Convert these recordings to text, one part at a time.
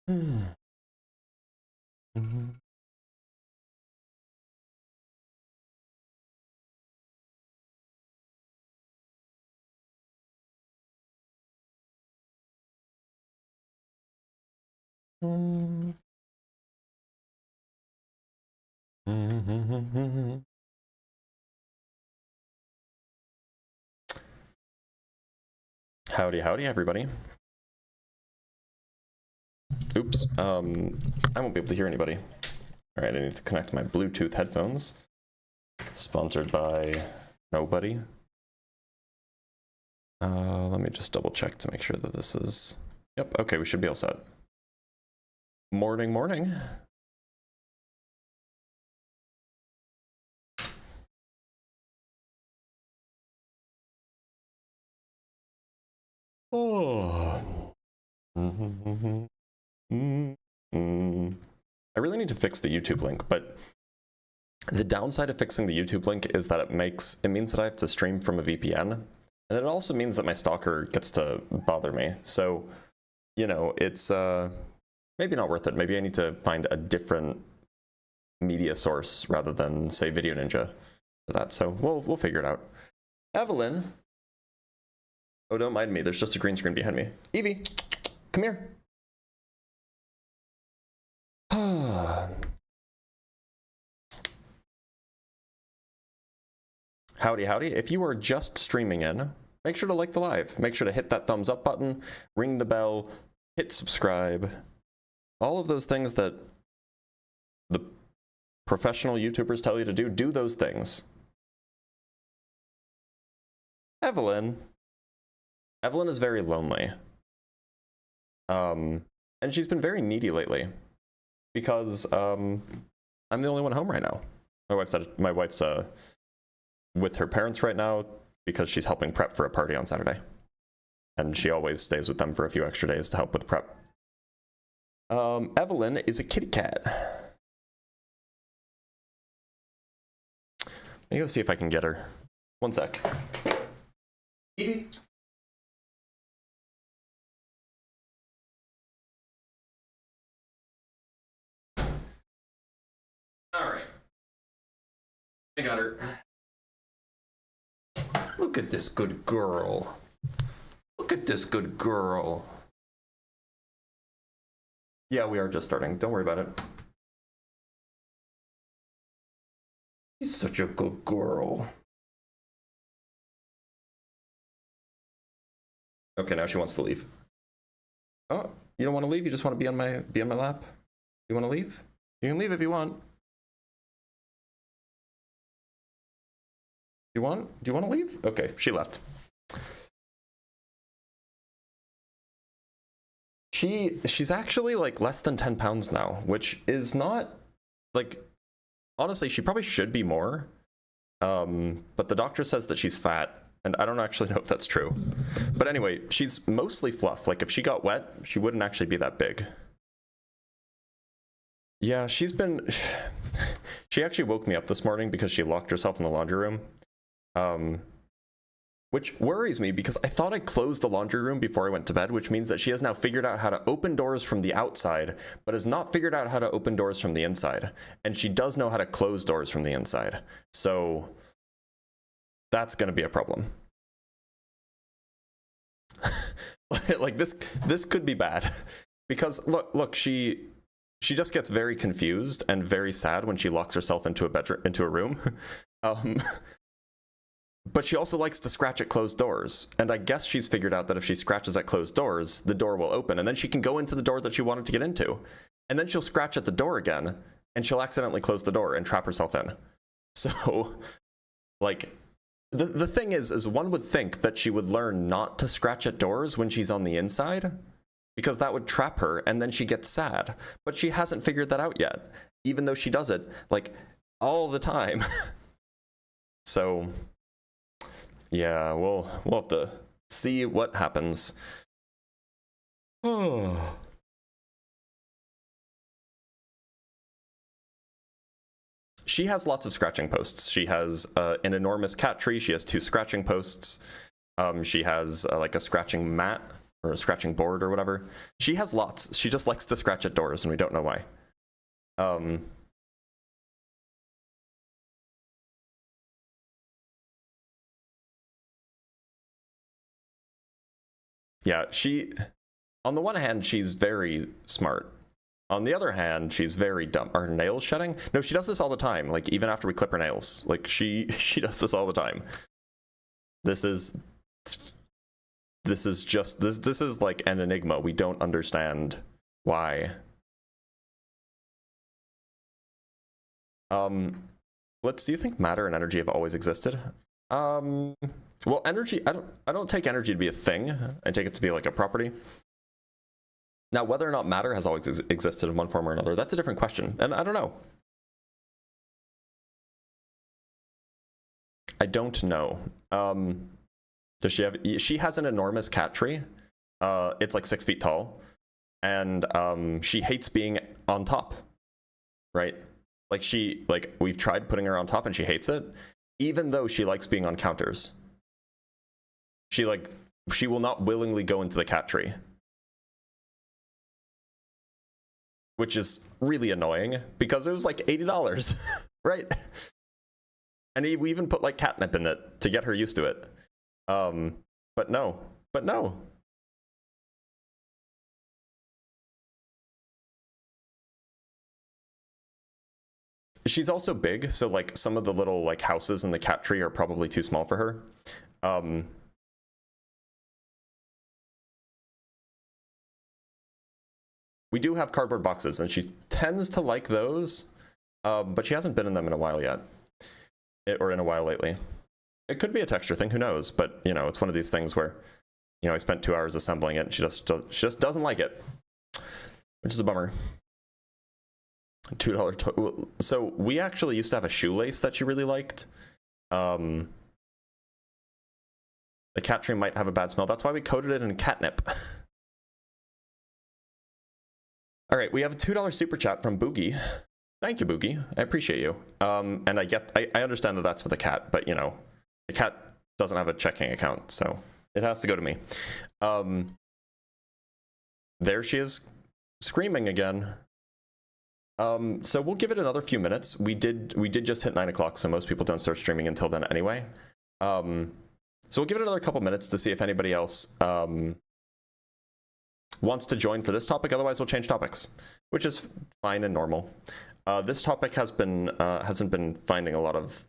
Howdy, howdy, everybody. Oops, I won't be able to hear anybody. All right, I need to connect my Bluetooth headphones. Sponsored by nobody. Let me just double check to make sure that this is... Yep, okay, we should be all set. Morning, morning. Oh. I really need to fix the YouTube link, but the downside of fixing the YouTube link is that it means that I have to stream from a VPN, and it also means that my stalker gets to bother me. So, you know, it's maybe not worth it. Maybe I need to find a different media source rather than, say, Video Ninja for that. So we'll figure it out. Evelyn. Oh, don't mind me. There's just a green screen behind me. Evie, come here. Howdy, howdy. If you are just streaming in, make sure to like the live. Make sure to hit that thumbs up button, ring the bell, hit subscribe. All of those things that the professional YouTubers tell you to do those things. Evelyn. Evelyn is very lonely. And she's been very needy lately because I'm the only one home right now. My wife's with her parents right now because she's helping prep for a party on Saturday. And she always stays with them for a few extra days to help with prep. Evelyn is a kitty cat. Let me go see if I can get her. One sec. Evie? All right. I got her. Look at this good girl. Look at this good girl. Yeah, we are just starting. Don't worry about it. She's such a good girl. Okay, now she wants to leave. Oh, you don't want to leave? You just want to be on my lap? You want to leave? You can leave if you want. Do you want to leave? Okay, she left. She's actually like less than 10 pounds now, which is not like, honestly, she probably should be more. But the doctor says that she's fat, and I don't actually know if that's true. But anyway, she's mostly fluff. Like if she got wet, she wouldn't actually be that big. Yeah, she actually woke me up this morning because she locked herself in the laundry room. Which worries me because I thought I closed the laundry room before I went to bed, which means that she has now figured out how to open doors from the outside, but has not figured out how to open doors from the inside. And she does know how to close doors from the inside. So that's going to be a problem. Like this could be bad because look, she just gets very confused and very sad when she locks herself into a room. But she also likes to scratch at closed doors. And I guess she's figured out that if she scratches at closed doors, the door will open. And then she can go into the door that she wanted to get into. And then she'll scratch at the door again, and she'll accidentally close the door and trap herself in. So, like, the thing is one would think that she would learn not to scratch at doors when she's on the inside, because that would trap her, and then she gets sad. But she hasn't figured that out yet, even though she does it, like, all the time. So... yeah, we'll have to see what happens. Oh. She has lots of scratching posts. She has an enormous cat tree. She has 2 scratching posts. She has like a scratching mat or a scratching board or whatever. She has lots. She just likes to scratch at doors, and we don't know why. Yeah, on the one hand, she's very smart. On the other hand, she's very dumb. Are her nails shedding? No, she does this all the time. Like, even after we clip her nails. Like, she does this all the time. This is like an enigma. We don't understand why. Blitz, do you think matter and energy have always existed? Well, energy, I don't take energy to be a thing. I take it to be like a property. Now, whether or not matter has always existed in one form or another, that's a different question, and I don't know. I don't know. Does she have? She has an enormous cat tree. It's like 6 feet tall, and she hates being on top. Right? Like we've tried putting her on top, and she hates it, even though she likes being on counters. She will not willingly go into the cat tree, which is really annoying because it was like $80, right? And we even put like catnip in it to get her used to it. But no. She's also big, so like some of the little like houses in the cat tree are probably too small for her. We do have cardboard boxes, and she tends to like those, but she hasn't been in them in a while yet, or in a while lately. It could be a texture thing, who knows? But you know, it's one of these things where, you know, I spent 2 hours assembling it, and she just doesn't like it, which is a bummer. $2 so we actually used to have a shoelace that she really liked. The cat tree might have a bad smell. That's why we coated it in catnip. All right, we have a $2 super chat from Boogie. Thank you, Boogie. I appreciate you. And I understand that that's for the cat, but you know, the cat doesn't have a checking account, so it has to go to me. There she is, screaming again. So we'll give it another few minutes. We did just hit 9 o'clock, so most people don't start streaming until then anyway. So we'll give it another couple minutes to see if anybody else wants to join for this topic. Otherwise, we'll change topics, which is fine and normal. This topic hasn't been finding a lot of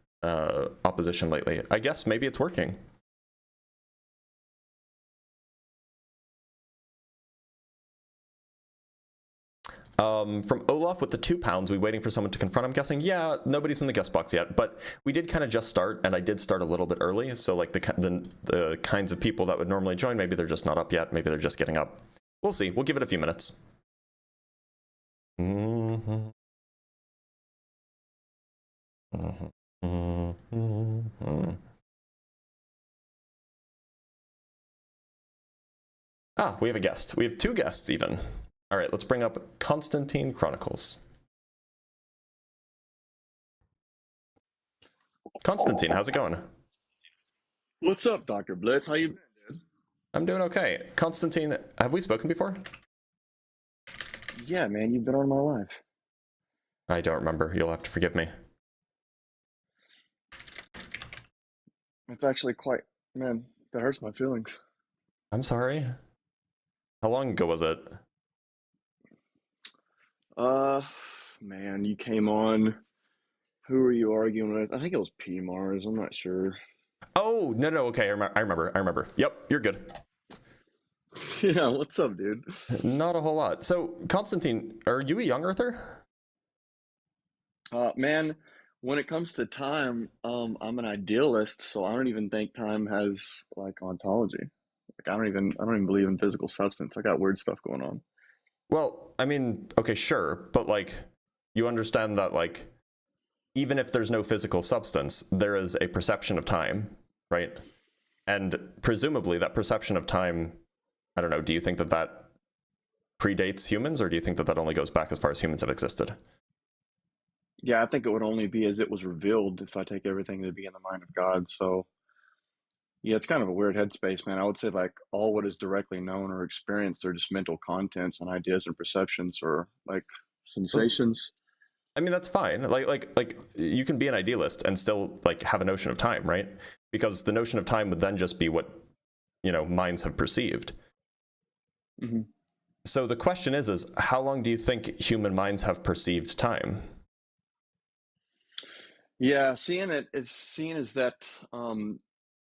opposition lately. I guess maybe it's working. From Olaf with the £2, we waiting for someone to confront. I'm guessing, yeah, nobody's in the guest box yet, but we did kind of just start, and I did start a little bit early. So like the kinds of people that would normally join, maybe they're just not up yet. Maybe they're just getting up. We'll see. We'll give it a few minutes. Ah, we have a guest. We have 2 guests even. All right, let's bring up Constantine Chronicles. Constantine, how's it going? What's up, Dr. Blitz? How you been, dude? I'm doing okay. Constantine, have we spoken before? Yeah, man, you've been on my life. I don't remember. You'll have to forgive me. It's actually quite, man, that hurts my feelings. I'm sorry. How long ago was it? Man, you came on. Who were you arguing with? I think it was P Mars. I'm not sure. Oh, no, okay. I remember. Yep, you're good. Yeah, what's up, dude? Not a whole lot. So, Constantine, are you a young earther? Man, when it comes to time, I'm an idealist, so I don't even think time has like ontology. Like I don't even believe in physical substance. I got weird stuff going on. Well, I mean, okay, sure, but like, you understand that like, even if there's no physical substance, there is a perception of time, right? And presumably that perception of time, I don't know, do you think that that predates humans, or do you think that that only goes back as far as humans have existed? Yeah, I think it would only be as it was revealed if I take everything to be in the mind of God. So Yeah, it's kind of a weird headspace, man. I would say like all what is directly known or experienced are just mental contents and ideas and perceptions or like Well, sensations. I mean, that's fine. Like you can be an idealist and still like have a notion of time, right? Because the notion of time would then just be what, minds have perceived. Hmm. So the question is how long do you think human minds have perceived time? Yeah, it's seeing as that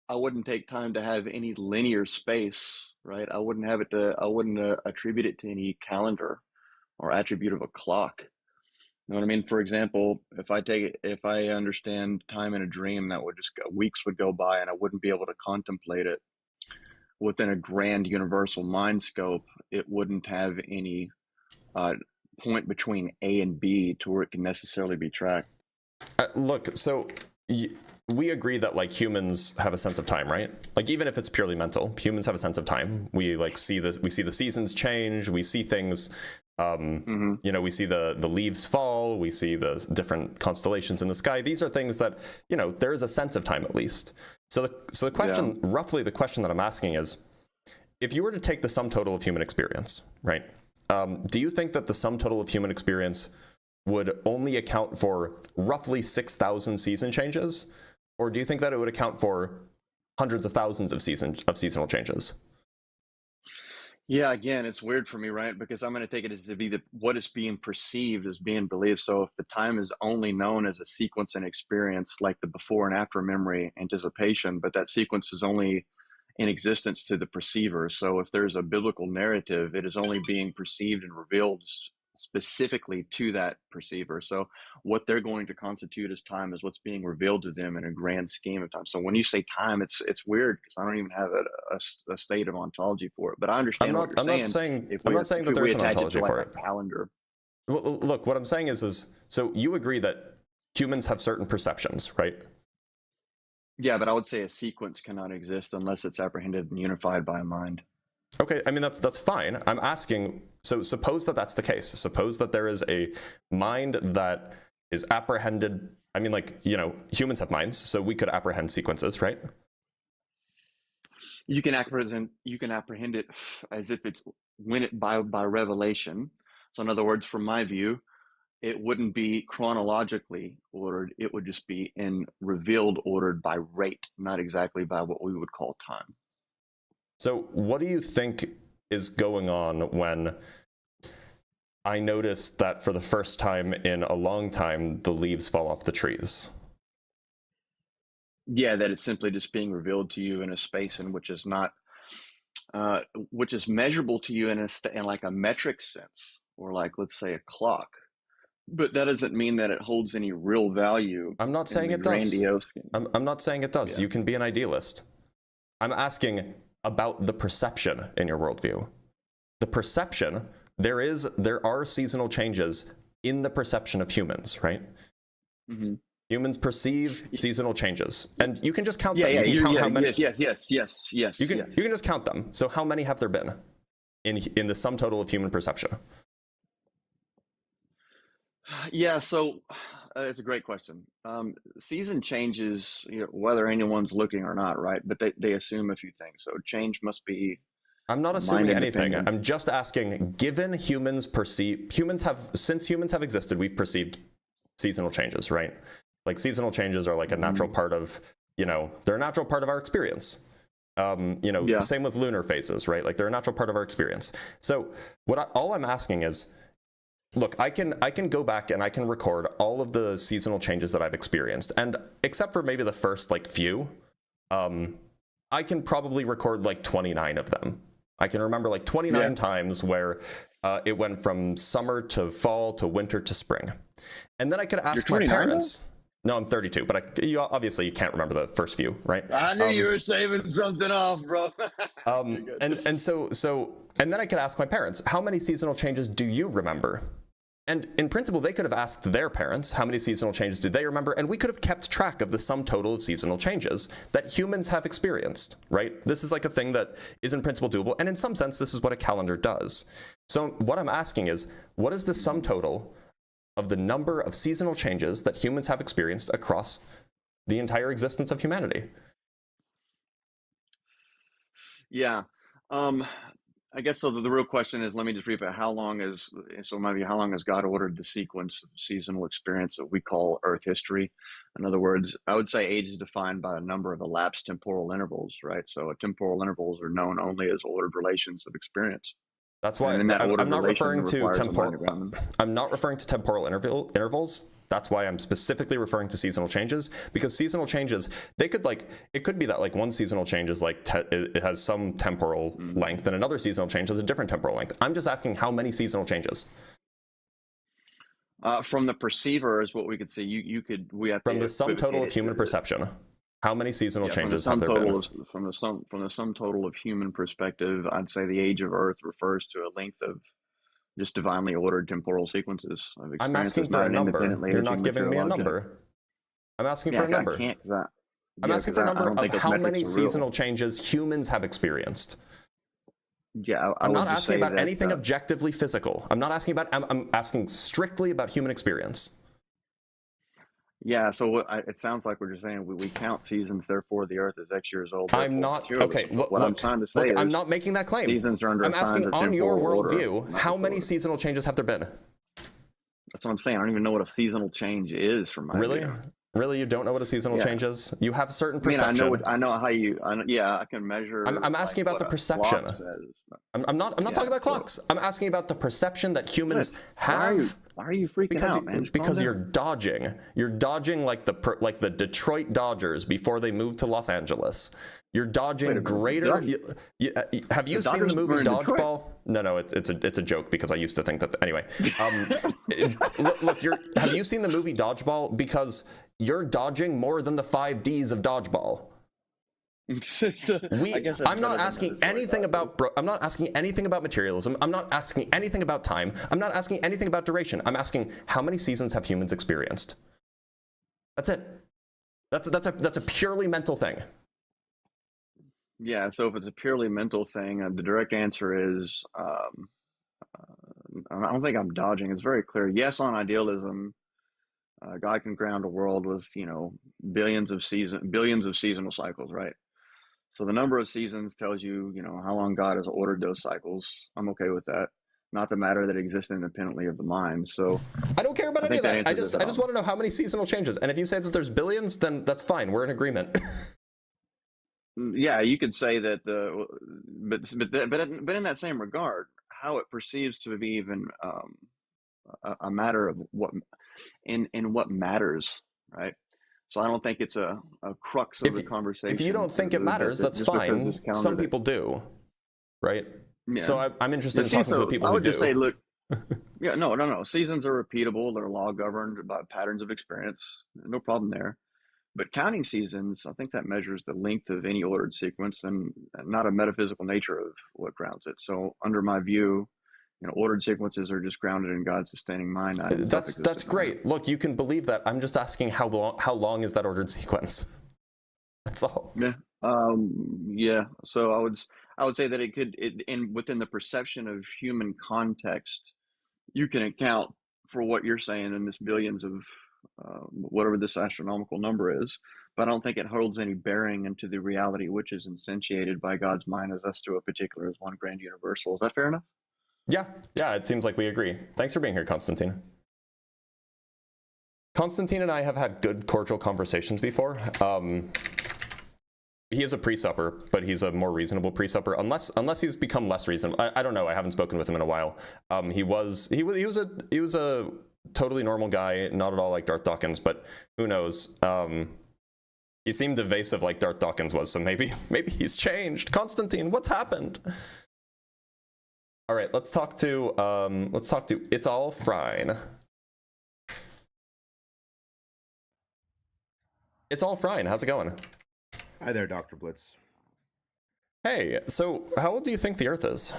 I wouldn't take time to have any linear space, right? I wouldn't attribute it to any calendar or attribute of a clock. You know what I mean? For example, if I understand time in a dream, that would just go, weeks would go by and I wouldn't be able to contemplate it within a grand universal mind scope. It wouldn't have any uh, point between A and B to where it can necessarily be tracked. Look, so we agree that like humans have a sense of time, right? Like even if it's purely mental, humans have a sense of time. We like see this. We see the seasons change. We see things. We see the leaves fall. We see the different constellations in the sky. These are things that there is a sense of time at least. So the question, roughly the question that I'm asking is, if you were to take the sum total of human experience, right? Do you think that the sum total of human experience would only account for roughly 6,000 season changes? Or do you think that it would account for hundreds of thousands of seasonal changes? Yeah, again, it's weird for me, right? Because I'm going to take it as to be what is being perceived as being believed. So if the time is only known as a sequence and experience, like the before and after memory anticipation, but that sequence is only in existence to the perceiver. So if there's a biblical narrative, it is only being perceived and revealed specifically to that perceiver. So what they're going to constitute as time is what's being revealed to them in a grand scheme of time. So when you say time, it's weird because I don't even have a state of ontology for it. But I I'm understand what not. you're I'm not saying. saying. If I'm we not saying that if there we is an attach it ontology to like for a it. calendar. Well, look, what I'm saying is so you agree that humans have certain perceptions, right? Yeah, but I would say a sequence cannot exist unless it's apprehended and unified by a mind. Okay, I mean that's fine. I'm asking. So suppose that that's the case. Suppose that there is a mind that is apprehended. I mean, like humans have minds, so we could apprehend sequences, right? You can apprehend it as if it's when it by revelation. So in other words, from my view, it wouldn't be chronologically ordered. It would just be in revealed ordered by rate, not exactly by what we would call time. So what do you think is going on when I noticed that for the first time in a long time, the leaves fall off the trees? Yeah, that it's simply just being revealed to you in a space in which is not, which is measurable to you in like a metric sense, or like let's say a clock. But that doesn't mean that it holds any real value I'm not in saying the it does. grandiose. I'm not saying it does. Yeah. You can be an idealist. I'm asking about the perception in your worldview. The perception, there are seasonal changes in the perception of humans, right? Mm-hmm. Humans perceive seasonal changes, and you can just count Yeah, them. yeah, You can count how many. yes. You can just count them. So how many have there been in the sum total of human perception? Yeah, so it's a great question. Season changes, whether anyone's looking or not, right? But they assume a few things. So change must be I'm not mind assuming anything. independent. I'm just asking, given since humans have existed, we've perceived seasonal changes, right? Like seasonal changes are like a natural part of, they're a natural part of our experience. Yeah. Same with lunar phases, right? Like they're a natural part of our experience. So all I'm asking is, look, I can go back and I can record all of the seasonal changes that I've experienced, and except for maybe the first like few, I can probably record like 29 of them. I can remember like 29 times where it went from summer to fall to winter to spring, and then I could ask my parents. Now? No, I'm 32, but obviously you can't remember the first few, right? I knew you were saving something off, bro. And then I could ask my parents, how many seasonal changes do you remember? And in principle, they could have asked their parents how many seasonal changes did they remember, and we could have kept track of the sum total of seasonal changes that humans have experienced, right? This is like a thing that is in principle doable, and in some sense, this is what a calendar does. So what I'm asking is, what is the sum total of the number of seasonal changes that humans have experienced across the entire existence of humanity? Yeah. Um, I guess so. The real question is, let me just repeat: how long is so? Maybe how long has God ordered the sequence of seasonal experience that we call Earth history? In other words, I would say age is defined by a number of elapsed temporal intervals, right? So temporal intervals are known only as ordered relations of experience, That's and why in that I'm ordered not relation referring to requires a mind to temporal. ground them. I'm not referring to temporal intervals. That's why I'm specifically referring to seasonal changes, because seasonal changes, they could like, it could be that like one seasonal change is like it has some temporal length, and another seasonal change has a different temporal length. I'm just asking how many seasonal changes From the perceiver is what we could see. We have from to the sum equivocate total of it human to the perception. How many seasonal yeah, from the changes have sum there been? total of from the sum total of human perspective, I'd say the age of Earth refers to a length of just divinely ordered temporal sequences of I'm asking experiences, for not a an independent number. You're layer not giving me a material object. number. I'm asking for Yeah, a I number. can't because I'm asking for a I number don't of think those how metrics many are real. seasonal changes humans have experienced. Yeah, I I'm would not just asking say about that. anything objectively physical. I'm not asking about, I'm asking strictly about human experience. Yeah, so it sounds like we're just saying we count seasons, therefore the Earth is X years old, I'm therefore not, okay, materialism. But what I'm trying to say look, I'm is not making that claim. seasons are under I'm signs asking of on your temporal order, worldview, not how many disorder. seasonal changes have there been? That's what I'm saying. I don't even know what a seasonal change is from my Really? view. Really, you don't know what a seasonal Yeah, change is? You have a certain I mean, perception. I know how you. Yeah, I can measure I'm like asking about what the a clock perception. says. I'm not Yeah, talking about so clocks. I'm asking about the perception that humans Blitz, have. why are you freaking out, man? Just calm Because you're down. dodging. You're dodging like the Detroit Dodgers before they moved to Los Angeles. You're Wait a dodging minute. greater. Have The you seen the Dodgers movie were in Detroit. Dodgeball? No, it's a joke because I used to think that. Anyway, look, have you seen the movie Dodgeball? Because you're dodging more than the 5 Ds of Dodgeball. I guess that's I'm not better than asking the Detroit anything Dodgers. about I'm not asking anything about materialism. I'm not asking anything about time. I'm not asking anything about duration. I'm asking how many seasons have humans experienced. That's it. That's a purely mental thing. Yeah, so if it's a purely mental thing, the direct answer is I don't think I'm dodging. It's very clear. Yes, on idealism, God can ground a world with billions of seasonal cycles, right? So the number of seasons tells you how long God has ordered those cycles. I'm okay with that. Not the matter that exists independently of the mind. So I don't care about I any think of that that. I answers just it want to know how many seasonal changes. And if you say that there's billions, then that's fine. We're in agreement. Yeah, you could say that but in that same regard, how it perceives to be even a matter of what in what matters, right? So I don't think it's a crux of if the if you conversation don't think it matters, that that's just because fine. it's counted Some it. people do, right? Yeah. So I'm interested Yeah, in see, talking to the so people I who would just say, do. look, yeah, no. Seasons are repeatable. They're law governed by patterns of experience. No problem there. But counting seasons, I think that measures the length of any ordered sequence and not a metaphysical nature of what grounds it. So under my view, ordered sequences are just grounded in God's sustaining mind, not in That's self-existent matter. great. Look, you can believe that. I'm just asking how long is that ordered sequence? That's all. Yeah. Yeah. So I would say that within the perception of human context, you can account for what you're saying in this billions of whatever this astronomical number is, but I don't think it holds any bearing into the reality which is instantiated by God's mind as us to a particular as one grand universal. Is that fair enough? Yeah, it seems like we agree. Thanks for being here, Constantine. Constantine and I have had good, cordial conversations before. He is a pre-supper, but he's a more reasonable pre-supper, unless he's become less reasonable. I don't know. I haven't spoken with him in a while. He was a totally normal guy, not at all like Darth Dawkins, but who knows? He seemed evasive like Darth Dawkins was, so maybe he's changed. Constantine, what's happened? All right, let's talk to It's All Fine. It's All Fine. How's it going? Hi there, Dr. Blitz. Hey, so how old do you think the Earth is?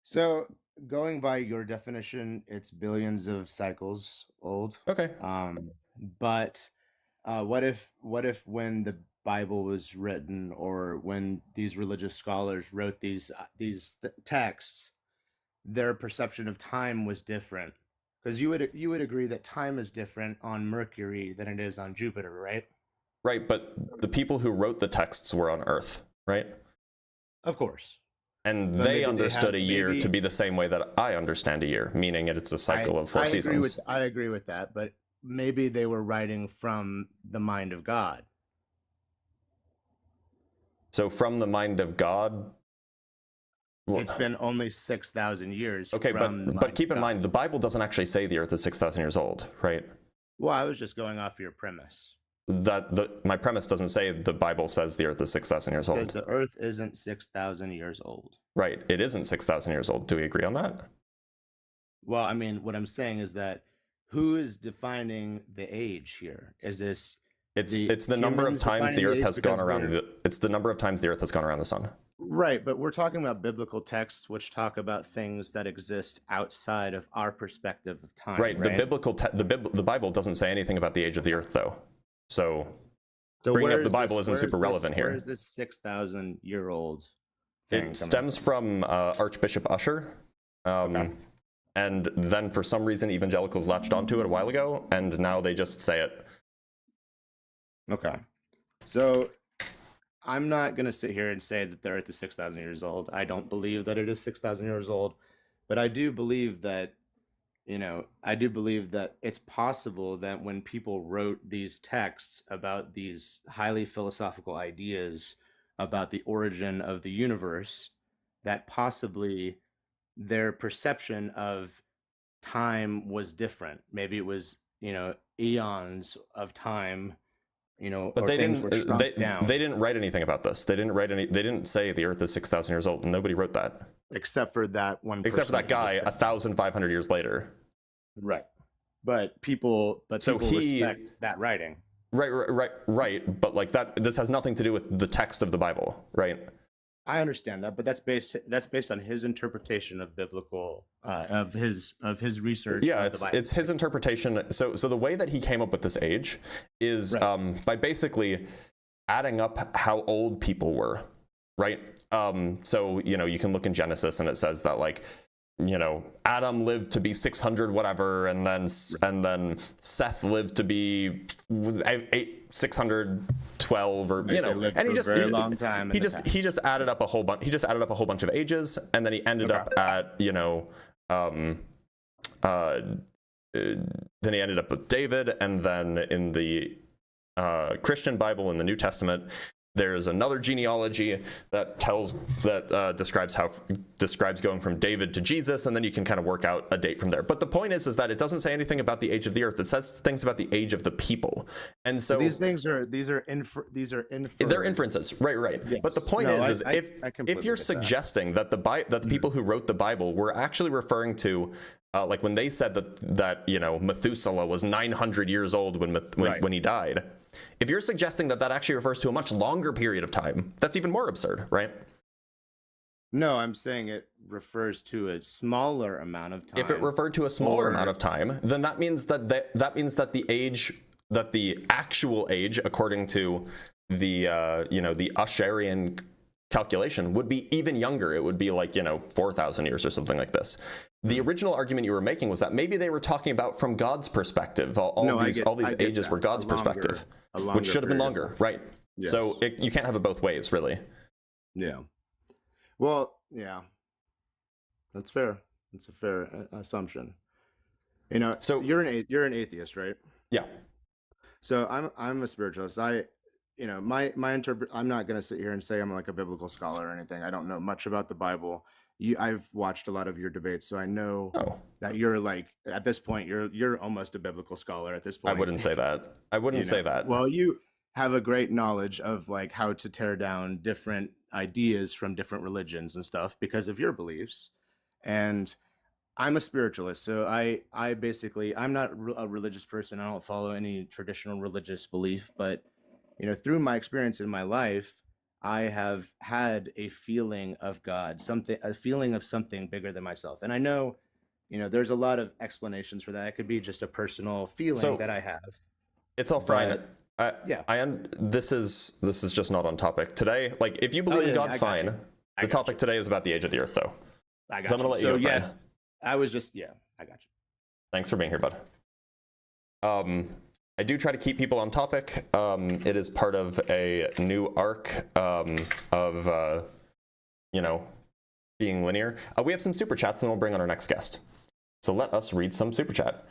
So, going by your definition, it's billions of cycles old. Okay. But what if when the Bible was written, or when these religious scholars wrote these texts, their perception of time was different? Because you would agree that time is different on Mercury than it is on Jupiter, right? Right, but the people who wrote the texts were on Earth, right? Of course. And But they maybe understood had a year maybe to be the same way that I understand a year, meaning it's a cycle of 4 seasons. I agree with that, but maybe they were writing from the mind of God. So from the mind of God. It's been only 6,000 years. Okay, from but keep in mind, the Bible doesn't actually say the Earth is 6,000 years old, right? Well, I was just going off your premise. My premise doesn't say the Bible says the Earth is 6,000 years old. Because the Earth isn't 6,000 years old. Right, it isn't 6,000 years old. Do we agree on that? Well, I mean, what I'm saying is that who is defining the age here? Is this It's the number of times the Earth has gone around. It's the number of times the Earth has gone around the sun. Right, but we're talking about biblical texts which talk about things that exist outside of our perspective of time. Right. The Bible doesn't say anything about the age of the Earth, though. So bringing up the Bible isn't super relevant here. Where is this 6,000-year-old? It stems from Archbishop Usher. Okay. And then for some reason, evangelicals latched onto it a while ago, and now they just say it. Okay. So I'm not going to sit here and say that the Earth is 6,000 years old. I don't believe that it is 6,000 years old, but I do believe that, it's possible that when people wrote these texts about these highly philosophical ideas about the origin of the universe, that possibly their perception of time was different. Maybe it was, eons of time. But they didn't write anything about this. They didn't say the Earth is 6,000 years old. Nobody wrote that. Except for that one person. Except for that guy 1,500 years later. Right. But people respect that writing. Right. But like that, this has nothing to do with the text of the Bible, right? I understand that, but that's based on his interpretation of biblical of his research. Yeah, it's his interpretation. So the way that he came up with this age is by basically adding up how old people were, right? So you can look in Genesis and it says that Adam lived to be 600 whatever, and then Seth lived to be 612 or and he just a very long time. He just added up a whole bunch. He just added up a whole bunch of ages, and then he ended up at then he ended up with David, and then in the Christian Bible in the New Testament, there's another genealogy that describes going from David to Jesus, and then you can kind of work out a date from there. But the point is that it doesn't say anything about the age of the Earth. It says things about the age of the people, and so these are inferences, right? Yes. But the point is if you're suggesting that the people who wrote the Bible were actually referring to like when they said that Methuselah was 900 years old when he died. If you're suggesting that actually refers to a much longer period of time, that's even more absurd, right? No, I'm saying it refers to a smaller amount of time. If it referred to a smaller amount of time, then that means that the actual age, according to the the Usherian calculation, would be even younger. It would be 4,000 years or something like this. The original argument you were making was that maybe they were talking about from God's perspective. All these ages were God's perspective, which should have been longer, right? Yes. So you can't have it both ways, really. Yeah. Well, yeah. That's fair. That's a fair assumption. So you're an atheist, right? Yeah. So I'm a spiritualist. I'm not going to sit here and say I'm like a biblical scholar or anything. I don't know much about the Bible. I've watched a lot of your debates, so I know that you're at this point you're almost a biblical scholar at this point. I wouldn't say that. I wouldn't say that. Well, you have a great knowledge of how to tear down different ideas from different religions and stuff because of your beliefs. And I'm a spiritualist, so I basically I'm not a religious person. I don't follow any traditional religious belief, but through my experience in my life, I have had a feeling of God, a feeling of something bigger than myself. And I know, there's a lot of explanations for that. It could be just a personal feeling that I have. It's all fine. This is just not on topic today. If you believe in God, fine. The topic today is about the age of the Earth, though. I got so I'm gonna let you go. Yes, I was just I got you. Thanks for being here, bud. I do try to keep people on topic. It is part of a new arc of you know, being linear. We have some super chats, and then we'll bring on our next guest. So let us read some super chat.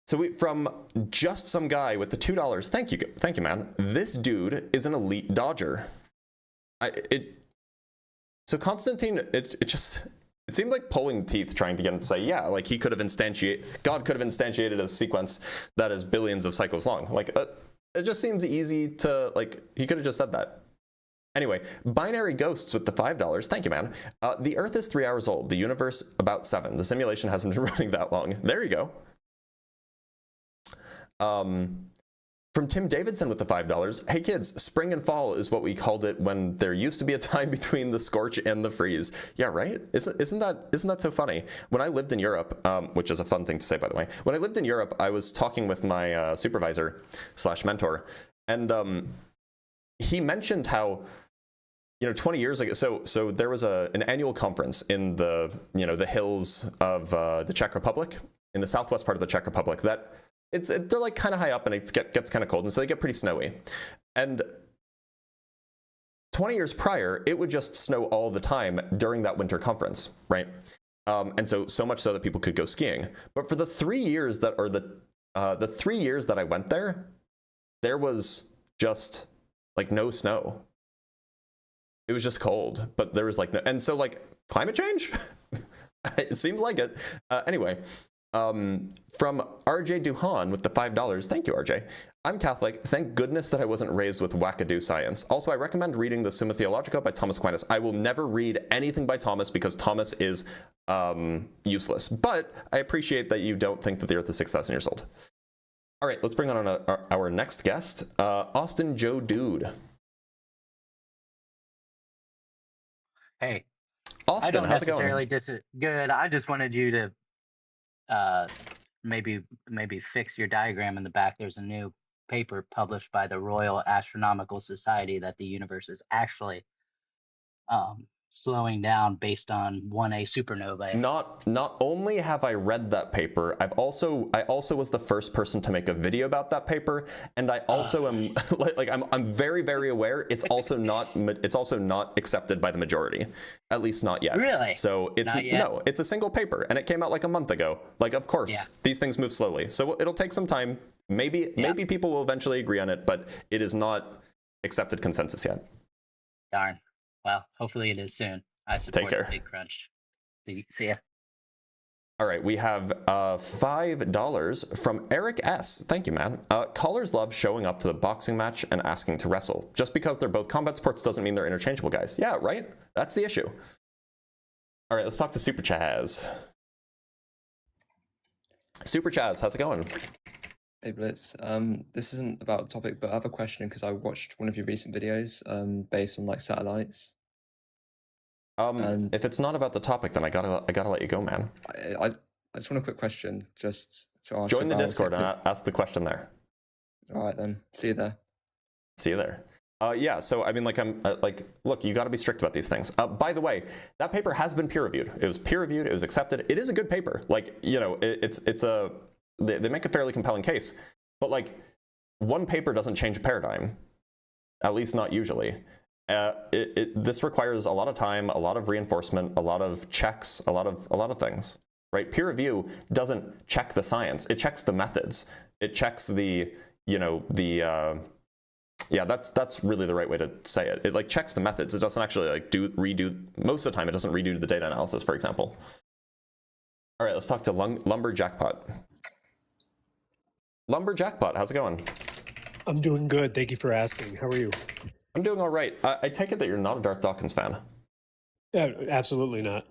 So from just some guy with the $2. Thank you, man. This dude is an elite dodger. So Constantine, it seemed like pulling teeth trying to get him to say, yeah, like God could have instantiated a sequence that is billions of cycles long. Like, it just seems easy to, like, he could have just said that. Anyway, Binary Ghosts with the $5. Thank you, man. The Earth is 3 hours old. The universe about 7. The simulation hasn't been running that long. There you go. From Tim Davidson with the $5. Hey kids, spring and fall is what we called it when there used to be a time between the scorch and the freeze. Yeah, right? Isn't that so funny? When I lived in Europe, which is a fun thing to say, by the way. When I lived in Europe, I was talking with my supervisor / mentor, and he mentioned how, 20 years ago, so there was an annual conference in the hills of the Czech Republic, in the southwest part of the Czech Republic, that they're like kind of high up, and it gets kind of cold, and so they get pretty snowy. And 20 years prior, it would just snow all the time during that winter conference, right? And so much so that people could go skiing. But for the 3 years that the 3 years that I went there was just like no snow. It was just cold, but there was like no, and so like climate change. It seems like it. Anyway. From RJ Duhan with the $5. Thank you, RJ. I'm Catholic. Thank goodness that I wasn't raised with wackadoo science. Also, I recommend reading the Summa Theologica by Thomas Aquinas. I will never read anything by Thomas because Thomas is useless. But I appreciate that you don't think that the Earth is 6,000 years old. All right, let's bring on our next guest, Austin Joe Dude. Hey, Austin, I don't how's it necessarily going? good. I just wanted you to maybe fix your diagram in the back. There's a new paper published by the Royal Astronomical Society that the universe is actually slowing down based on 1A supernovae. Not only have I read that paper, I also was the first person to make a video about that paper, and I also am I'm very, very aware it's also not accepted by the majority, at least not yet. Really? So it's a single paper, and it came out like a month ago. Like, of course, these things move slowly, so it'll take some time. Maybe people will eventually agree on it, but it is not accepted consensus yet. Darn. Well, hopefully it is soon. I support the Big Crunch. See ya. All right, we have $5 from Eric S. Thank you, man. Callers love showing up to the boxing match and asking to wrestle. Just because they're both combat sports doesn't mean they're interchangeable, guys. Yeah, right? That's the issue. All right, let's talk to Super Chaz. Super Chaz, how's it going? Hey Blitz, this isn't about the topic, but I have a question because I watched one of your recent videos based on like satellites. If it's not about the topic, then I gotta let you go, man. I just want a quick question, just to ask. Join the Discord and ask the question there. All right then, see you there. See you there. Yeah, so I mean, look, you got to be strict about these things. By the way, that paper has been peer reviewed. It was peer reviewed. It was accepted. It is a good paper. Like, they make a fairly compelling case, but like, one paper doesn't change a paradigm, at least not usually. This requires a lot of time, a lot of reinforcement, a lot of checks, a lot of things, right? Peer review doesn't check the science; it checks the methods. It checks that's really the right way to say it. It like checks the methods. It doesn't actually like redo. Most of the time, it doesn't redo the data analysis, for example. All right, let's talk to Lumberjackpot. Lumberjackpot, how's it going? I'm doing good. Thank you for asking. How are you? I'm doing all right. I take it that you're not a Darth Dawkins fan. Yeah, absolutely not.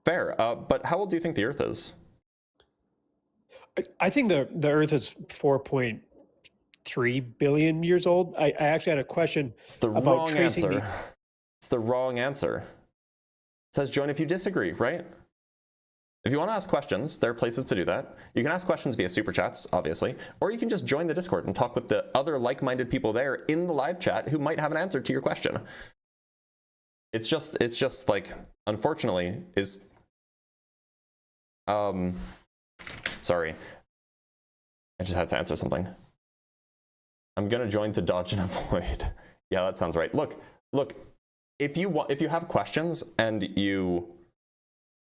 Fair. But how old do you think the Earth is? I think the Earth is 4.3 billion years old. I actually had a question. It's the wrong answer. It's the wrong answer. It says join if you disagree, right? If you want to ask questions, there are places to do that. You can ask questions via Super Chats, obviously, or you can just join the Discord and talk with the other like-minded people there in the live chat who might have an answer to your question. It's just like, unfortunately, sorry. I just had to answer something. I'm going to join to dodge and avoid. Yeah, that sounds right. Look, if you have questions and you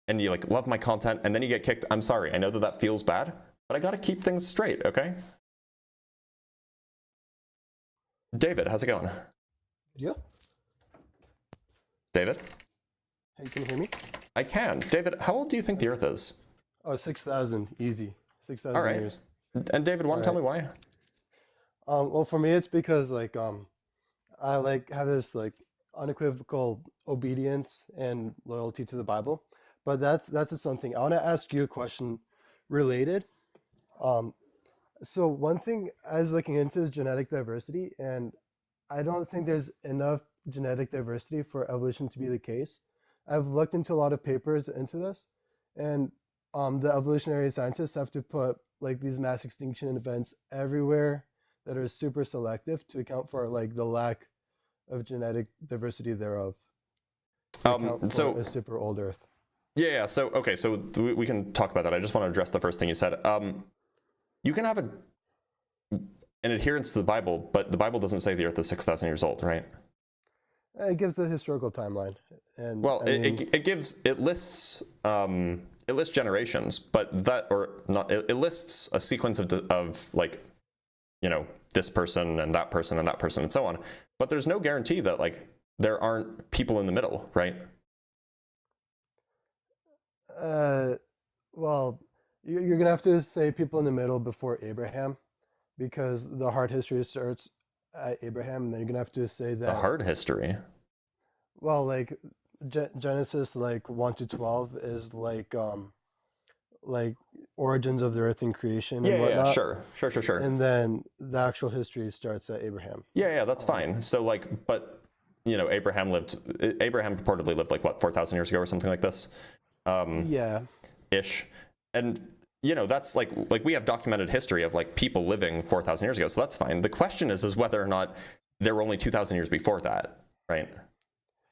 like love my content and then you get kicked, I'm sorry. I know that feels bad, but I got to keep things straight, okay? David, how's it going? Yeah. David? Hey, can you hear me? I can. David, how old do you think the Earth is? Oh, 6,000, easy. 6,000 All right. years. And David, want to tell me why? Well, for me, it's because like I like have this like unequivocal obedience and loyalty to the Bible. But that's just something. I want to ask you a question related. So one thing I was looking into is genetic diversity, and I don't think there's enough genetic diversity for evolution to be the case. I've looked into a lot of papers into this, and the evolutionary scientists have to put like these mass extinction events everywhere that are super selective to account for like the lack of genetic diversity thereof. To account for a super old Earth. Yeah. So okay. So we can talk about that. I just want to address the first thing you said. You can have an adherence to the Bible, but the Bible doesn't say the Earth is 6,000 years old, right? It gives a historical timeline, and well, I mean, it lists generations, but it lists a sequence of like, you know, this person and that person and that person and so on. But there's no guarantee that like there aren't people in the middle, right? Well, you're gonna have to say people in the middle before Abraham, because the hard history starts at Abraham, and then you're gonna have to say that the hard history. Well, like Genesis like 1 to 12 is like origins of the earth and creation and whatnot. Yeah, sure. And then the actual history starts at Abraham. Yeah, that's fine. So like, but you know, Abraham purportedly lived like what, 4,000 years ago or something like this. Yeah. Ish. And you know, that's like we have documented history of like people living 4,000 years ago, so that's fine. The question is whether or not there were only 2,000 years before that, right?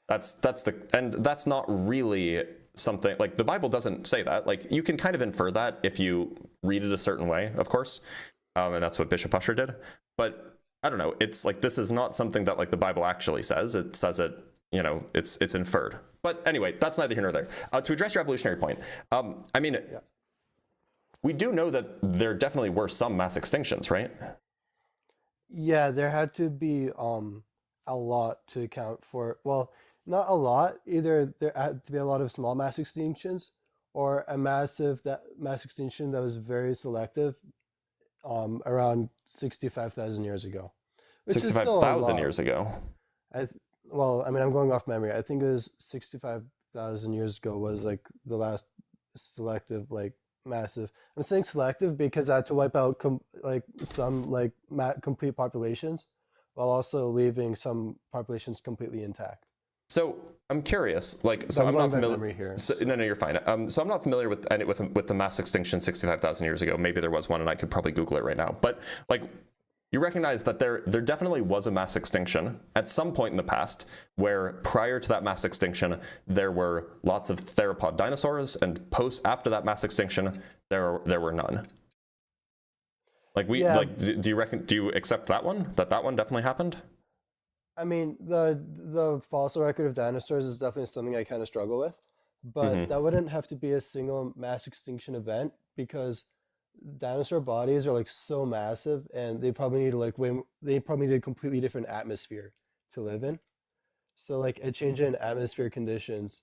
And that's not really something like the Bible doesn't say that. Like you can kind of infer that if you read it a certain way, of course, and that's what Bishop Usher did. But I don't know. It's like this is not something that like the Bible actually says. It says it, you know, it's inferred. But anyway, that's neither here nor there. To address your evolutionary point, I mean, we do know that there definitely were some mass extinctions, right? Yeah, there had to be a lot to account for. Well, not a lot. Either there had to be a lot of small mass extinctions, or a mass extinction that was very selective, around 65,000 years ago. 65,000 years ago. Well, I mean, I'm going off memory. I think it was 65,000 years ago was like the last selective, like massive. I'm saying selective because I had to wipe out some complete populations, while also leaving some populations completely intact. So I'm curious, like, so I'm not familiar here. So, no, you're fine. So I'm not familiar with the mass extinction 65,000 years ago. Maybe there was one, and I could probably Google it right now. But like, you recognize that there definitely was a mass extinction at some point in the past, where prior to that mass extinction there were lots of theropod dinosaurs, and after that mass extinction there were none. Like do you accept that one? That one definitely happened? I mean, the fossil record of dinosaurs is definitely something I kind of struggle with, but that wouldn't have to be a single mass extinction event, because dinosaur bodies are like so massive, and they probably need a completely different atmosphere to live in. So like a change in atmosphere conditions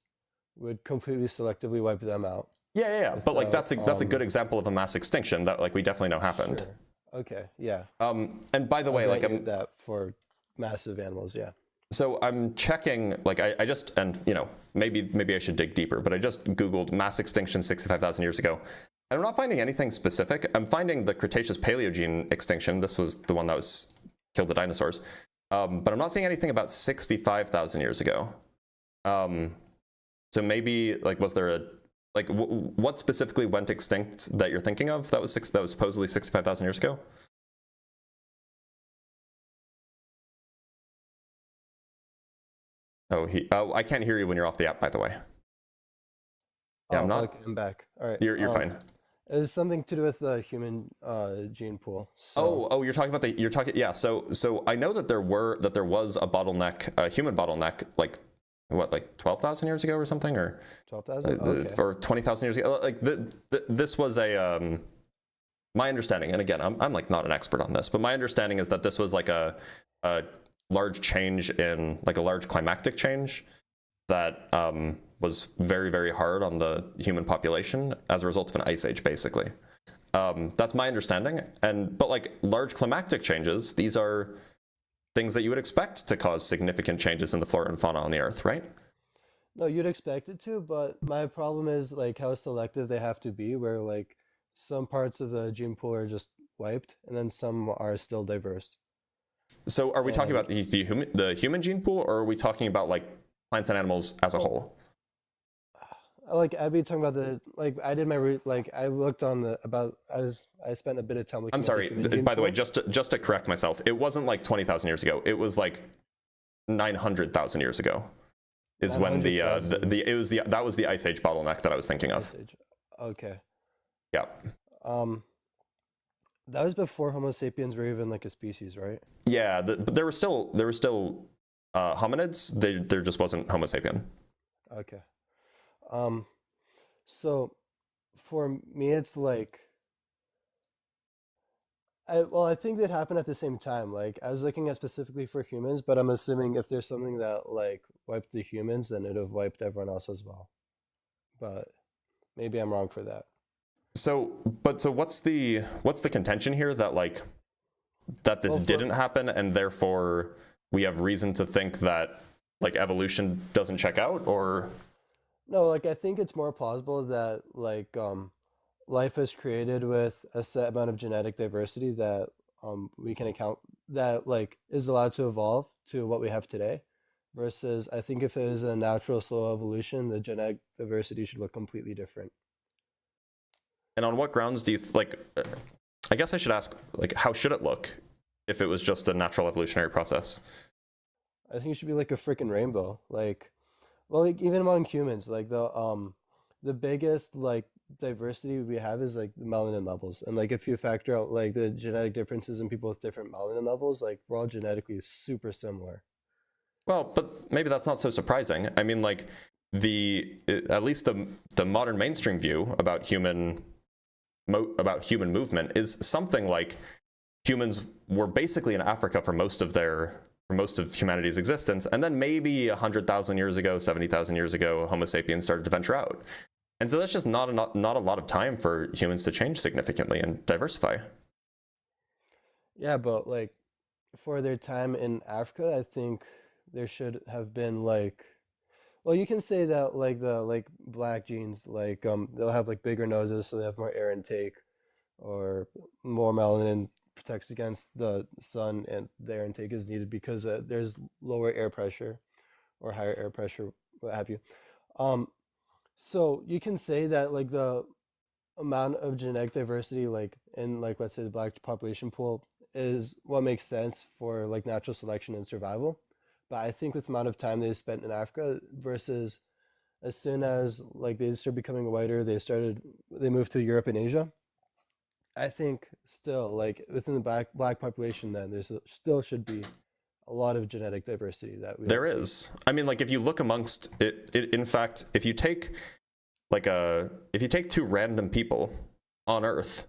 would completely selectively wipe them out. Yeah. But like that's a good example of a mass extinction that like we definitely know happened. Sure. Okay. Yeah. And by the way, like that for massive animals, yeah. So I'm checking, like I just, and you know, maybe I should dig deeper, but I just Googled mass extinction 65,000 years ago. I'm not finding anything specific. I'm finding the Cretaceous Paleogene extinction. This was the one that killed the dinosaurs. But I'm not seeing anything about 65,000 years ago. So maybe like, was there what specifically went extinct that you're thinking of that was supposedly 65,000 years ago? Oh, I can't hear you when you're off the app, by the way. Yeah, I'm not. Okay, I'm back. All right. You're fine. It has something to do with the human gene pool. So. Oh, you're talking about yeah. So I know that there was a bottleneck, a human bottleneck, like what, like 12,000 years ago or something, or 12,000? Okay. for 20,000 years ago. Like this was a my understanding, and again, I'm like not an expert on this, but my understanding is that this was like a large change in, like a large climactic change that was very, very hard on the human population as a result of an ice age, basically. That's my understanding. But like large climactic changes, these are things that you would expect to cause significant changes in the flora and fauna on the Earth, right? No, you'd expect it to, but my problem is like how selective they have to be, where like some parts of the gene pool are just wiped, and then some are still diverse. So are we talking about the human gene pool, or are we talking about like plants and animals as a whole? Like I'd be talking about I did my I looked on I spent a bit of time looking. I'm sorry. By the way, just to correct myself, it wasn't like 20,000 years ago. It was like 900,000 years ago. Is when that was the ice age bottleneck that I was thinking of. Okay. Yeah. That was before Homo sapiens were even like a species, right? Yeah, but there were still hominids. There just wasn't Homo sapien. Okay. So for me, it's like, I think that happened at the same time. Like I was looking at specifically for humans, but I'm assuming if there's something that like wiped the humans, then it'd have wiped everyone else as well. But maybe I'm wrong for that. So what's the contention here that this didn't happen, and therefore we have reason to think that like evolution doesn't check out, or? No, like I think it's more plausible that like life is created with a set amount of genetic diversity that we can account that like is allowed to evolve to what we have today, versus I think if it is a natural slow evolution, the genetic diversity should look completely different. And on what grounds do you I guess I should ask, like, how should it look if it was just a natural evolutionary process? I think it should be like a freaking rainbow. Like, well, like even among humans, like the biggest like diversity we have is like the melanin levels. And like if you factor out like the genetic differences in people with different melanin levels, like we're all genetically super similar. Well, but maybe that's not so surprising. I mean, like at least the modern mainstream view about human movement is something like humans were basically in Africa for most of humanity's existence, and then maybe 100,000 years ago, 70,000 years ago, Homo sapiens started to venture out, and so that's just not a lot of time for humans to change significantly and diversify. Yeah, but like for their time in Africa, I think there should have been like, well, you can say that like the black genes, like they'll have like bigger noses, so they have more air intake, or more melanin protects against the sun, and the air intake is needed because there's lower air pressure or higher air pressure, what have you. So you can say that like the amount of genetic diversity, like in like let's say the black population pool, is what makes sense for like natural selection and survival. But I think with the amount of time they spent in Africa versus as soon as like they started becoming whiter, they moved to Europe and Asia. I think still like within the black population, then still should be a lot of genetic diversity that we there is. I mean, like if you look amongst it, in fact, if you take two random people on Earth,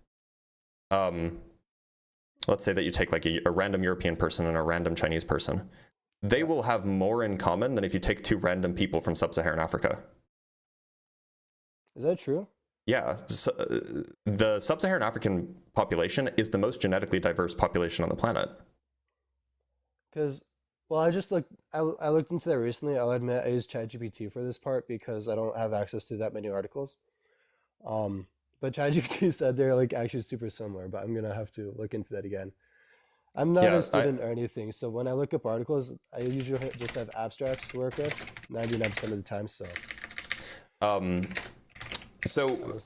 let's say that you take like a random European person and a random Chinese person, they will have more in common than if you take two random people from sub-Saharan Africa. Is that true? Yeah, so, the sub-Saharan African population is the most genetically diverse population on the planet. Because, well, I looked into that recently. I'll admit I used ChatGPT for this part because I don't have access to that many articles. But ChatGPT said they're like actually super similar, but I'm gonna have to look into that again. I'm not a student or anything, so when I look up articles, I usually just have abstracts to work with 99% of the time. So,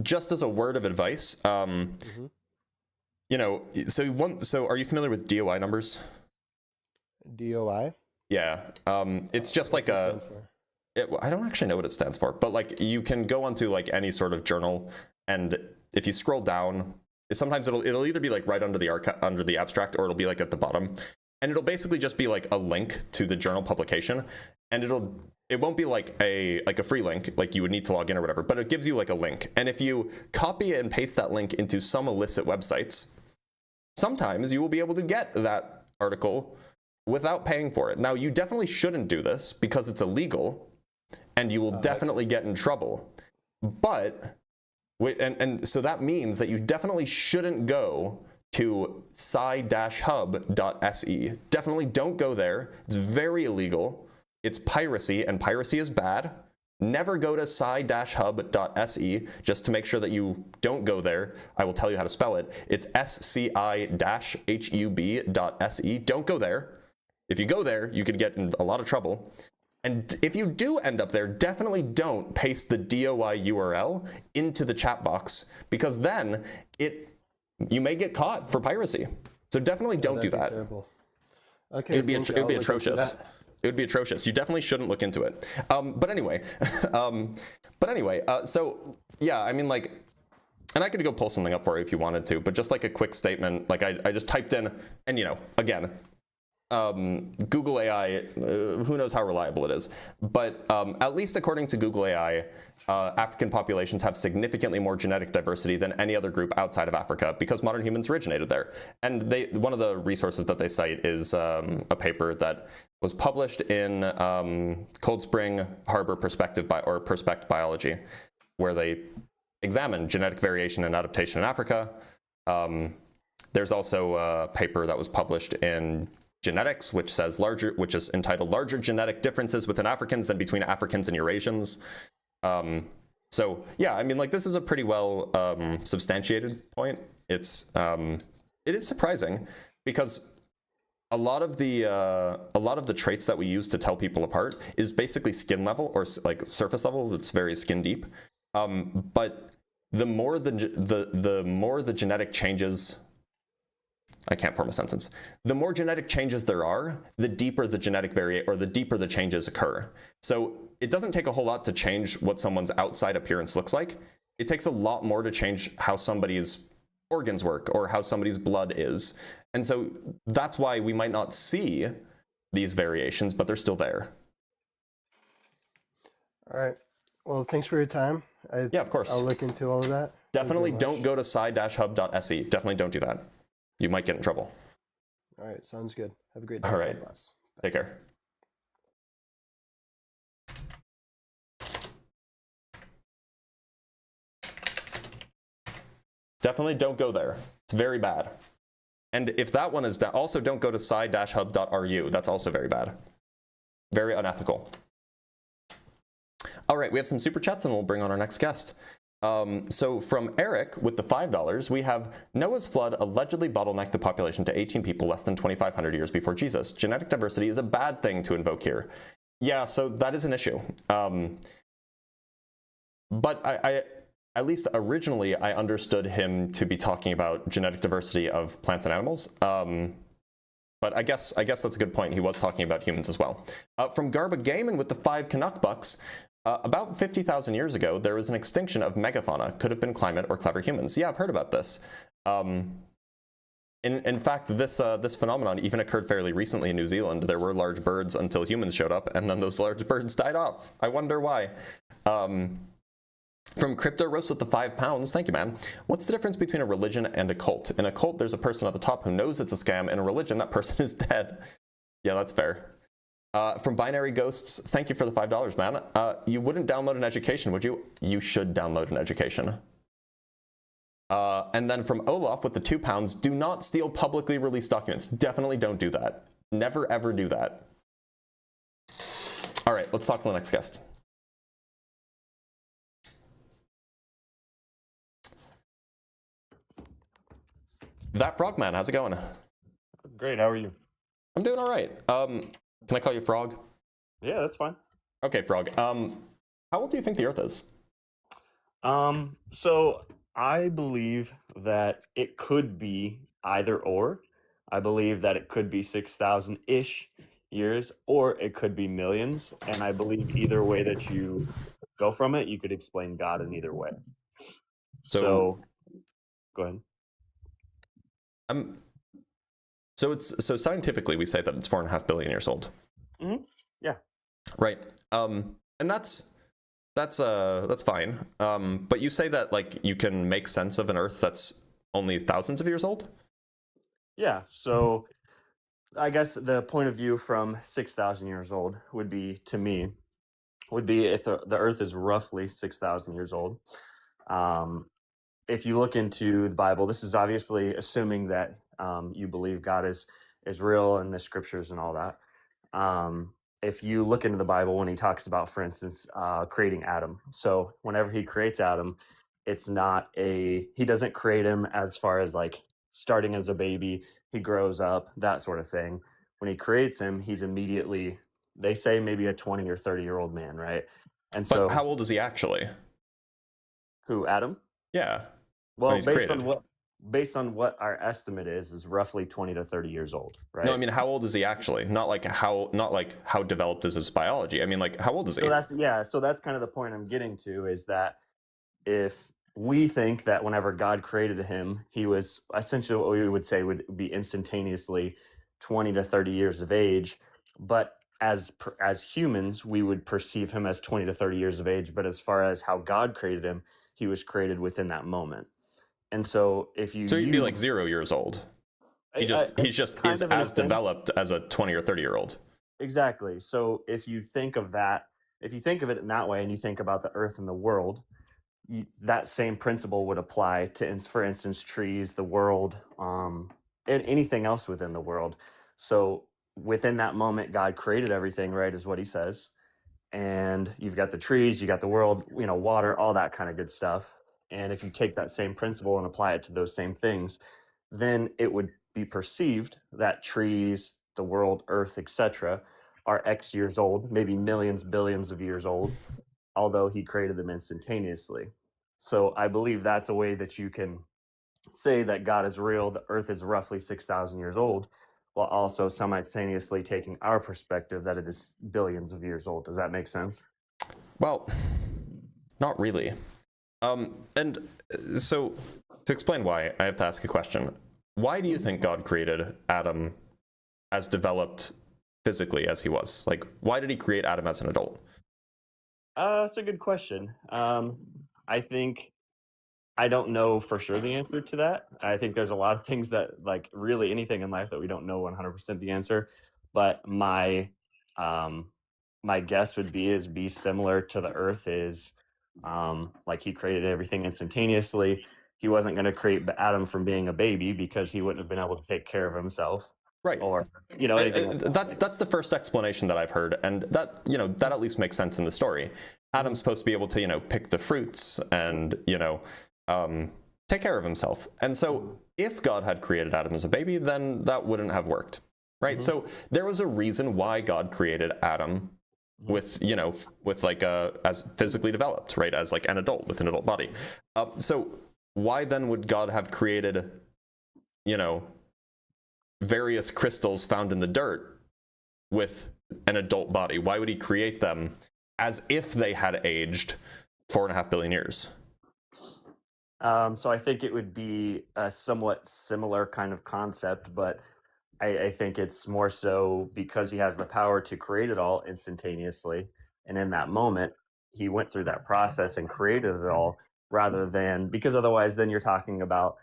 just as a word of advice, you know, so are you familiar with DOI numbers? DOI? Yeah, it's just like I don't actually know what it stands for, but like you can go onto like any sort of journal, and if you scroll down, sometimes it'll either be like right under the abstract, or it'll be like at the bottom, and it'll basically just be like a link to the journal publication, and it won't be like a free link, like you would need to log in or whatever, but it gives you like a link. And if you copy and paste that link into some illicit websites, sometimes you will be able to get that article without paying for it. Now, you definitely shouldn't do this because it's illegal and you will definitely get in trouble. But, and so that means that you definitely shouldn't go to sci-hub.se. Definitely don't go there. It's very illegal. It's piracy, and piracy is bad. Never go to sci-hub.se. Just to make sure that you don't go there, I will tell you how to spell it. It's sci-hub.se. Don't go there. If you go there, you could get in a lot of trouble. And if you do end up there, definitely don't paste the DOI URL into the chat box, because then you may get caught for piracy. So definitely don't do that. Terrible. Okay, It would be I'll look into atrocious. that. It would be atrocious. You definitely shouldn't look into it. But anyway, so yeah, I mean, like, and I could go pull something up for you if you wanted to, but just like a quick statement, like I just typed in, and again, Google AI, who knows how reliable it is, but at least according to Google AI, African populations have significantly more genetic diversity than any other group outside of Africa because modern humans originated there. And one of the resources that they cite is a paper that was published in Cold Spring Harbor Perspect Biology, where they examined genetic variation and adaptation in Africa. There's also a paper that was published in Genetics, which is entitled "Larger Genetic Differences Within Africans Than Between Africans and Eurasians." So yeah, I mean, like, this is a pretty well substantiated point. It is surprising because a lot of the traits that we use to tell people apart is basically skin level or like surface level. It's very skin deep. But the more the genetic changes. I can't form a sentence. The more genetic changes there are, the deeper the genetic the deeper the changes occur. So it doesn't take a whole lot to change what someone's outside appearance looks like. It takes a lot more to change how somebody's organs work or how somebody's blood is. And so that's why we might not see these variations, but they're still there. All right. Well, thanks for your time. Yeah, of course. I'll look into all of that. Definitely don't go to sci-hub.se. Definitely don't do that. You might get in trouble. All right. Sounds good. Have a great day. All right. God bless. Take care. Definitely don't go there. It's very bad. And if that one is down, also don't go to sci-hub.ru. That's also very bad. Very unethical. All right, we have some super chats and we'll bring on our next guest. So from Eric with the $5, we have Noah's flood allegedly bottlenecked the population to 18 people less than 2,500 years before Jesus. Genetic diversity is a bad thing to invoke here. Yeah, so that is an issue. But I at least originally, I understood him to be talking about genetic diversity of plants and animals. But I guess that's a good point. He was talking about humans as well. From Garba Gaiman with the 5 Canuck bucks. About 50,000 years ago, there was an extinction of megafauna. Could have been climate or clever humans. Yeah, I've heard about this. In fact, this phenomenon even occurred fairly recently in New Zealand. There were large birds until humans showed up, and then those large birds died off. I wonder why. From Crypto Roast with the 5 pounds, thank you, man. What's the difference between a religion and a cult? In a cult, there's a person at the top who knows it's a scam. In a religion, that person is dead. Yeah, that's fair. From Binary Ghosts, thank you for the $5, man. You wouldn't download an education, would you? You should download an education. And then from Olaf with the 2 pounds, do not steal publicly released documents. Definitely don't do that. Never, ever do that. All right, let's talk to the next guest. That Frogman, how's it going? Great, how are you? I'm doing all right. Can I call you Frog? Yeah, that's fine. Okay, Frog. How old do you think the Earth is? So I believe that it could be either or. I believe that it could be 6,000-ish years, or it could be millions. And I believe either way that you go from it, you could explain God in either way. So go ahead. So scientifically we say that it's 4.5 billion years old. Mm-hmm. Yeah. Right. And that's fine. But you say that like you can make sense of an Earth that's only thousands of years old? Yeah. So I guess the point of view from 6,000 years old would be, to me, would be if the Earth is roughly 6,000 years old. If you look into the Bible, this is obviously assuming that you believe God is real and the scriptures and all that. If you look into the Bible, when he talks about, for instance, creating Adam, so whenever he creates Adam, it's not he doesn't create him as far as like starting as a baby, he grows up, that sort of thing. When he creates him, he's immediately, they say maybe a 20 or 30-year-old man, right? And But so how old is he actually? who, Adam? Yeah. Well, he's created. based on what our estimate is roughly 20 to 30 years old, right? No, I mean, how old is he actually? Not like how developed is his biology. I mean, like, how old is he? So that's kind of the point I'm getting to, is that if we think that whenever God created him, he was essentially what we would say would be instantaneously 20 to 30 years of age, but as humans, we would perceive him as 20 to 30 years of age, but as far as how God created him, he was created within that moment. And so if you So he'd be like 0 years old. He's just is as developed as a 20 or 30-year-old. Exactly. So if you think of it in that way, and you think about the earth and the world, that same principle would apply to, for instance, trees, the world, and anything else within the world. So within that moment, God created everything, right, is what he says. And you've got the trees, you got the world, water, all that kind of good stuff. And if you take that same principle and apply it to those same things, then it would be perceived that trees, the world, earth, etc., are X years old, maybe millions, billions of years old, although he created them instantaneously. So I believe that's a way that you can say that God is real, the earth is roughly 6,000 years old, while also simultaneously taking our perspective that it is billions of years old. Does that make sense? Well, not really. And so to explain why, I have to ask a question. Why do you think God created Adam as developed physically as he was? Like, why did he create Adam as an adult? That's a good question. I think I don't know for sure the answer to that. I think there's a lot of things that, like, really anything in life that we don't know 100% the answer. But my guess would be similar to the earth, is like he created everything instantaneously. He wasn't going to create Adam from being a baby because he wouldn't have been able to take care of himself. Right. Or, anything like that. That's the first explanation that I've heard. And that, that at least makes sense in the story. Adam's supposed to be able to, pick the fruits and, take care of himself. And so if God had created Adam as a baby, then that wouldn't have worked. Right. So there was a reason why God created Adam with, with like as physically developed, right, as like an adult with an adult body. So why then would God have created, various crystals found in the dirt with an adult body? Why would he create them as if they had aged 4.5 billion years? So I think it would be a somewhat similar kind of concept, but I think it's more so because he has the power to create it all instantaneously. And in that moment, he went through that process and created it all, rather than, because otherwise then you're talking about,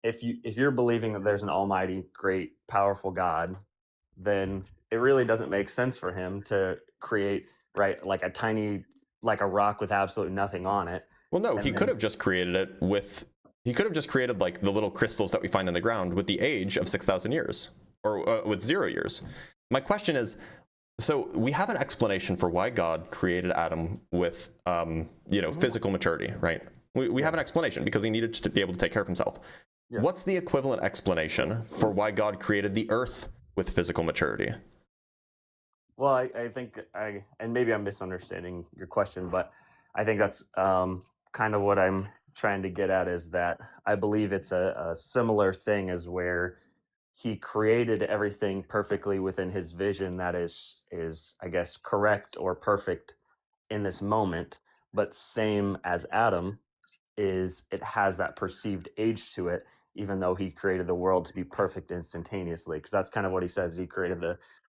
if you're believing that there's an almighty, great, powerful God, then it really doesn't make sense for him to create, right, like a rock with absolutely nothing on it. Well, no, he could have just created it with, like the little crystals that we find in the ground with the age of 6,000 years. Or with 0 years. My question is, so we have an explanation for why God created Adam with, physical maturity, right? We have an explanation because he needed to be able to take care of himself. Yeah. What's the equivalent explanation for why God created the earth with physical maturity? Well, I think and maybe I'm misunderstanding your question, but I think that's kind of what I'm trying to get at, is that I believe it's a similar thing as where he created everything perfectly within his vision that is I guess correct or perfect in this moment, but same as Adam is, it has that perceived age to it, even though he created the world to be perfect instantaneously, because that's kind of what he says. He created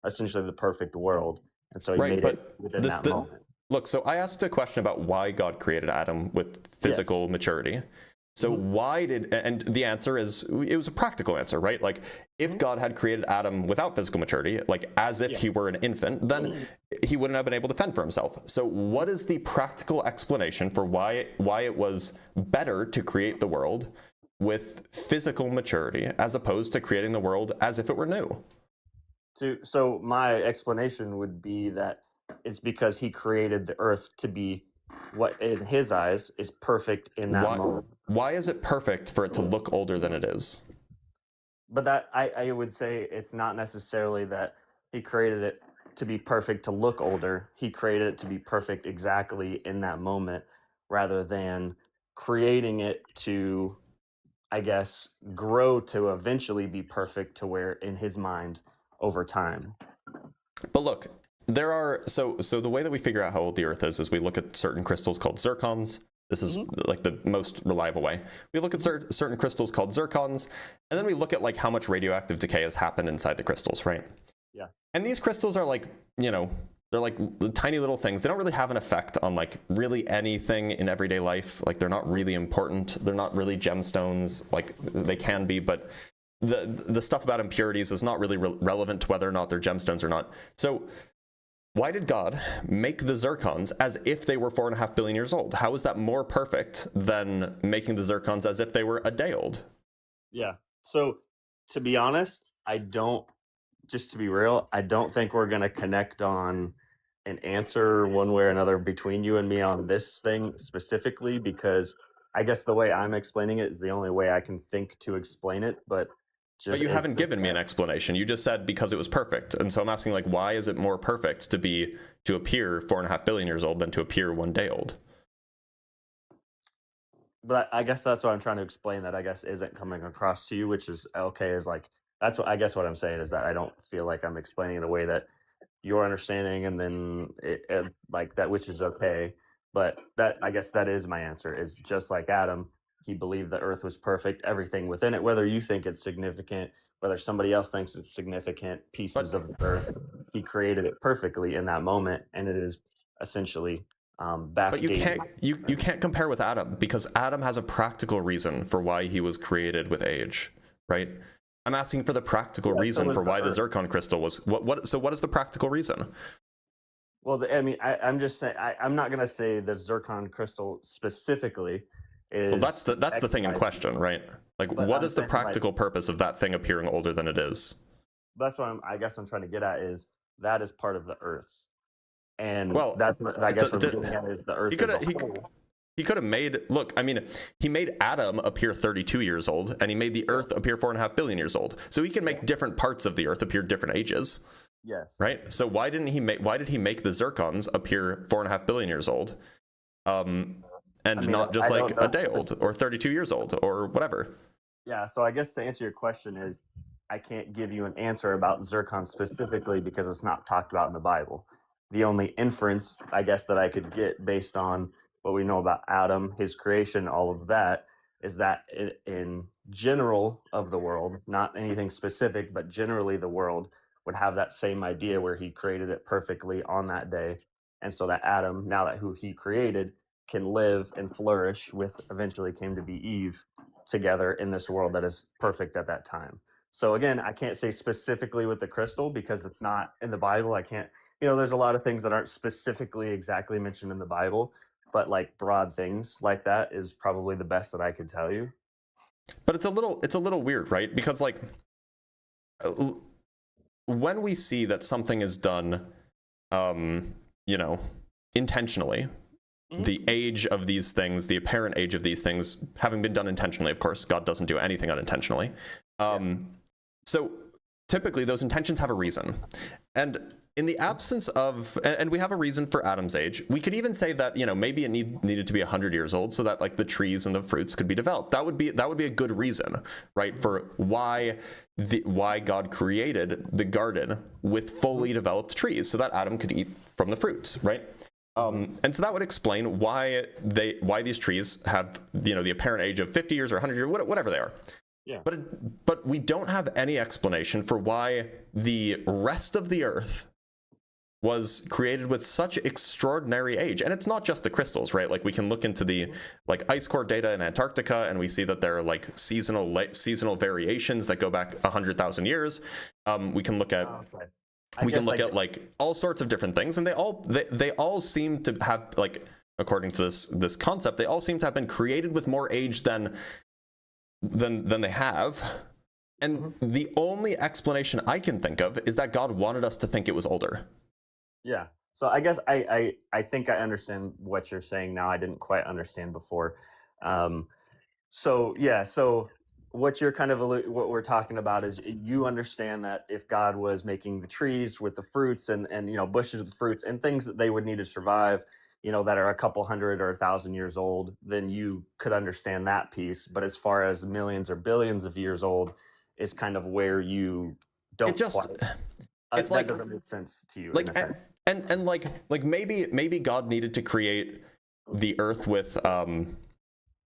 essentially the perfect world, and so he Right, made but it within that moment. look, so I asked a question about why God created Adam with physical maturity. So why did, and the answer is, it was a practical answer, right? Like, if God had created Adam without physical maturity, like as if he were an infant, then he wouldn't have been able to fend for himself. So what is the practical explanation for why it was better to create the world with physical maturity as opposed to creating the world as if it were new? So my explanation would be that it's because he created the earth to be what in his eyes is perfect in that moment. Why is it perfect for it to look older than it is? But that I would say it's not necessarily that he created it to be perfect to look older. He created it to be perfect exactly in that moment, rather than creating it to, I guess, grow to eventually be perfect to where in his mind over time. But look, there are, so the way that we figure out how old the Earth is we look at certain crystals called zircons. This is like the most reliable way. We look at certain crystals called zircons, and then we look at like how much radioactive decay has happened inside the crystals, right? Yeah. And these crystals are like, you know, they're like tiny little things. They don't really have an effect on like really anything in everyday life. Like, they're not really important. They're not really gemstones. Like, they can be, but the stuff about impurities is not really relevant to whether or not they're gemstones or not. So why did God make the zircons as if they were 4.5 billion years old? How is that more perfect than making the zircons as if they were a day old? Yeah. So to be honest, just to be real, I don't think we're going to connect on an answer one way or another between you and me on this thing specifically, because I guess the way I'm explaining it is the only way I can think to explain it. But you haven't given me an explanation. You just said because it was perfect. And so I'm asking, like, why is it more perfect to appear 4.5 billion years old than to appear 1 day old? But I guess that's what I'm trying to explain, that I guess isn't coming across to you, which is okay. Is like, that's what I guess what I'm saying is that I don't feel like I'm explaining the way that you're understanding, and then it like that, which is okay. But that, I guess that is my answer, is just like Adam, he believed the earth was perfect, everything within it, whether you think it's significant, whether somebody else thinks it's significant, pieces of the earth, he created it perfectly in that moment, and it is essentially But you can't compare with Adam, because Adam has a practical reason for why he was created with age, right? I'm asking for the practical reason for why the zircon crystal was so what is the practical reason? Well, I mean, I'm just saying, I'm not going to say the zircon crystal specifically is. Well, that's the thing in question, right? Like, what is the practical purpose of that thing appearing older than it is? That's what I guess I'm trying to get at, is that is part of the earth. And well, that's what I guess what I'm getting at, is the earth as a whole. He could have made, look, I mean, he made Adam appear 32 years old, and he made the earth appear 4.5 billion years old. So he can make different parts of the earth appear different ages. Yes. Right? So why did he make the zircons appear 4.5 billion years old? Not just like a day old or 32 years old or whatever. Yeah, so I guess to answer your question is, I can't give you an answer about zircon specifically because it's not talked about in the Bible. The only inference, I guess, that I could get based on what we know about Adam, his creation, all of that, is that in general of the world, not anything specific, but generally the world would have that same idea where he created it perfectly on that day. And so that Adam, now that who he created, can live and flourish with, eventually came to be Eve, together in this world that is perfect at that time. So again, I can't say specifically with the crystal because it's not in the Bible. I can't, there's a lot of things that aren't specifically exactly mentioned in the Bible, but like broad things like that is probably the best that I could tell you. But it's a little weird, right? Because like, when we see that something is done, intentionally, the age of these things, the apparent age of these things having been done intentionally, of course, God doesn't do anything unintentionally. So typically those intentions have a reason. And in the absence of, and we have a reason for Adam's age, we could even say that, maybe it needed to be 100 years old so that like the trees and the fruits could be developed. That would be a good reason, right? For why God created the garden with fully developed trees so that Adam could eat from the fruits, right? And so that would explain why these trees have, the apparent age of 50 years or 100 years, whatever they are. Yeah. But we don't have any explanation for why the rest of the earth was created with such extraordinary age. And it's not just the crystals, right? Like we can look into the like ice core data in Antarctica, and we see that there are like seasonal variations that go back 100,000 years. We can look at like all sorts of different things, and they all seem to have, like, according to this concept, they all seem to have been created with more age than they have. And the only explanation I can think of is that God wanted us to think it was older. Yeah. So I guess I think I understand what you're saying now. I didn't quite understand before. So what you're kind of what we're talking about is you understand that if God was making the trees with the fruits and bushes with fruits and things that they would need to survive, that are a couple hundred or 1,000 years old, then you could understand that piece. But as far as millions or billions of years old is kind of where you don't. It just it's that like doesn't make sense to you. Like in a sense. and like maybe God needed to create the earth with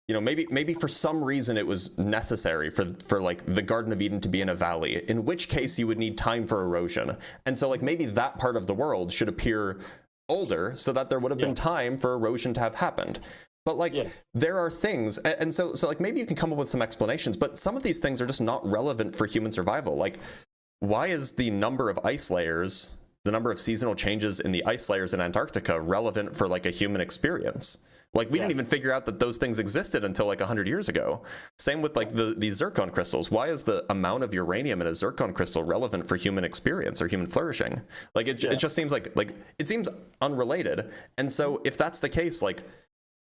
maybe for some reason it was necessary for like the Garden of Eden to be in a valley, in which case you would need time for erosion. And so like maybe that part of the world should appear older so that there would have been time for erosion to have happened. But like there are things, and so like maybe you can come up with some explanations, but some of these things are just not relevant for human survival. Like, why is the number of ice layers, the number of seasonal changes in the ice layers in Antarctica relevant for like a human experience? Like we didn't even figure out that those things existed until like 100 years ago. Same with like the zircon crystals. Why is the amount of uranium in a zircon crystal relevant for human experience or human flourishing? Like it just seems like it seems unrelated. And so if that's the case, like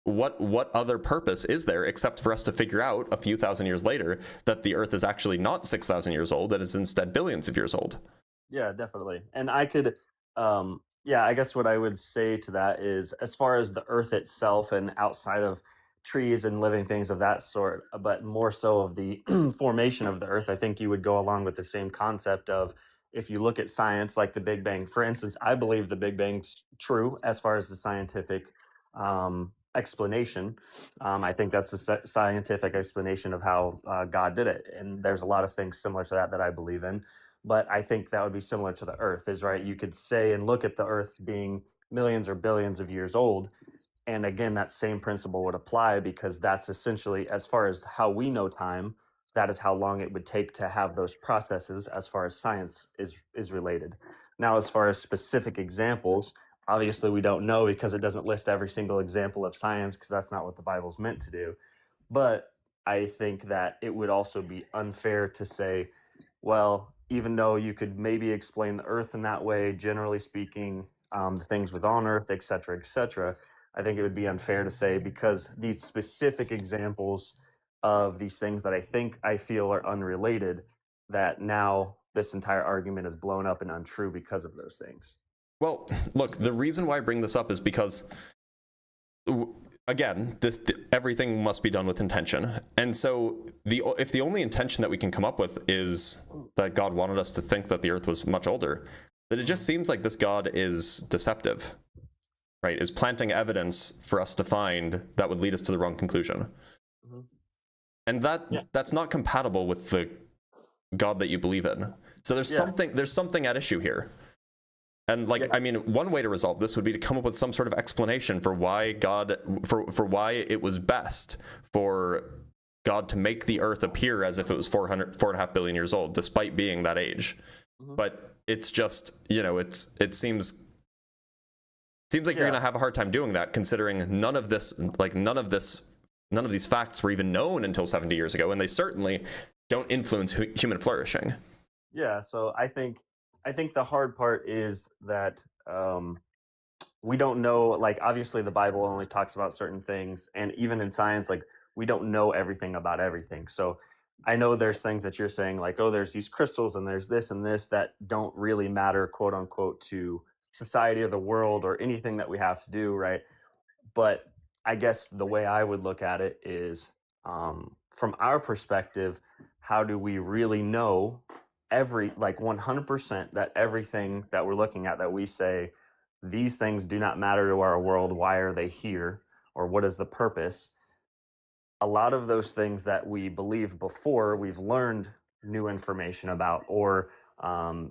what other purpose is there except for us to figure out a few thousand years later that the Earth is actually not 6,000 years old, and is instead billions of years old? Yeah, definitely. And I could, I guess what I would say to that is, as far as the Earth itself and outside of trees and living things of that sort, but more so of the formation of the Earth, I think you would go along with the same concept of, if you look at science like the Big Bang, for instance, I believe the Big Bang's true as far as the scientific explanation. I think that's the scientific explanation of how God did it. And there's a lot of things similar to that I believe in. But I think that would be similar to the Earth, is right. You could say and look at the Earth being millions or billions of years old. And again, that same principle would apply, because that's essentially, as far as how we know time, that is how long it would take to have those processes as far as science is related. Now, as far as specific examples, obviously we don't know, because it doesn't list every single example of science, because that's not what the Bible's meant to do. But I think that it would also be unfair to say, well, even though you could maybe explain the Earth in that way, generally speaking, the things on Earth, et cetera, I think it would be unfair to say, because these specific examples of these things that I feel are unrelated, that now this entire argument is blown up and untrue because of those things. Well, look, the reason why I bring this up is because, again, everything must be done with intention. And so if the only intention that we can come up with is that God wanted us to think that the Earth was much older, then it just seems like this God is deceptive, right? Is planting evidence for us to find that would lead us to the wrong conclusion. And that's not compatible with the God that you believe in. So there's something at issue here. And I mean, one way to resolve this would be to come up with some sort of explanation for why for why it was best for God to make the Earth appear as if it was 4.5 billion years old, despite being that age. But it's just, it seems like you're gonna have a hard time doing that, considering none of these facts were even known until 70 years ago, and they certainly don't influence human flourishing. Yeah, so I think the hard part is that we don't know, obviously the Bible only talks about certain things, and even in science, we don't know everything about everything. So I know there's things that you're saying, there's these crystals and there's this and this that don't really matter, quote unquote, to society or the world or anything that we have to do, right? But I guess the way I would look at it is, from our perspective, how do we really know 100% that everything that we're looking at, that we say these things do not matter to our world, why are they here, or what is the purpose? A lot of those things that we believed before, we've learned new information about, or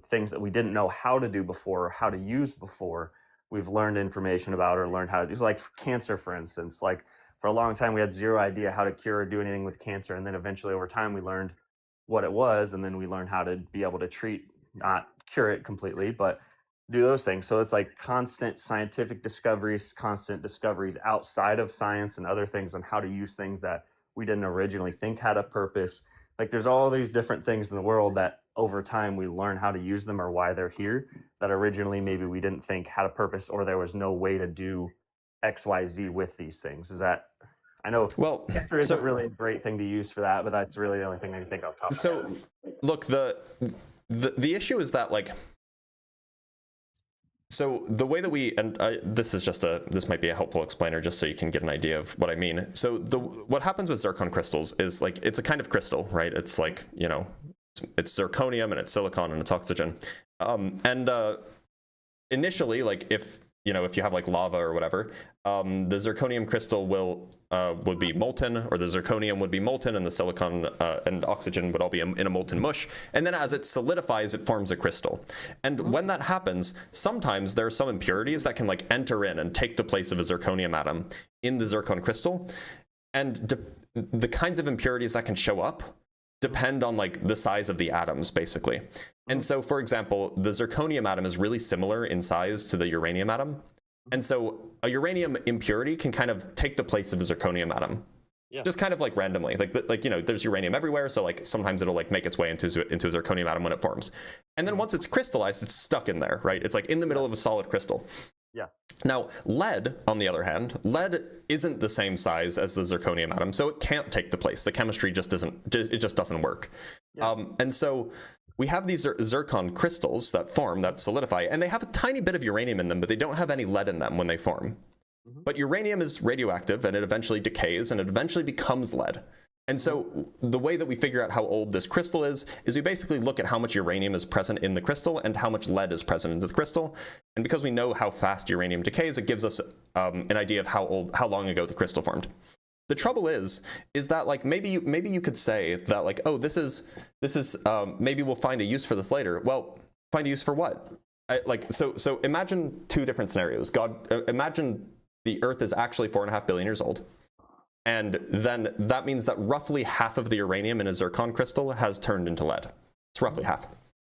things that we didn't know how to do before, or how to use before, we've learned information about or learned how to do. Like for cancer, for instance, like for a long time we had zero idea how to cure or do anything with cancer, and then eventually over time we learned what it was, and then we learned how to be able to treat, not cure it completely, but do those things. So it's like constant scientific discoveries, constant discoveries outside of science and other things on how to use things that we didn't originally think had a purpose. Like there's all these different things in the world that over time we learn how to use them or why they're here, that originally maybe we didn't think had a purpose, or there was no way to do XYZ with these things. Is that, I know cancer isn't really a great thing to use for that, but that's really the only thing I can think of. So look, the issue is that, like, so the way that this might be a helpful explainer just so you can get an idea of what I mean. So what happens with zircon crystals is, like, it's a kind of crystal, right? It's like, you know, it's zirconium and it's silicon and it's oxygen. Initially, like, if you have like lava or whatever, the zirconium crystal would be molten, or the zirconium would be molten, and the silicon and oxygen would all be in a molten mush. And then as it solidifies, it forms a crystal. And when that happens, sometimes there are some impurities that can, like, enter in and take the place of a zirconium atom in the zircon crystal. And the kinds of impurities that can show up depend on, like, the size of the atoms, basically. And so, for example, the zirconium atom is really similar in size to the uranium atom. And so a uranium impurity can kind of take the place of a zirconium atom. Yeah. Just kind of like randomly. Like, you know, there's uranium everywhere, so, like, sometimes it'll, like, make its way into a zirconium atom when it forms. And then once it's crystallized, it's stuck in there, right? It's like in the middle of a solid crystal. Yeah. Now, lead, on the other hand, lead isn't the same size as the zirconium atom, so it can't take the place. The chemistry just doesn't work. Yeah. And so we have these zircon crystals that form, that solidify, and they have a tiny bit of uranium in them, but they don't have any lead in them when they form. Mm-hmm. But uranium is radioactive, and it eventually decays, and it eventually becomes lead. And so the way that we figure out how old this crystal is we basically look at how much uranium is present in the crystal and how much lead is present in the crystal. And because we know how fast uranium decays, it gives us an idea of how long ago the crystal formed. The trouble is that, like, maybe you could say that, like, oh, this is maybe we'll find a use for this later. Well, find a use for what? So imagine two different scenarios. Imagine the Earth is actually 4.5 billion years old. And then that means that roughly half of the uranium in a zircon crystal has turned into lead. It's roughly half.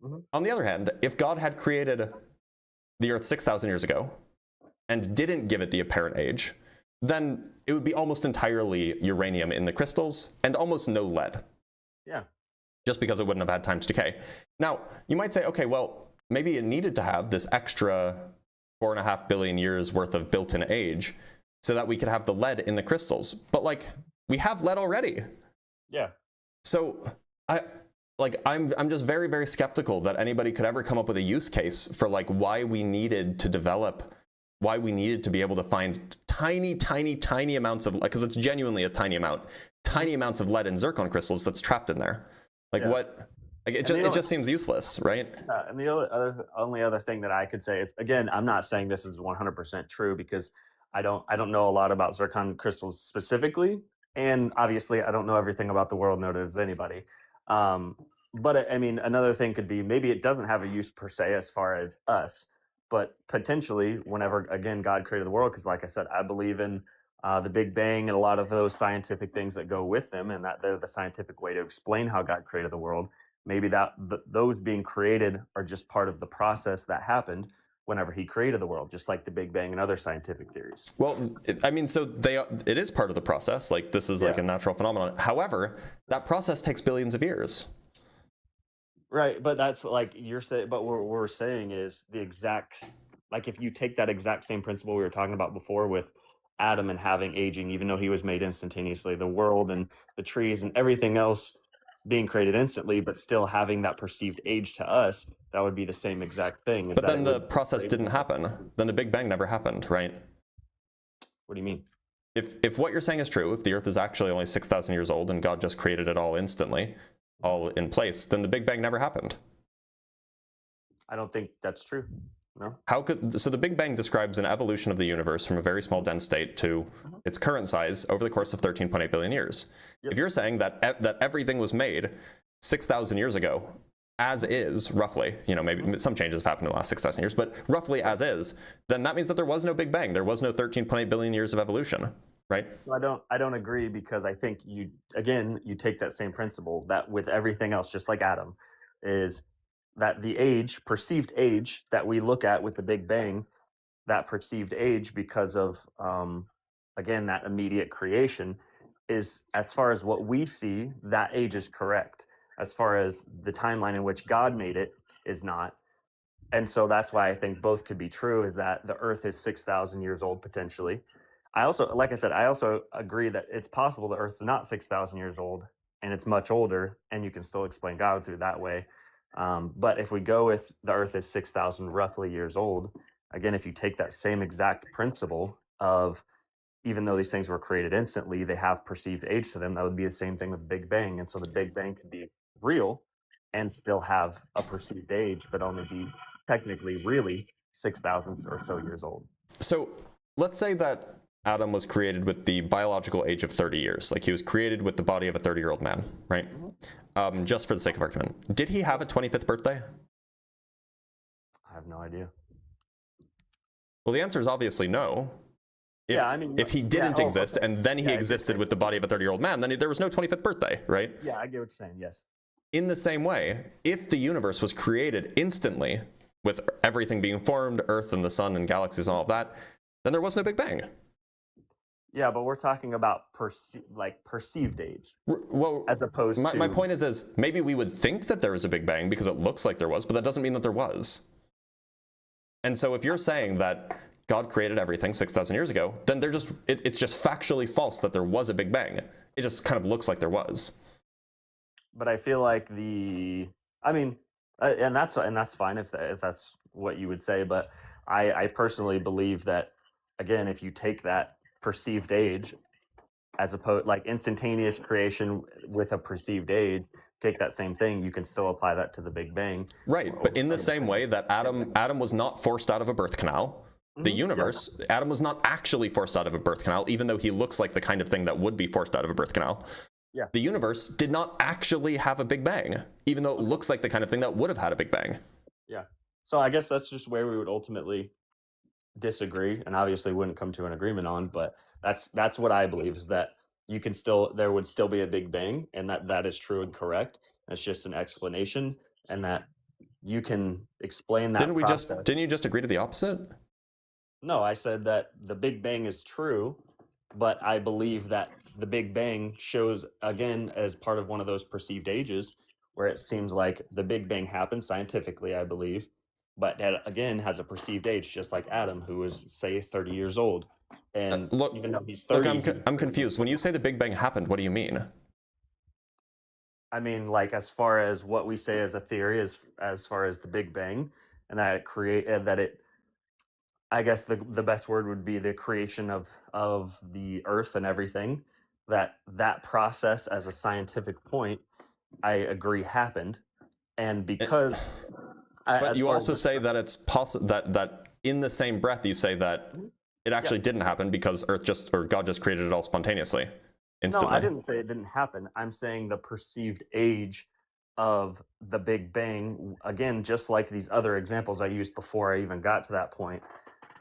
Mm-hmm. On the other hand, if God had created the Earth 6,000 years ago and didn't give it the apparent age, then it would be almost entirely uranium in the crystals and almost no lead. Yeah. Just because it wouldn't have had time to decay. Now, you might say, okay, well, maybe it needed to have this extra 4.5 billion years worth of built-in age so that we could have the lead in the crystals. But, like, we have lead already. Yeah. So I'm just very, very skeptical that anybody could ever come up with a use case for, like, why we needed to be able to find tiny amounts of, like, because it's genuinely a tiny amounts of lead in zircon crystals that's trapped in there. Like, yeah. What? Like, it just seems useless, right? And the only other thing that I could say is, again, I'm not saying this is 100% true, because I don't know a lot about zircon crystals specifically, and obviously I don't know everything about the world, nor does anybody. But I mean, another thing could be maybe it doesn't have a use per se as far as us, but potentially whenever, again, God created the world, because like I said, I believe in the Big Bang and a lot of those scientific things that go with them, and that they're the scientific way to explain how God created the world. Maybe those being created are just part of the process that happened whenever he created the world, just like the Big Bang and other scientific theories. Well, it is part of the process. Like, this is like a natural phenomenon. However, that process takes billions of years. Right, but that's like you're saying. But what we're saying is the exact, like, if you take that exact same principle we were talking about before with Adam and having aging, even though he was made instantaneously, the world and the trees and everything else being created instantly, but still having that perceived age to us, that would be the same exact thing. But then the process didn't happen. Then the Big Bang never happened, right? What do you mean? If what you're saying is true, if the Earth is actually only 6,000 years old and God just created it all instantly, all in place, then the Big Bang never happened. I don't think that's true. No. So the Big Bang describes an evolution of the universe from a very small dense state to its current size over the course of 13.8 billion years. Yep. If you're saying that everything was made 6,000 years ago, as is, roughly, maybe some changes have happened in the last 6,000 years, but roughly as is, then that means that there was no Big Bang. There was no 13.8 billion years of evolution, right? I don't agree, because I think you take that same principle that with everything else, just like Adam, is that the perceived age that we look at with the Big Bang, that perceived age because of, again, that immediate creation, is, as far as what we see, that age is correct. As far as the timeline in which God made it is not. And so that's why I think both could be true, is that the Earth is 6,000 years old potentially. I also, like I said, I also agree that it's possible the Earth's not 6,000 years old and it's much older, and you can still explain God through that way. But if we go with the Earth is 6,000 roughly years old, again, if you take that same exact principle of, even though these things were created instantly, they have perceived age to them, that would be the same thing with Big Bang. And so the Big Bang could be real and still have a perceived age, but only be technically really 6,000 or so years old. So let's say that Adam was created with the biological age of 30 years. Like, he was created with the body of a 30-year-old man, right? Just for the sake of argument. Did he have a 25th birthday? I have no idea. Well, the answer is obviously no. If he didn't exist and then he existed with the body of a 30-year-old man, then there was no 25th birthday, right? Yeah, I get what you're saying, yes. In the same way, if the universe was created instantly, with everything being formed, Earth and the sun and galaxies and all of that, then there was no Big Bang. Yeah, but we're talking about perceived age. Well, as opposed to... My point is maybe we would think that there was a Big Bang because it looks like there was, but that doesn't mean that there was. And so if you're saying that God created everything 6,000 years ago, then it's just factually false that there was a Big Bang. It just kind of looks like there was. But I feel like and that's fine if that's what you would say. But I personally believe that, again, if you take that perceived age as opposed, like instantaneous creation with a perceived age, take that same thing, you can still apply that to the Big Bang. Right, but in the same way that Adam was not forced out of a birth canal, the universe, Adam was not actually forced out of a birth canal, even though he looks like the kind of thing that would be forced out of a birth canal. Yeah. The universe did not actually have a Big Bang, even though it looks like the kind of thing that would have had a Big Bang. Yeah. So I guess that's just where we would ultimately disagree, and obviously wouldn't come to an agreement on, but that's what I believe, is that there would still be a Big Bang, and that is true and correct. It's just an explanation, and that you can explain that Didn't you just agree to the opposite? No, I said that the Big Bang is true, but I believe that the Big Bang shows, again, as part of one of those perceived ages, where it seems like the Big Bang happened scientifically, I believe, but that, again, has a perceived age, just like Adam, who was, say, 30 years old. And even though he's 30... I'm confused. When you say the Big Bang happened, what do you mean? I mean, like, as far as what we say as a theory, as far as the Big Bang, and that I guess the best word would be the creation of the Earth and everything, that process as a scientific point, I agree, happened. And because... But you also say that it's possible that in the same breath you say that it actually didn't happen because God just created it all spontaneously, instantly. No, I didn't say it didn't happen. I'm saying the perceived age of the Big Bang, again, just like these other examples I used before I even got to that point,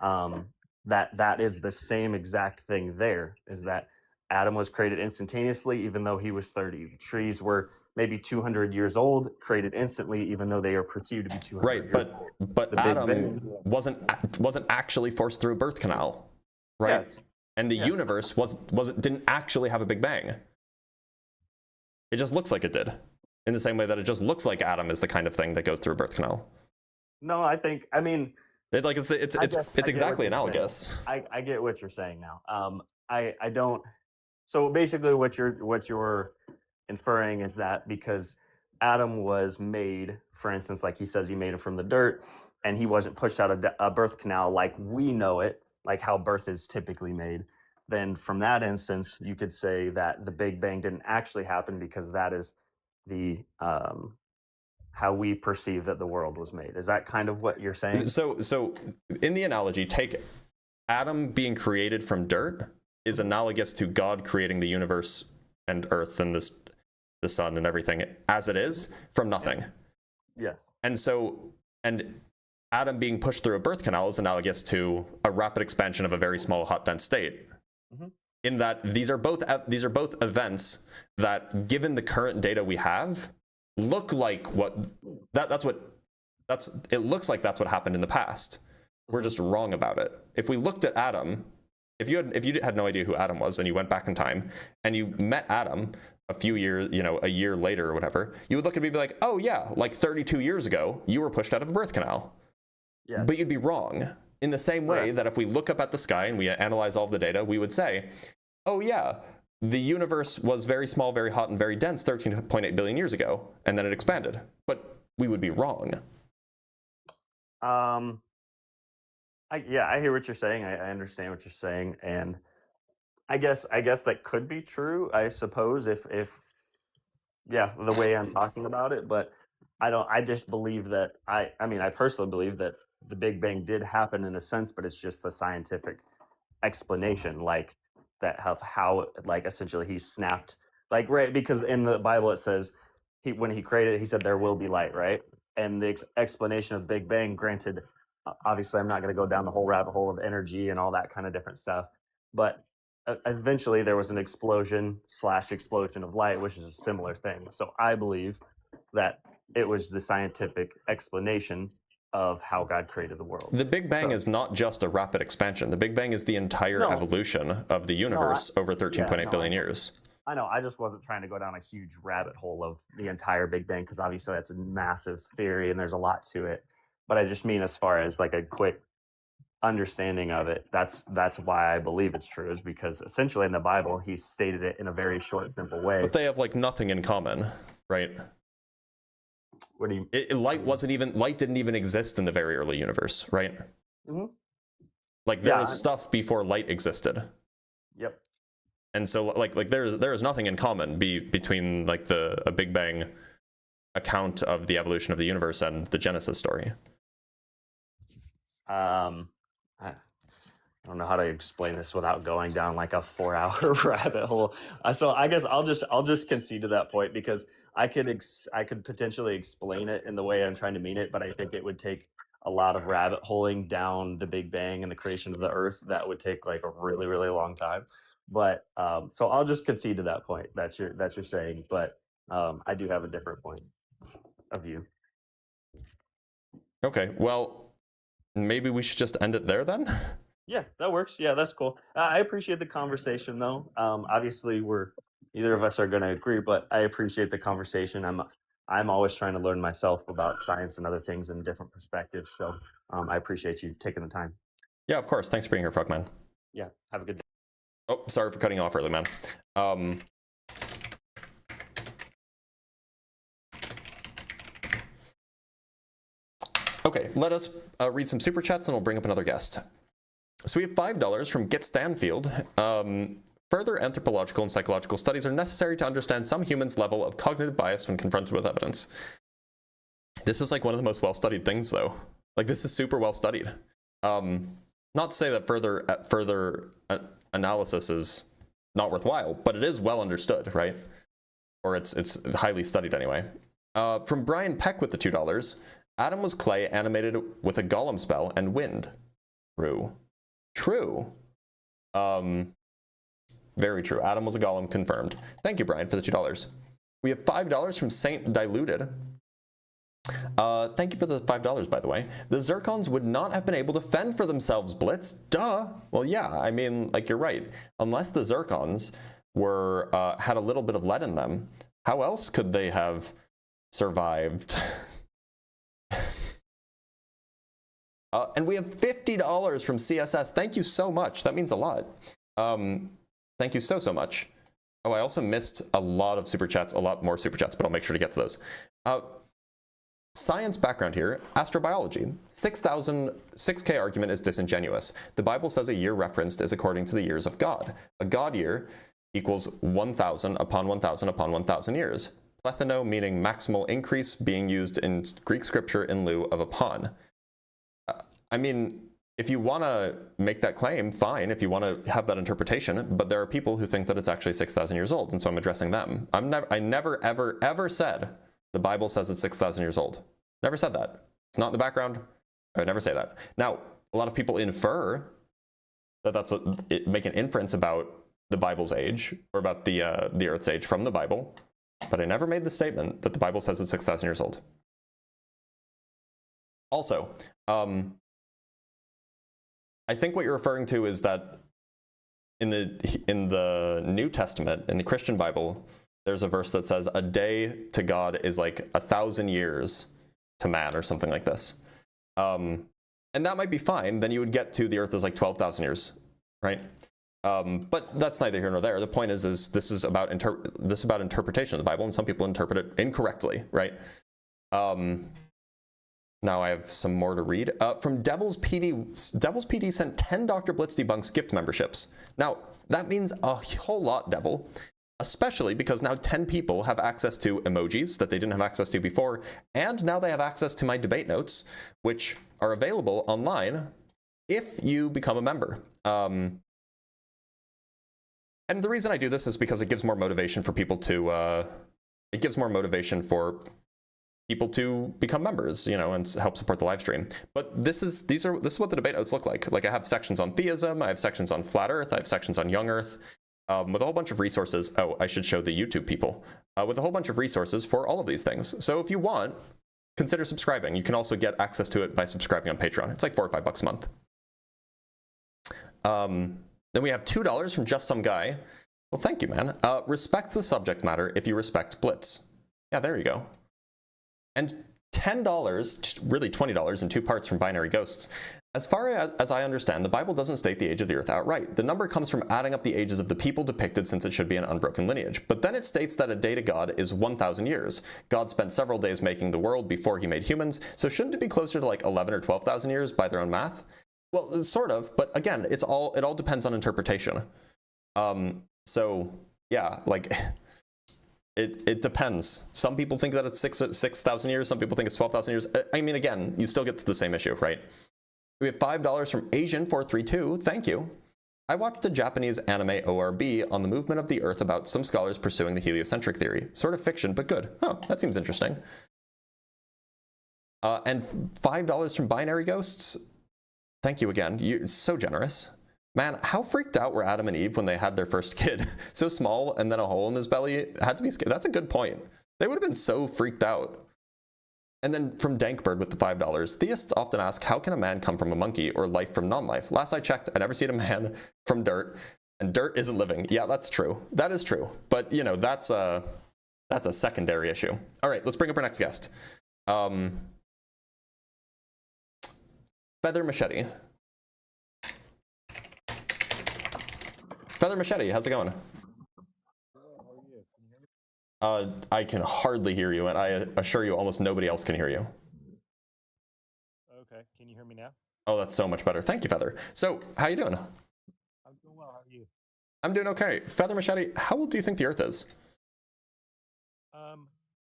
that is the same exact thing there, is that Adam was created instantaneously, even though he was 30. The trees were maybe 200 years old, created instantly, even though they are perceived to be 200 years old. But Adam wasn't actually forced through a birth canal, right? Yes. And the universe didn't actually have a Big Bang. It just looks like it did, in the same way that it just looks like Adam is the kind of thing that goes through a birth canal. No, it's exactly analogous. I get what you're saying now. I don't. So basically, what you're inferring is that because Adam was made, for instance, like he says, he made him from the dirt, and he wasn't pushed out a birth canal like we know it, like how birth is typically made. Then from that instance, you could say that the Big Bang didn't actually happen because that is the how we perceive that the world was made. Is that kind of what you're saying? So in the analogy, take Adam being created from dirt is analogous to God creating the universe and Earth and the sun and everything as it is from nothing. Yes. And Adam being pushed through a birth canal is analogous to a rapid expansion of a very small, hot, dense state. Mm-hmm. In that these are both events that, given the current data we have, look like it looks like that's what happened in the past. We're just wrong about it. If we looked at Adam, if you had no idea who Adam was and you went back in time and you met Adam a few years, a year later or whatever, you would look at me and be like, oh yeah, like 32 years ago, you were pushed out of a birth canal. Yes. But you'd be wrong. In the same way that if we look up at the sky and we analyze all of the data, we would say, oh yeah, the universe was very small, very hot, and very dense 13.8 billion years ago, and then it expanded. But we would be wrong. I hear what you're saying. I understand what you're saying, and I guess that could be true. I suppose if the way I'm talking about it, but I don't. I just believe that I personally believe that the Big Bang did happen in a sense, but it's just the scientific explanation, like that of how, like, essentially he snapped, like, right, because in the Bible it says when he created it, he said there will be light, right? And the explanation of Big Bang, granted, obviously I'm not going to go down the whole rabbit hole of energy and all that kind of different stuff, but eventually there was an explosion of light, which is a similar thing. So I believe that it was the scientific explanation of how God created the world. The Big Bang is not just a rapid expansion. The Big Bang is the entire evolution of the universe over 13.8 billion years. I know. I just wasn't trying to go down a huge rabbit hole of the entire Big Bang, because obviously that's a massive theory and there's a lot to it. But I just mean, as far as like a quick understanding of it, that's why I believe it's true, is because essentially in the Bible he stated it in a very short, simple way. But they have like nothing in common, right? What do you? Light didn't even exist in the very early universe, right? Mm-hmm. Like there was stuff before light existed. Yep. And so like there is nothing in common between like a Big Bang account of the evolution of the universe and the Genesis story. I don't know how to explain this without going down like a 4-hour rabbit hole. So I guess I'll just concede to that point, because I could potentially explain it in the way I'm trying to mean it, but I think it would take a lot of rabbit holing down the Big Bang and the creation of the Earth. That would take like a really, really long time. But so I'll just concede to that point that you're saying. But I do have a different point of view. Okay, well, maybe we should just end it there then. Yeah, that works. Yeah, that's cool. I appreciate the conversation, though. Obviously, neither of us are going to agree, but I appreciate the conversation. I'm always trying to learn myself about science and other things in different perspectives. So I appreciate you taking the time. Yeah, of course. Thanks for being here, Frogman. Yeah, have a good day. Oh, sorry for cutting you off early, man. Okay, let us read some super chats and we'll bring up another guest. So we have $5 from Get Stanfield. Further anthropological and psychological studies are necessary to understand some humans' level of cognitive bias when confronted with evidence. This is like one of the most well-studied things, though. Like, this is super well-studied. Not to say that further analysis is not worthwhile, but it is well understood, right? Or it's highly studied anyway. From Brian Peck with the $2, Adam was clay animated with a golem spell and wind. True. Very true. Adam was a golem, confirmed. Thank you, Brian, for the $2. We have $5 from Saint Diluted. Thank you for the $5, by the way. The Zircons would not have been able to fend for themselves, Blitz. Duh. Well, yeah, I mean, like, you're right. Unless the Zircons had a little bit of lead in them, how else could they have survived? And we have $50 from CSS. Thank you so much. That means a lot. Thank you so much. Oh, I also missed a lot of super chats, a lot more super chats, but I'll make sure to get to those. Science background here, astrobiology. 6K argument is disingenuous. The Bible says a year referenced is according to the years of God. A God year equals 1,000 upon 1,000 upon 1,000 years. Plethano meaning maximal increase, being used in Greek scripture in lieu of upon. I mean, if you want to make that claim, fine, if you want to have that interpretation, but there are people who think that it's actually 6,000 years old, and so I'm addressing them. I never, ever said the Bible says it's 6,000 years old. Never said that. It's not in the background. I would never say that. Now, a lot of people infer that that's what make an inference about the Bible's age or about the Earth's age from the Bible, but I never made the statement that the Bible says it's 6,000 years old. Also, I think what you're referring to is that in the New Testament, in the Christian Bible, there's a verse that says a day to God is like 1,000 years to man, or something like this. And that might be fine. Then you would get to the Earth is like 12,000 years, right? But that's neither here nor there. The point is this is about interpretation of the Bible, and some people interpret it incorrectly, right? Now I have some more to read. From Devil's PD. Devil's PD sent 10 Dr. Blitz Debunks gift memberships. Now, that means a whole lot, Devil. Especially because now 10 people have access to emojis that they didn't have access to before, and now they have access to my debate notes, which are available online if you become a member. And the reason I do this is because it gives more motivation for people to, become members, you know, and help support the live stream. But this is what the debate notes look like. Like, I have sections on theism, I have sections on flat Earth, I have sections on young Earth, with a whole bunch of resources. Oh, I should show the YouTube people, with a whole bunch of resources for all of these things. So if you want, consider subscribing. You can also get access to it by subscribing on Patreon. It's like $4 or $5 a month. Then we have $2 from Just Some Guy. Well, thank you, man. Respect the subject matter if you respect Blitz. Yeah, there you go. And $10, really $20 in 2 parts from Binary Ghosts. As far as I understand, the Bible doesn't state the age of the Earth outright. The number comes from adding up the ages of the people depicted, since it should be an unbroken lineage. But then it states that a day to God is 1,000 years. God spent several days making the world before he made humans, so shouldn't it be closer to like 11 or 12,000 years by their own math? Well, sort of, but again, it all depends on interpretation. So yeah, like it depends. Some people think that it's 6,000 years. Some people think it's 12,000 years. I mean, again, you still get to the same issue, right? We have $5 from Asian432. Thank you. I watched a Japanese anime ORB on the movement of the Earth about some scholars pursuing the heliocentric theory. Sort of fiction, but good. Oh, that seems interesting. And $5 from Binary Ghosts. Thank you again. You're so generous. Man, how freaked out were Adam and Eve when they had their first kid? So small, and then a hole in his belly. Had to be scared. That's a good point. They would have been so freaked out. And then from Dankbird with the $5, theists often ask, how can a man come from a monkey, or life from non-life? Last I checked, I never seen a man from dirt, and dirt isn't living. Yeah, that's true. That is true. But, you know, that's a secondary issue. All right, let's bring up our next guest. Feather Machete. Feather Machete, how's it going? I can hardly hear you, and I assure you almost nobody else can hear you. Okay, can you hear me now? Oh, that's so much better. Thank you, Feather. So, how you doing? I'm doing well, how are you? I'm doing okay. Feather Machete, how old do you think the Earth is?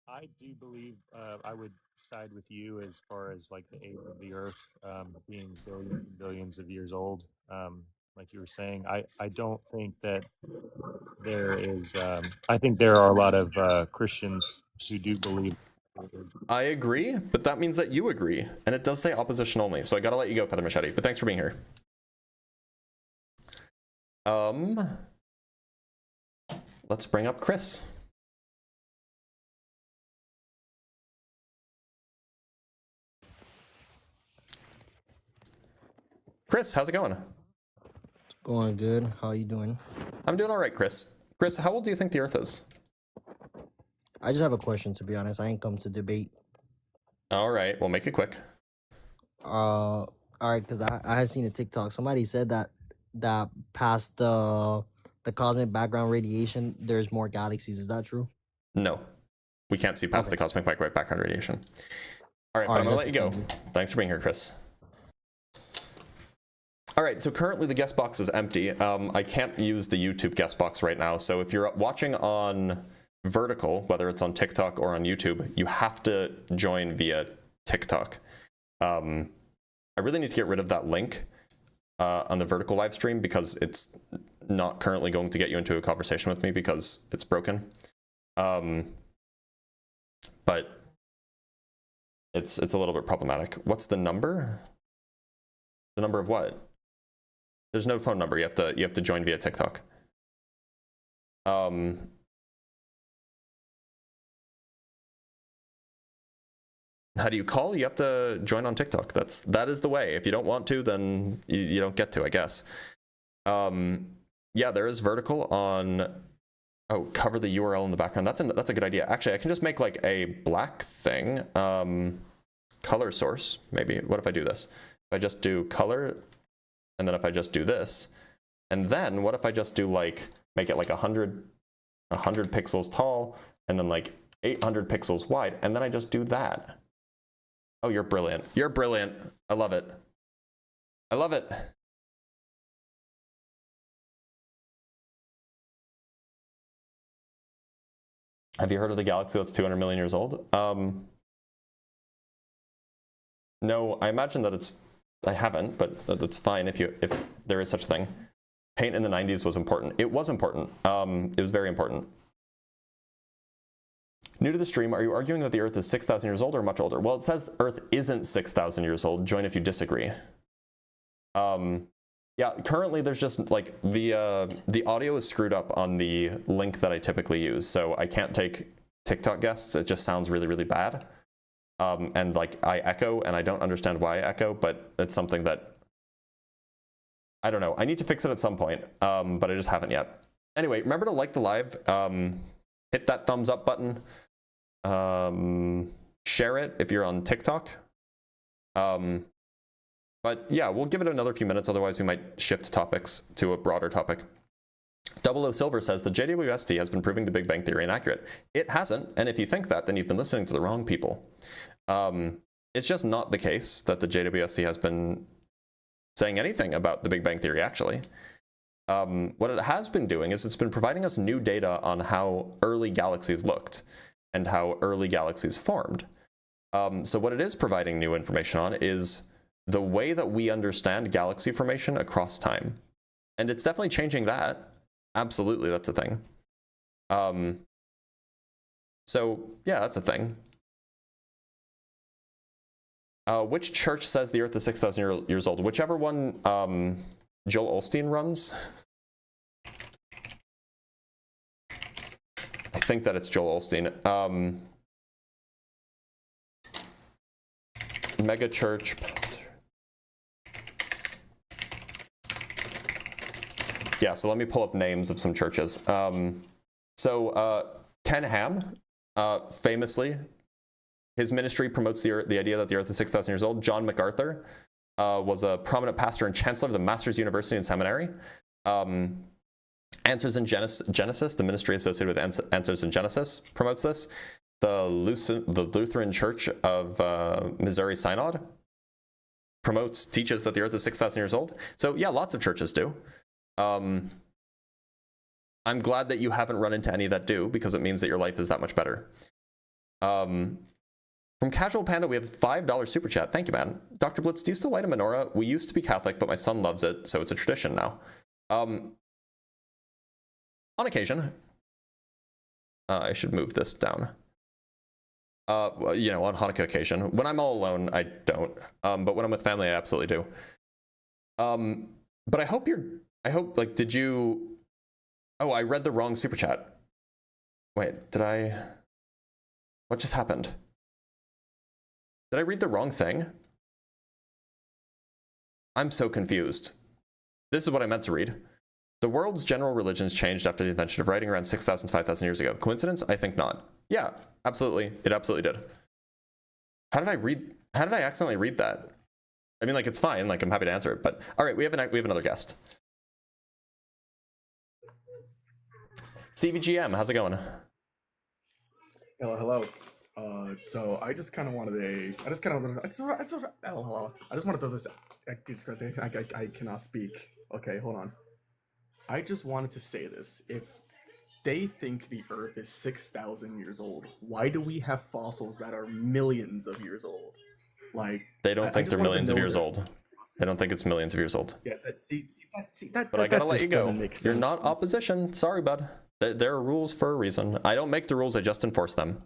I do believe I would side with you as far as like the age of the Earth being billions and billions of years old. Like you were saying, I don't think that there is, I think there are a lot of Christians who do believe. I agree, but that means that you agree, and it does say opposition only, so I gotta let you go, Feather Machete, but thanks for being here. Let's bring up Chris. Chris, how's it going? Going good. How you doing? I'm doing all right, Chris. Chris, how old do you think the Earth is? I just have a question, to be honest. I ain't come to debate. All right, we'll make it quick. All right, because I had seen a TikTok. Somebody said that past the cosmic background radiation, there's more galaxies. Is that true? No, we can't see past the cosmic microwave background radiation. All right, but I'm gonna let you go. Thanks for being here, Chris. All right, so currently the guest box is empty. I can't use the YouTube guest box right now, so if you're watching on vertical, whether it's on TikTok or on YouTube, you have to join via TikTok. I really need to get rid of that link on the vertical live stream because it's not currently going to get you into a conversation with me because it's broken. But it's a little bit problematic. What's the number? The number of what? There's no phone number. You have to join via TikTok. How do you call? You have to join on TikTok. That is the way. If you don't want to, then you don't get to, I guess. Yeah, there is vertical on. Oh, cover the URL in the background. That's a good idea. Actually, I can just make like a black thing. Color source, maybe. What if I do this? If I just do color, and then if I just do this, and then what if I just do like, make it like 100 pixels tall, and then like 800 pixels wide, and then I just do that. Oh, you're brilliant. You're brilliant. I love it. I love it. Have you heard of the galaxy that's 200 million years old? No, I imagine that I haven't, but that's fine if there is such a thing. Paint in the 90s was important. It was important. It was very important. New to the stream, are you arguing that the Earth is 6,000 years old or much older? Well, it says Earth isn't 6,000 years old. Join if you disagree. Yeah, currently there's just like the audio is screwed up on the link that I typically use, so I can't take TikTok guests. It just sounds really, really bad. And like I echo, and I don't understand why I echo, but it's something that I don't know. I need to fix it at some point, but I just haven't yet. Anyway, remember to like the live, hit that thumbs up button, share it if you're on TikTok. But yeah, we'll give it another few minutes, otherwise we might shift topics to a broader topic. 00 Silver says the JWST has been proving the Big Bang Theory inaccurate. It hasn't, and if you think that, then you've been listening to the wrong people. It's just not the case that the JWST has been saying anything about the Big Bang Theory, actually. What it has been doing is it's been providing us new data on how early galaxies looked and how early galaxies formed. So what it is providing new information on is the way that we understand galaxy formation across time. And it's definitely changing that. Absolutely, that's a thing. So yeah, that's a thing. Which church says the Earth is 6,000 years old? Whichever one Joel Osteen runs. I think that it's Joel Osteen. Mega church pastor. Yeah, so let me pull up names of some churches. Ken Ham, famously, his ministry promotes the idea that the Earth is 6,000 years old. John MacArthur was a prominent pastor and chancellor of the Masters University and Seminary. Answers in Genesis, the ministry associated with Answers in Genesis, promotes this. The Lutheran Church of Missouri Synod teaches that the Earth is 6,000 years old. So yeah, lots of churches do. I'm glad that you haven't run into any that do, because it means that your life is that much better. From Casual Panda, we have $5 super chat. Thank you, man. Dr. Blitz, do you still light a menorah? We used to be Catholic, but my son loves it, so it's a tradition now. On occasion. I should move this down. You know, on Hanukkah occasion. When I'm all alone, I don't. But when I'm with family, I absolutely do. But I hope, like, did you... Oh, I read the wrong super chat. Wait, what just happened? Did I read the wrong thing? I'm so confused. This is what I meant to read. The world's general religions changed after the invention of writing around 6,000, 5,000 years ago. Coincidence? I think not. Yeah, absolutely. It absolutely did. How did I accidentally read that? I mean, like, it's fine. Like, I'm happy to answer it. But all right, we have another guest. CVGM, how's it going? Hello. So I just kind of wanted to. I just wanted to throw this. I cannot speak. Okay, hold on. I just wanted to say this. If they think the Earth is 6,000 years old, why do we have fossils that are millions of years old? Like, they don't think they're millions of years old. They don't think it's millions of years old. Yeah, but I gotta let you go. You're not opposition. Sorry, bud. There are rules for a reason. I don't make the rules, I just enforce them.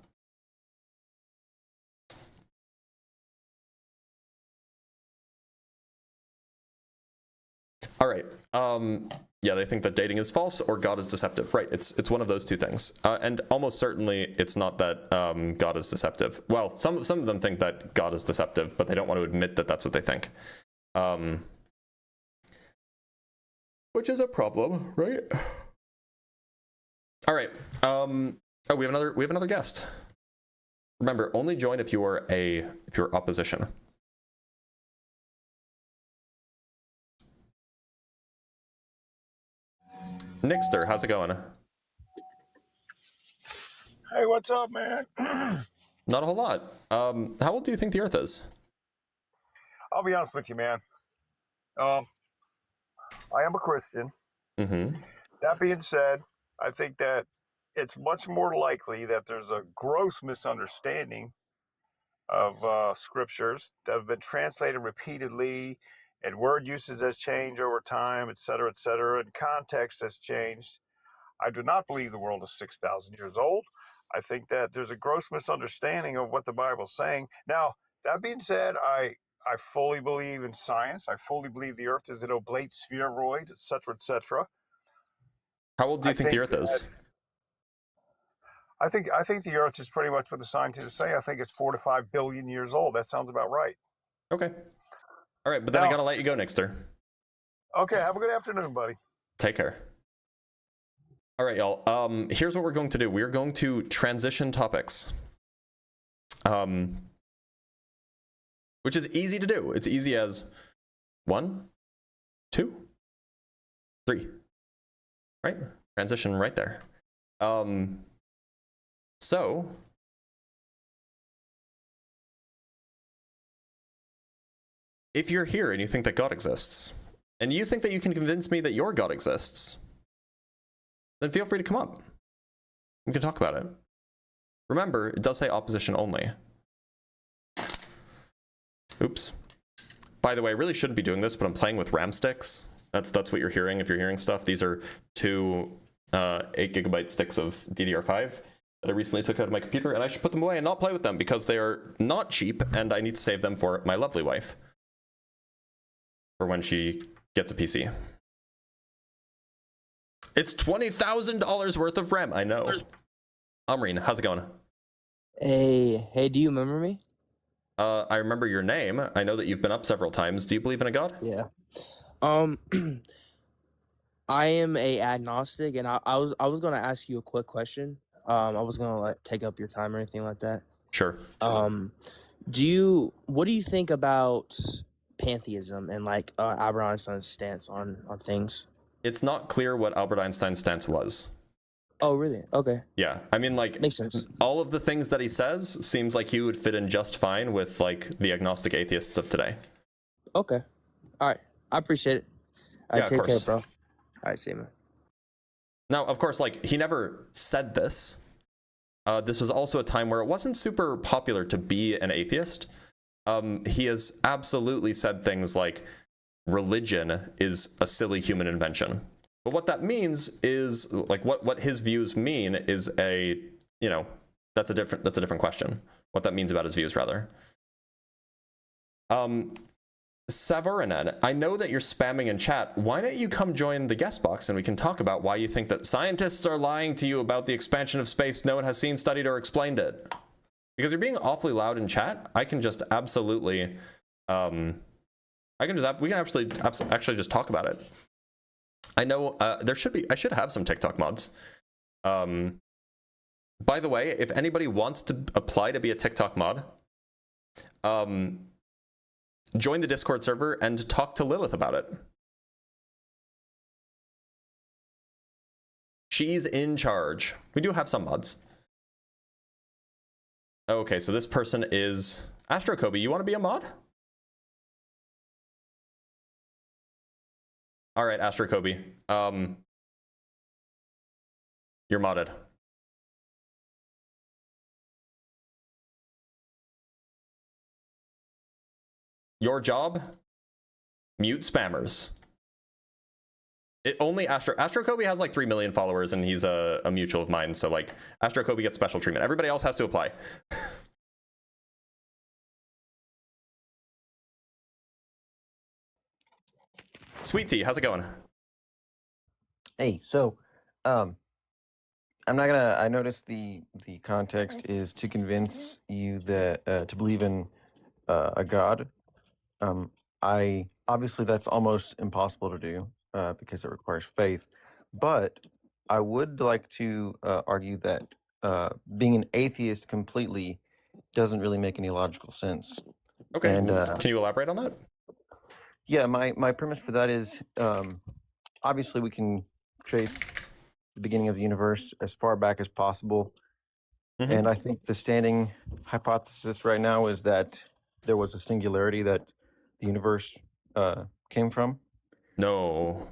All right. Yeah, they think that dating is false or God is deceptive. Right. It's one of those two things. And almost certainly it's not that God is deceptive. Well, some of them think that God is deceptive, but they don't want to admit that that's what they think. Which is a problem, right? All right. Oh, we have another guest. Remember, only join if you're opposition. Nixter, how's it going? Hey, what's up, man? Not a whole lot. How old do you think the Earth is? I'll be honest with you, man. I am a Christian. Mm-hmm. That being said, I think that it's much more likely that there's a gross misunderstanding of scriptures that have been translated repeatedly, and word usage has changed over time, et cetera, and context has changed. I do not believe the world is 6,000 years old. I think that there's a gross misunderstanding of what the Bible's saying. Now, that being said, I fully believe in science. I fully believe the Earth is an oblate spheroid, et cetera. How old do you think the Earth is? I think the Earth is pretty much what the scientists say. I think it's 4 to 5 billion years old. That sounds about right. Okay. All right, but then I gotta let you go, Nixter. Okay, have a good afternoon, buddy. Take care. All right, y'all. Here's what we're going to do. We're going to transition topics. Which is easy to do. It's easy as 1, 2, 3. Right? Transition right there. So if you're here and you think that God exists, and you think that you can convince me that your God exists, then feel free to come up. We can talk about it. Remember, it does say opposition only. Oops. By the way, I really shouldn't be doing this, but I'm playing with RAM sticks. That's what you're hearing if you're hearing stuff. These are 2 8GB sticks of DDR5 that I recently took out of my computer, and I should put them away and not play with them because they are not cheap, and I need to save them for my lovely wife for when she gets a PC. It's $20,000 worth of RAM. I know. Amreen, how's it going? Hey, do you remember me? I remember your name. I know that you've been up several times. Do you believe in a God? Yeah. I am a agnostic, and I was gonna ask you a quick question. I was gonna take up your time or anything like that. Sure. What do you think about pantheism and Albert Einstein's stance on things? It's not clear what Albert Einstein's stance was. Oh, really? Okay. Yeah, I mean, makes sense. All of the things that he says seems like he would fit in just fine with the agnostic atheists of today. Okay. All right. I appreciate it. All right, Yeah, take care, bro. All right, see you, man. Now, of course, he never said this. This was also a time where it wasn't super popular to be an atheist. He has absolutely said things like religion is a silly human invention. But what that means is what his views mean is that's a different question. What that means about his views, rather. Savarinen, I know that you're spamming in chat. Why don't you come join the guest box and we can talk about why you think that scientists are lying to you about the expansion of space no one has seen, studied, or explained it? Because you're being awfully loud in chat. I can just absolutely, we can actually just talk about it. I know I should have some TikTok mods. By the way, if anybody wants to apply to be a TikTok mod, join the Discord server and talk to Lilith about it. She's in charge. We do have some mods. Okay, so this person is Astro Kobe. You want to be a mod? All right, Astro Kobe. You're modded. Your job? Mute spammers. Astro Kobe has 3 million followers and he's a mutual of mine, so Astro Kobe gets special treatment. Everybody else has to apply. Sweet Tea, how's it going? Hey, so um, I'm not gonna. I noticed the context is to convince you that to believe in a God. Um, I obviously that's almost impossible to do because it requires faith. But I would like to argue that being an atheist completely doesn't really make any logical sense. Okay, And can you elaborate on that? yeah, my premise for that is obviously we can trace the beginning of the universe as far back as possible. Mhm. And I think the standing hypothesis right now is that there was a singularity that the universe came from. No,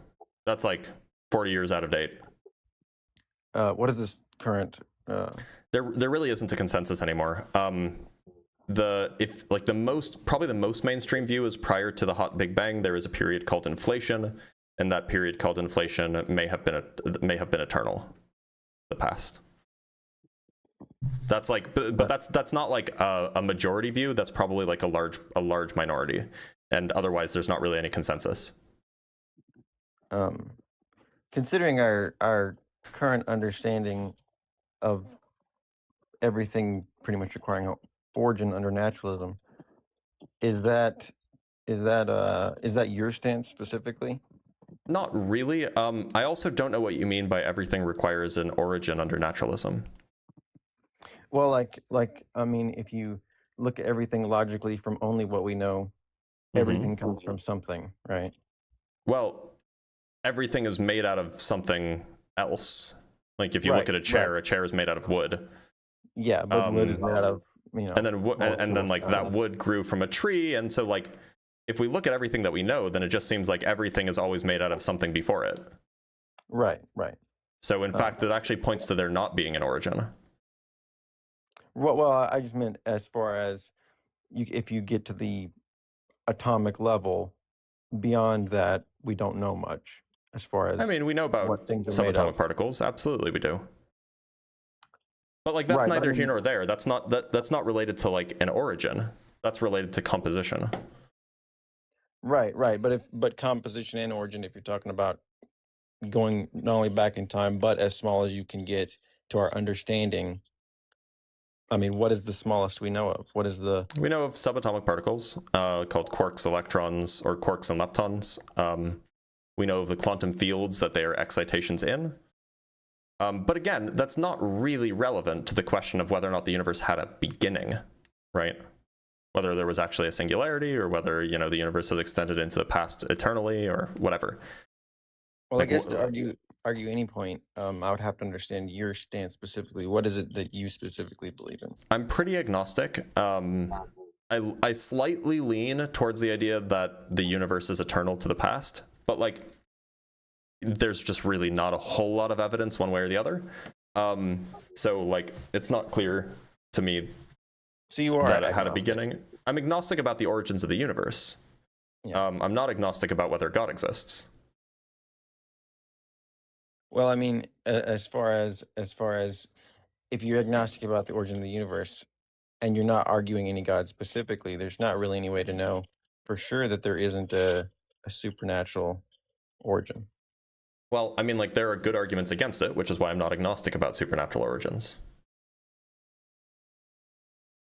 that's like 40 years out of date. What is this current? There really isn't a consensus anymore. Probably the most mainstream view is prior to the hot Big Bang, there is a period called inflation, and that period called inflation may have been eternal, the past. That's like, but that's not like a majority view. That's probably like a large minority, and otherwise there's not really any consensus. Considering our current understanding of everything pretty much requiring origin under naturalism, is that your stance specifically? Not really. I also don't know what you mean by everything requires an origin under naturalism. Well, like I mean, if you look at everything logically from only what we know, everything comes from something, right? Well, everything is made out of something else. Like if you look at a chair is made out of wood. Yeah, but wood is made out of, and then like that wood grew from a tree, and so like if we look at everything that we know, then it just seems like everything is always made out of something before it. Right. So in fact, it actually points to there not being an origin. Well, I just meant as far as if you get to the atomic level, beyond that, we don't know much as far as. I mean, we know about subatomic particles. Absolutely, we do. But like that's neither here nor there. That's not related to like an origin. That's related to composition. Right. But composition and origin, if you're talking about going not only back in time, but as small as you can get to our understanding. I mean, what is the smallest we know of? What is the... We know of subatomic particles called quarks, electrons, or quarks and leptons. We know of the quantum fields that they are excitations in. But again, that's not really relevant to the question of whether or not the universe had a beginning, right? Whether there was actually a singularity, or whether, the universe has extended into the past eternally, or whatever. Well, I guess to argue any point, I would have to understand your stance specifically. What is it that you specifically believe in? I'm pretty agnostic. I slightly lean towards the idea that the universe is eternal to the past, but like there's just really not a whole lot of evidence one way or the other. So like it's not clear to me that it had a beginning. I'm agnostic about the origins of the universe. Yeah. I'm not agnostic about whether God exists. Well, I mean, as far as if you're agnostic about the origin of the universe and you're not arguing any God specifically, there's not really any way to know for sure that there isn't a supernatural origin. Well, I mean, like there are good arguments against it, which is why I'm not agnostic about supernatural origins.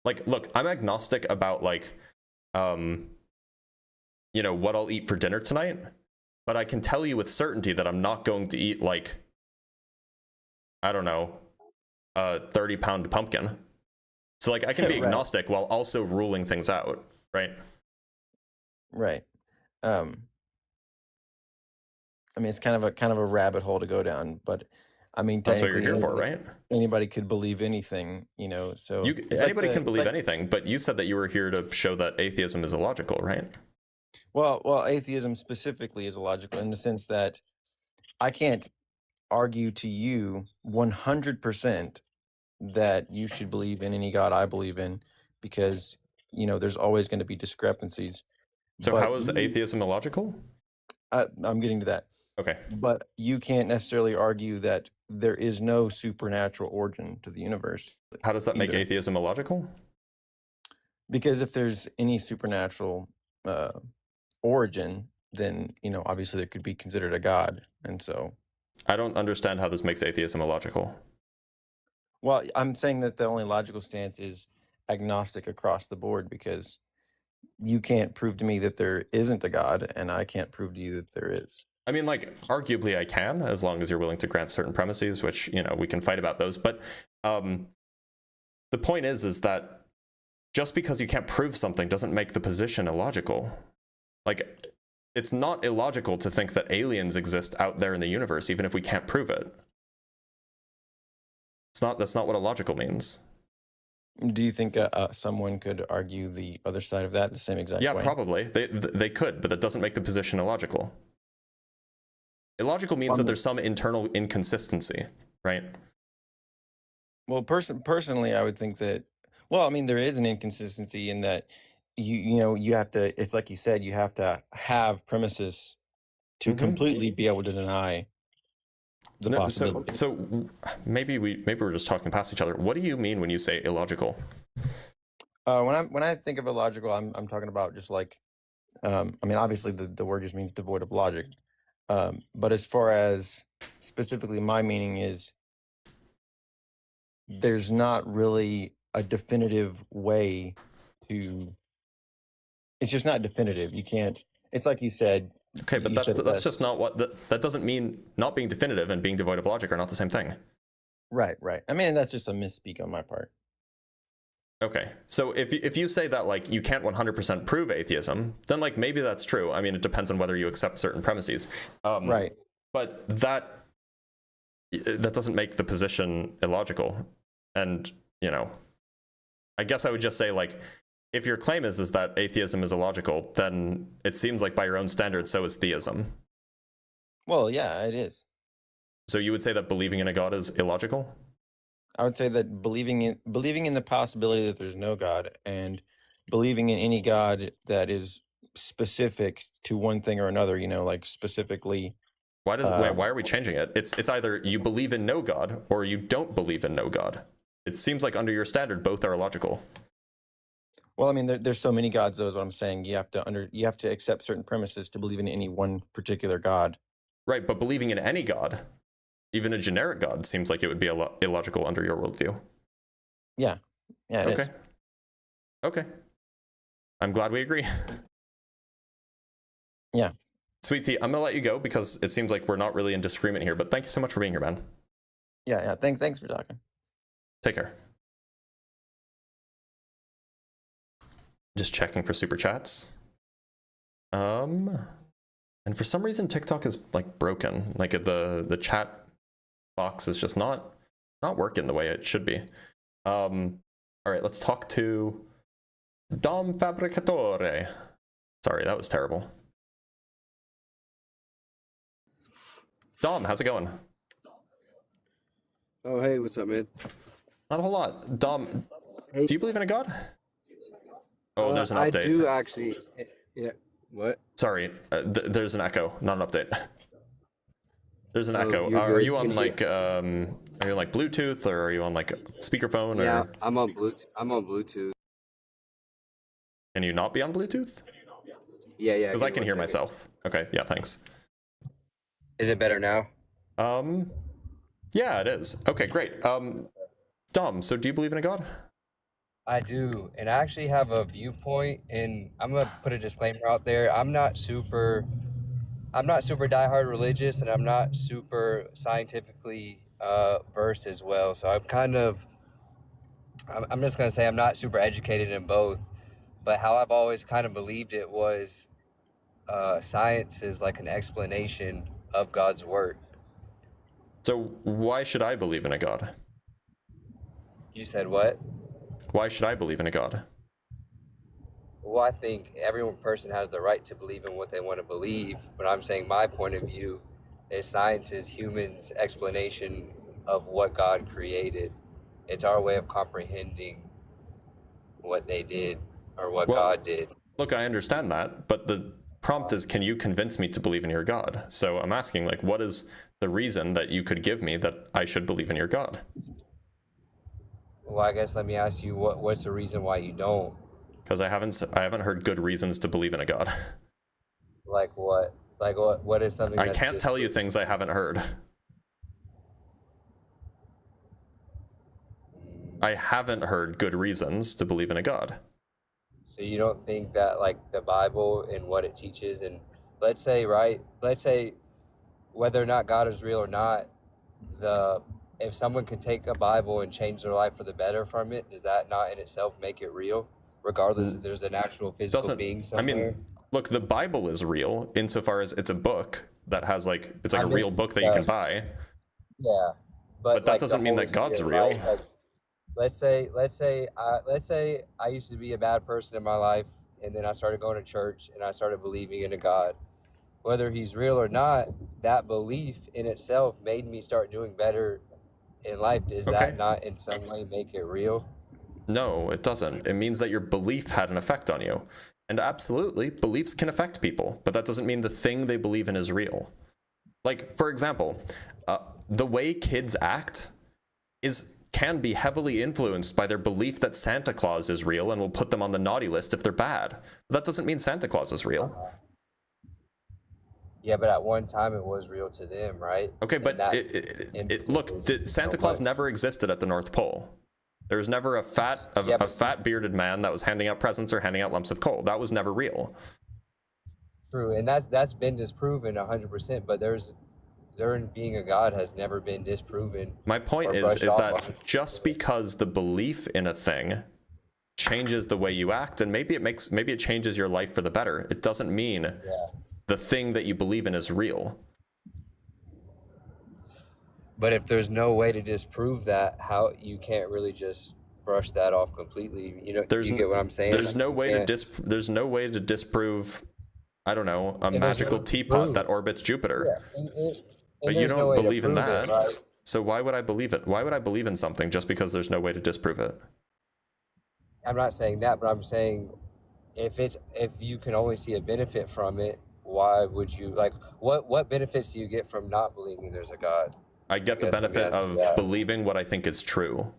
Like, look, I'm agnostic about like, what I'll eat for dinner tonight. But I can tell you with certainty that I'm not going to eat like, I don't know, a 30-pound pumpkin. So like I can be agnostic while also ruling things out, right? Right. I mean, it's kind of a rabbit hole to go down, but I mean, that's what you're here for, right? Anybody could believe anything, so anybody can believe anything, but you said that you were here to show that atheism is illogical, right? Well, atheism specifically is illogical in the sense that I can't argue to you 100% that you should believe in any God I believe in, because, there's always going to be discrepancies. So how is atheism illogical? I'm getting to that. Okay. But you can't necessarily argue that there is no supernatural origin to the universe. How does that make atheism illogical? Because if there's any supernatural origin, then obviously there could be considered a god. And so I don't understand how this makes atheism illogical. well, I'm saying that the only logical stance is agnostic across the board, because you can't prove to me that there isn't a god, and I can't prove to you that there is. I mean, like, arguably I can, as long as you're willing to grant certain premises, which, we can fight about those. But the point is that just because you can't prove something doesn't make the position illogical. Like, it's not illogical to think that aliens exist out there in the universe, even if we can't prove it. That's not what illogical means. Do you think someone could argue the other side of that the same exact way? Yeah, probably. They could, but that doesn't make the position illogical. Illogical means that there's some internal inconsistency, right? Well, personally, I would think that, well, I mean, there is an inconsistency in that you have to, it's like you said, you have to have premises to completely be able to deny the possibility. So maybe we're just talking past each other. What do you mean when you say illogical? When I think of illogical, I'm talking about just like, I mean, obviously the word just means devoid of logic. But as far as specifically my meaning is, there's not really a definitive way to, it's just not definitive. You can't, it's like you said. Okay, but that's just not what, that doesn't mean not being definitive and being devoid of logic are not the same thing. Right. I mean, that's just a misspeak on my part. Okay, so if you say that, like, you can't 100% prove atheism, then, like, maybe that's true. I mean, it depends on whether you accept certain premises. Right. But that doesn't make the position illogical. And, I guess I would just say, like, if your claim is that atheism is illogical, then it seems like by your own standards, so is theism. Well, yeah, it is. So you would say that believing in a god is illogical? I would say that believing in the possibility that there's no God, and believing in any God that is specific to one thing or another, like specifically. Why are we changing it? It's either you believe in no God or you don't believe in no God. It seems like under your standard, both are illogical. Well, I mean, there's so many gods, though, is what I'm saying. You have to accept certain premises to believe in any one particular God. Right, but believing in any God, even a generic God, seems like it would be illogical under your worldview. Yeah, it is. Okay. I'm glad we agree. Yeah. Sweet Tea, I'm gonna let you go because it seems like we're not really in disagreement here, but thank you so much for being here, man. Yeah. Thanks for talking. Take care. Just checking for super chats. And for some reason TikTok is like broken. Like the chat box is just not working the way it should be. All right, let's talk to Dom Fabricatore. Sorry, that was terrible. Dom, how's it going? Oh, hey, what's up, man? Not a whole lot. Dom, Hey. do you believe in a god? Oh, there's an update. I do actually. Yeah. What? Sorry, there's an echo, not an update. There's an echo. you're Are good. you on Can like are you on like Bluetooth, or are you on like speakerphone? Yeah, or I'm on Bluetooth. can you not be on Bluetooth? Yeah. Because give I me can one hear second. myself. Okay, yeah, thanks. Is it better now? Yeah, it is. Okay, great. Dom, so do you believe in a god? I do, and I actually have a viewpoint, and I'm gonna put a disclaimer out there. I'm not super diehard religious, and I'm not super scientifically versed as well. So I'm just gonna say I'm not super educated in both. But how I've always kind of believed it was science is like an explanation of God's work. So why should I believe in a god? You said what? Why should I believe in a god? Well, I think every person has the right to believe in what they want to believe, but I'm saying my point of view is science is humans' explanation of what God created. It's our way of comprehending what they did or what God did. Look, I understand that, but the prompt is, can you convince me to believe in your God? So I'm asking, like, what is the reason that you could give me that I should believe in your God? Well, I guess let me ask you, what's the reason why you don't? Because I haven't heard good reasons to believe in a God. Like what? Like what is something I that's can't tell you disproven? things I haven't heard. I haven't heard good reasons to believe in a God. So you don't think that like the Bible and what it teaches, and let's say whether or not God is real or not, if someone can take a Bible and change their life for the better from it, does that not in itself make it real, regardless if there's an actual physical being I somewhere? mean, look, the Bible is real insofar as it's a book that has like, it's like I a mean, real book that you can buy. Yeah, But that like the doesn't mean Holy that God's Spirit, real. right? Like, let's say I used to be a bad person in my life, and then I started going to church and I started believing in a God. Whether he's real or not, that belief in itself made me start doing better in life. Does Okay. that not in some way make it real? No, it doesn't. It means that your belief had an effect on you. And absolutely, beliefs can affect people, but that doesn't mean the thing they believe in is real. Like, for example, the way kids act can be heavily influenced by their belief that Santa Claus is real and will put them on the naughty list if they're bad. But that doesn't mean Santa Claus is real. Yeah, but at one time it was real to them, right? Okay, but look, Santa Claus never existed at the North Pole. There was never a fat bearded man that was handing out presents or handing out lumps of coal. That was never real. True, and that's been disproven 100%. But there being a God has never been disproven. My point is that just because the belief in a thing changes the way you act, and maybe it changes your life for the better, it doesn't mean the thing that you believe in is real. But if there's no way to disprove that, how you can't really just brush that off completely. You know, you get what I'm saying? There's no way to disprove, I don't know, a magical teapot that orbits Jupiter. Yeah, but you don't believe in that. Right? So why would I believe it? Why would I believe in something just because there's no way to disprove it? I'm not saying that, but I'm saying if you can only see a benefit from it, why would you what benefits do you get from not believing there's a God? I get the benefit of believing what I think is true.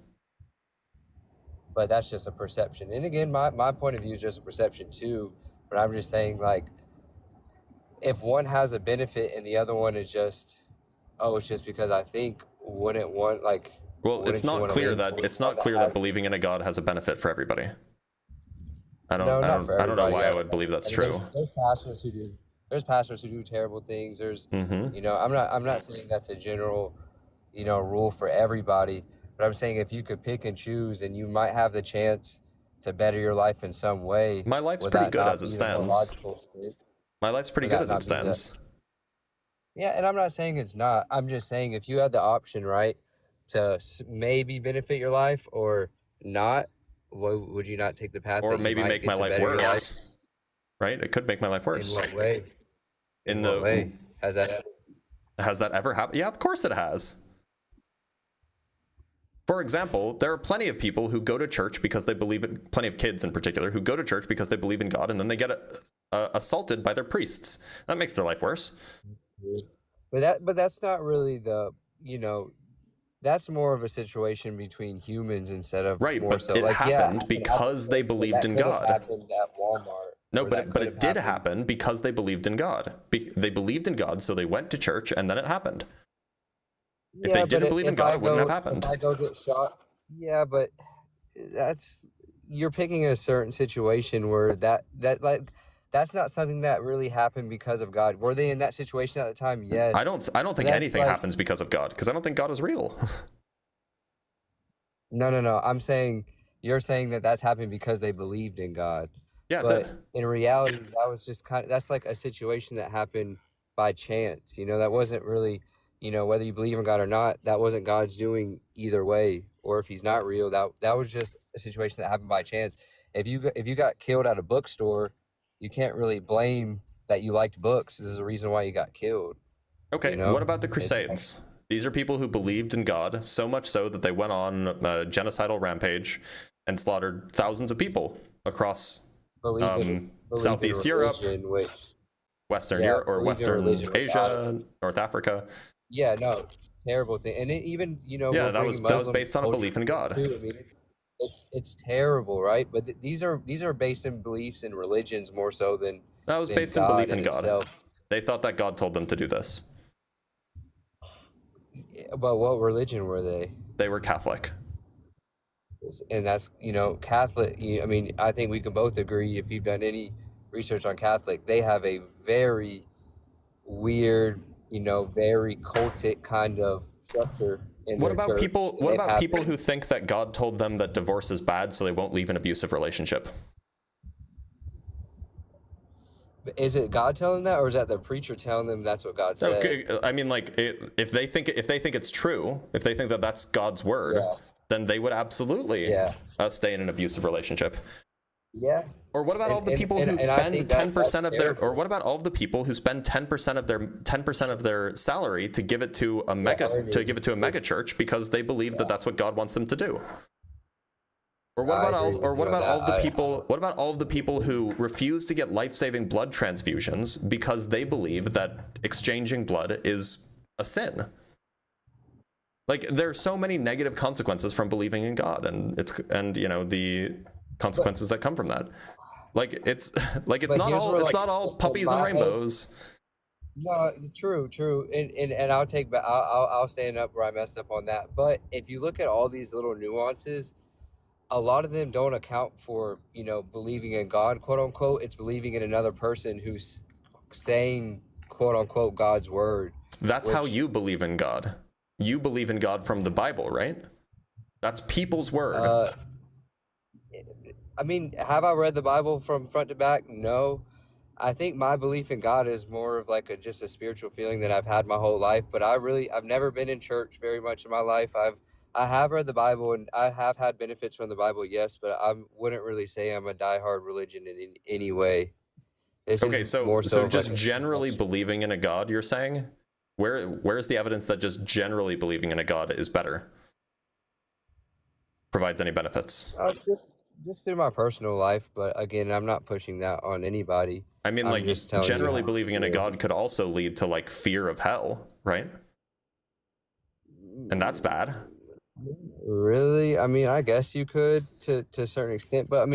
But that's just a perception. And again, my point of view is just a perception too. But I'm just saying, like, if one has a benefit and the other one is just, it's just because I think, wouldn't one like? Well, it's not clear that believing in a God has a benefit for everybody. I don't know why I would believe that's true. There's pastors who do terrible things. There's, you know, I'm not saying that's a general, you know, rule for everybody, but I'm saying if you could pick and choose, and you might have the chance to better your life in some way. My life's pretty good as it stands. My life's pretty good as it stands. Yeah, and I'm not saying it's not. I'm just saying if you had the option, right, to maybe benefit your life or not, would you not take the path? Or maybe make my life worse. Right? It could make my life worse. In what way? In what way? Has that ever happened? Yeah, of course it has. For example, there are plenty of people who go to church because they believe in, plenty of kids in particular, who go to church because they believe in God, and then they get assaulted by their priests. That makes their life worse. But that's not really that's more of a situation between humans instead of right. But it happened because they believed in God. Happened at Walmart. No, but it did happen because they believed in God. They believed in God, so they went to church, and then it happened. If they didn't believe in God, it wouldn't have happened. If I go get shot, yeah, but you're picking a certain situation where that's not something that really happened because of God. Were they in that situation at the time? Yes. I don't think anything happens because of God, because I don't think God is real. No. I'm saying you're saying that's happened because they believed in God. Yeah, but in reality, that was just that's like a situation that happened by chance. You know, that wasn't really, you know, whether you believe in God or not, that wasn't God's doing either way. Or if he's not real, that was just a situation that happened by chance. If you got killed at a bookstore, you can't really blame that you liked books. This is the reason why you got killed. Okay, you know? What about the Crusades? These are people who believed in God, so much so that they went on a genocidal rampage and slaughtered thousands of people across Southeast Europe, Western Europe, or Western Asia, North Africa. Yeah, no, terrible thing. And even, you know, yeah, that was based on a belief in God. Too. I mean, It's terrible, right? But these are based in beliefs and religions more so than That was based in God belief in in God. itself. They thought that God told them to do this. But what religion were they? They were Catholic. And that's, Catholic. I mean, I think we can both agree, if you've done any research on Catholic, they have a very weird, very cultic kind of structure in What their about church. people? And What they've about had- people who think that God told them that divorce is bad, so they won't leave an abusive relationship? Is it God telling that, or is that the preacher telling them that's what God said? Okay, I mean, like, if they think it's true, if they think that that's God's word, then they would absolutely stay in an abusive relationship. Yeah. Or what about all the people who spend 10% of their? Or what about all the people who spend 10% of their salary to give it to a mega church because they believe that that's what God wants them to do? Or what about all of the people? What about all of the people who refuse to get life-saving blood transfusions because they believe that exchanging blood is a sin? Like, there are so many negative consequences from believing in God, and the consequences that come from that. Like, it's not all puppies and rainbows. No, true, and I'll take back. I'll stand up where I messed up on that. But if you look at all these little nuances, a lot of them don't account for, believing in God, quote unquote. It's believing in another person who's saying, quote unquote, God's word. That's how you believe in God. You believe in God from the Bible, right? That's people's word. I mean, have I read the Bible from front to back? No. I think my belief in God is more of like just a spiritual feeling that I've had my whole life. But I've never been in church very much in my life. I have read the Bible and I have had benefits from the Bible, yes, but I wouldn't really say I'm a diehard religion in any way. Okay, so just generally believing in a God, you're saying? Where's the evidence that just generally believing in a God is better? Provides any benefits? Just through my personal life, but again, I'm not pushing that on anybody. I mean, like, generally believing in a God could also lead to, like, fear of hell, right? And that's bad. Really? I mean, I guess you could to a certain extent, but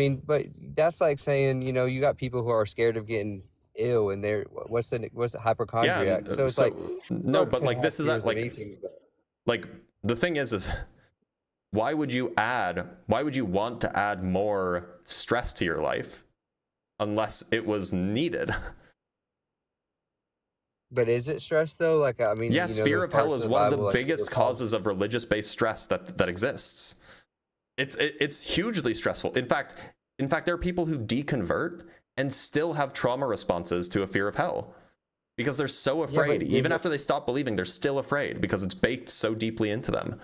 that's like saying, you got people who are scared of getting ill and they're what's the hypochondriac. Yeah, so it's no, but like this is like the thing is why would you want to add more stress to your life unless it was needed? But is it stress though? Like, I mean, yes, fear of hell is one of the biggest causes of religious-based stress that exists. It's hugely stressful. In fact, there are people who deconvert and still have trauma responses to a fear of hell because they're so afraid. Even after they stop believing, they're still afraid because it's baked so deeply into them.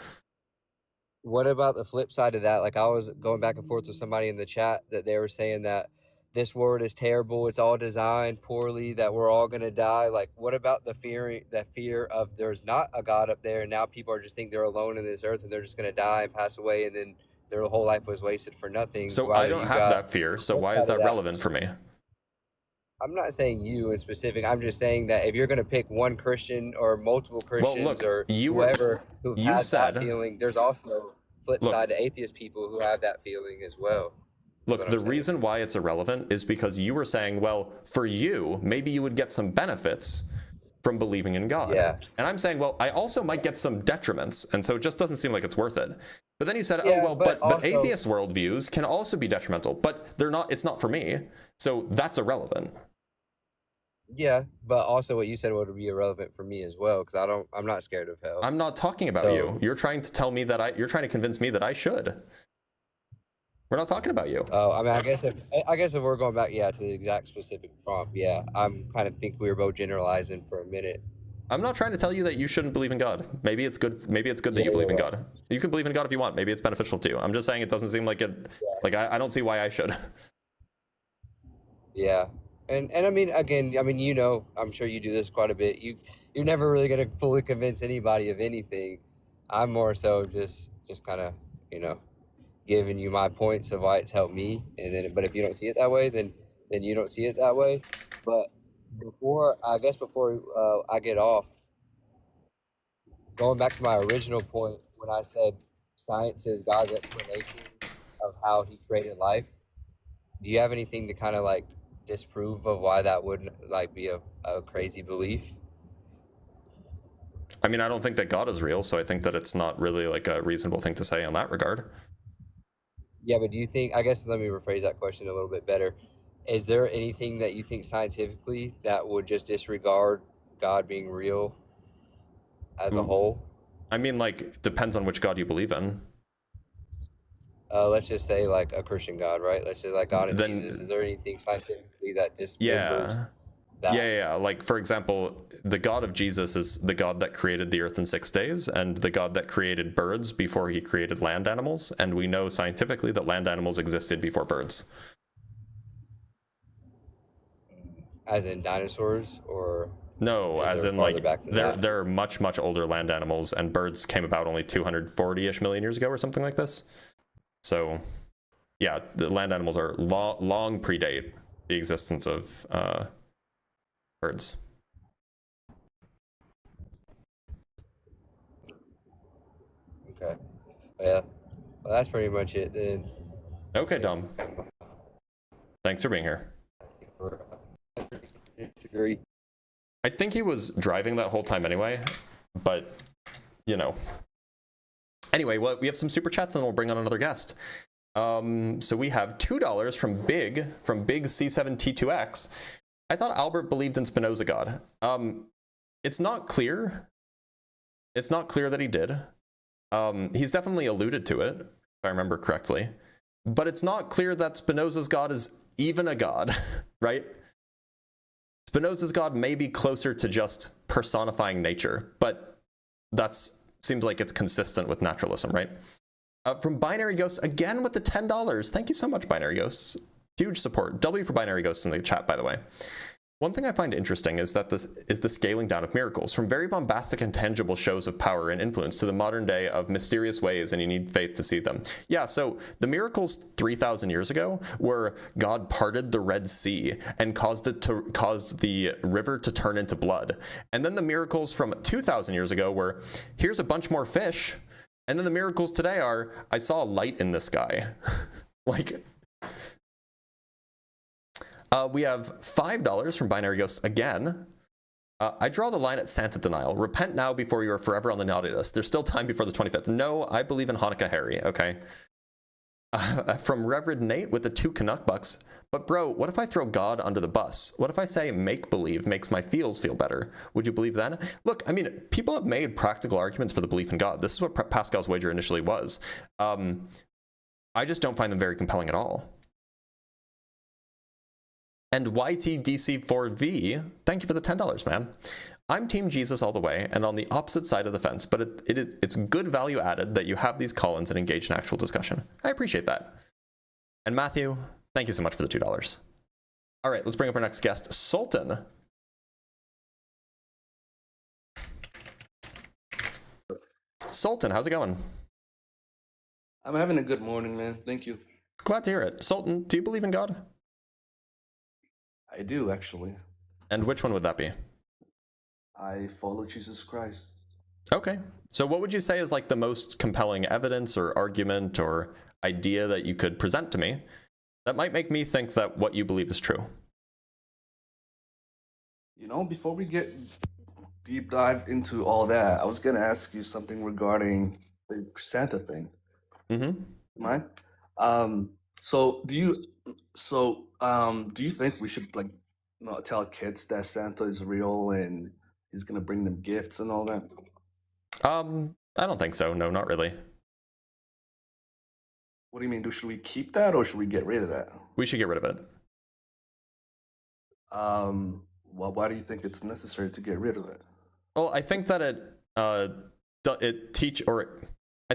What about the flip side of that? Like, I was going back and forth with somebody in the chat that they were saying that this world is terrible, it's all designed poorly, that we're all gonna die. Like, what about the fear of there's not a God up there, and now people are just think they're alone in this earth and they're just gonna die and pass away, and then their whole life was wasted for nothing. So I don't have that fear. So why is that relevant for me? I'm not saying you in specific. I'm just saying that if you're going to pick one Christian or multiple Christians or whoever who has that feeling, there's also flip side to atheist people who have that feeling as well. Look, the reason why it's irrelevant is because you were saying, well, for you, maybe you would get some benefits from believing in God. Yeah. And I'm saying, well, I also might get some detriments, and so it just doesn't seem like it's worth it. But then you said, but atheist worldviews can also be detrimental, but they're not. It's not for me, so that's irrelevant. Yeah, but also what you said would be irrelevant for me as well, because I'm not scared of hell. I'm not talking about you. You're trying to tell me that you're trying to convince me that I should. We're not talking about you. Oh, I mean, I guess if we're going back, to the exact specific prompt, I'm kind of think we were both generalizing for a minute. I'm not trying to tell you that you shouldn't believe in God. Maybe it's good. Maybe it's good that you believe in God. You can believe in God if you want. Maybe it's beneficial to you. I'm just saying it doesn't seem like it. Like I don't see why I should. Yeah, and I mean, again, I'm sure you do this quite a bit. You're never really gonna fully convince anybody of anything. I'm more so just kind of giving you my points of why it's helped me, but if you don't see it that way, then you don't see it that way. But before I get off, going back to my original point when I said science is God's explanation how he created life. Do you have anything to kind of like disprove of why that would like be a crazy belief? I mean, I don't think that God is real, so I think that it's not really like a reasonable thing to say in that regard. Yeah, but do you think, I guess let me rephrase that question a little bit better. Is there anything that you think scientifically that would just disregard God being real as a whole? I mean, like, depends on which God you believe in. Let's just say like a Christian God, right? Let's say like God and Then- Jesus. Is there anything scientifically that dismembers Yeah. that? Yeah. Like, for example, the God of Jesus is the God that created the earth in 6 days and the God that created birds before he created land animals. And we know scientifically that land animals existed before birds. As in dinosaurs, or No, is as there in farther like back than they're that? they're much older land animals, and birds came about only 240-ish million years ago or something like this. So, yeah, the land animals are long predate the existence of birds. Okay. Yeah. Well, that's pretty much it then. Okay, Dom. Thanks for being here. Agree. I think he was driving that whole time anyway, but you know. Anyway, well, we have some super chats and then we'll bring on another guest. So we have $2 from Big C7T2X. I thought Albert believed in Spinoza God. It's not clear. It's not clear that he did. He's definitely alluded to it, if I remember correctly. But it's not clear that Spinoza's God is even a god, right? Spinoza's God may be closer to just personifying nature, but that's seems like it's consistent with naturalism, right? From Binary Ghosts, again with the $10. Thank you so much, Binary Ghosts. Huge support. W for Binary Ghosts in the chat, by the way. One thing I find interesting is that this is the scaling down of miracles, from very bombastic and tangible shows of power and influence to the modern day of mysterious ways, and you need faith to see them. Yeah, so the miracles 3,000 years ago were God parted the Red Sea and caused the river to turn into blood. And then the miracles from 2,000 years ago were, here's a bunch more fish. And then the miracles today are, I saw a light in the sky. Like... we have $5 from Binary Ghosts again. I draw the line at Santa denial. Repent now before you are forever on the naughty list. There's still time before the 25th. No, I believe in Hanukkah Harry, okay? From Reverend Nate with the 2 Canuck bucks. But bro, what if I throw God under the bus? What if I say make-believe makes my feels feel better? Would you believe then? Look, I mean, people have made practical arguments for the belief in God. This is what Pascal's wager initially was. I just don't find them very compelling at all. And YTDC4V, thank you for the $10, man. I'm Team Jesus all the way and on the opposite side of the fence, but it's good value added that you have these call-ins and engage in actual discussion. I appreciate that. And Matthew, thank you so much for the $2. All right, let's bring up our next guest, Sultan. Sultan, how's it going? I'm having a good morning, man. Thank you. Glad to hear it. Sultan, do you believe in God? I do, actually. And which one would that be? I follow Jesus Christ. Okay. So what would you say is like the most compelling evidence or argument or idea that you could present to me that might make me think that what you believe is true? You know, before we get deep dive into all that, I was going to ask you something regarding the Santa thing. Mm-hmm. Mind? Do you think we should tell kids that Santa is real and he's gonna bring them gifts and all that? I don't think so. No, not really. What do you mean? Should we keep that or should we get rid of that? We should get rid of it. Well, why do you think it's necessary to get rid of it? Well, I think that I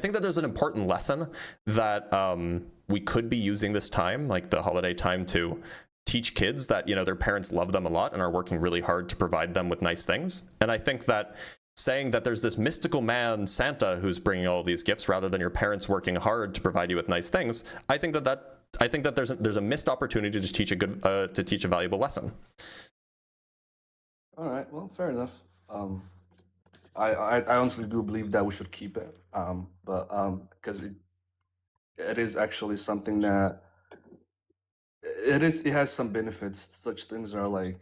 think that there's an important lesson that we could be using this time, like the holiday time, to teach kids that, you know, their parents love them a lot and are working really hard to provide them with nice things. And I think that saying that there's this mystical man, Santa, who's bringing all these gifts rather than your parents working hard to provide you with nice things, I think that there's a missed opportunity to teach a valuable lesson. All right, well, fair enough. I honestly do believe that we should keep it, but because it is actually something that it has some benefits. Such things are like,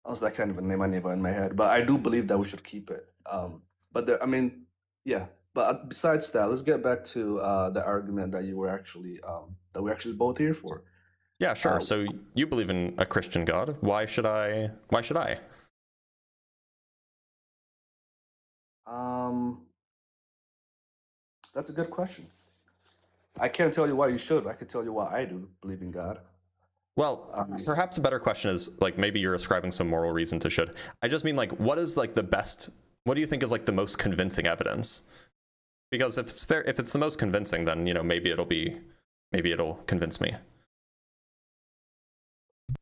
also, I can't even name any of it in my head, but I do believe that we should keep it. But there, I mean, yeah. But besides that, let's get back to the argument that you were actually that we're actually both here for. Yeah, sure. So you believe in a Christian God. Why should I? Why should I? That's a good question. I can't tell you why you should. I could tell you why I do believe in God. Well, perhaps a better question is like maybe you're ascribing some moral reason to should. I just mean like what is like the best? What do you think is like the most convincing evidence? Because if it's fair, if it's the most convincing, then maybe it'll convince me.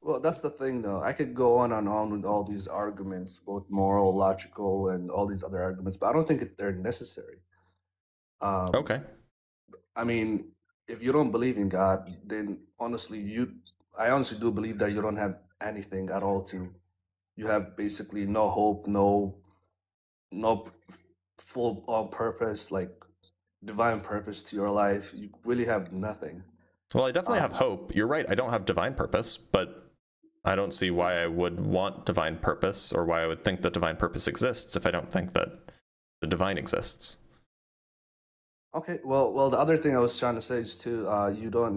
Well, that's the thing, though. I could go on and on with all these arguments, both moral, logical, and all these other arguments, but I don't think they're necessary. Okay. I mean, if you don't believe in God, then honestly, I honestly do believe that you don't have anything at all you have basically no hope, no full on purpose, like divine purpose to your life. You really have nothing. Well, I definitely have hope. You're right. I don't have divine purpose, but I don't see why I would want divine purpose or why I would think that divine purpose exists if I don't think that the divine exists. Okay, well, the other thing I was trying to say is too, you don't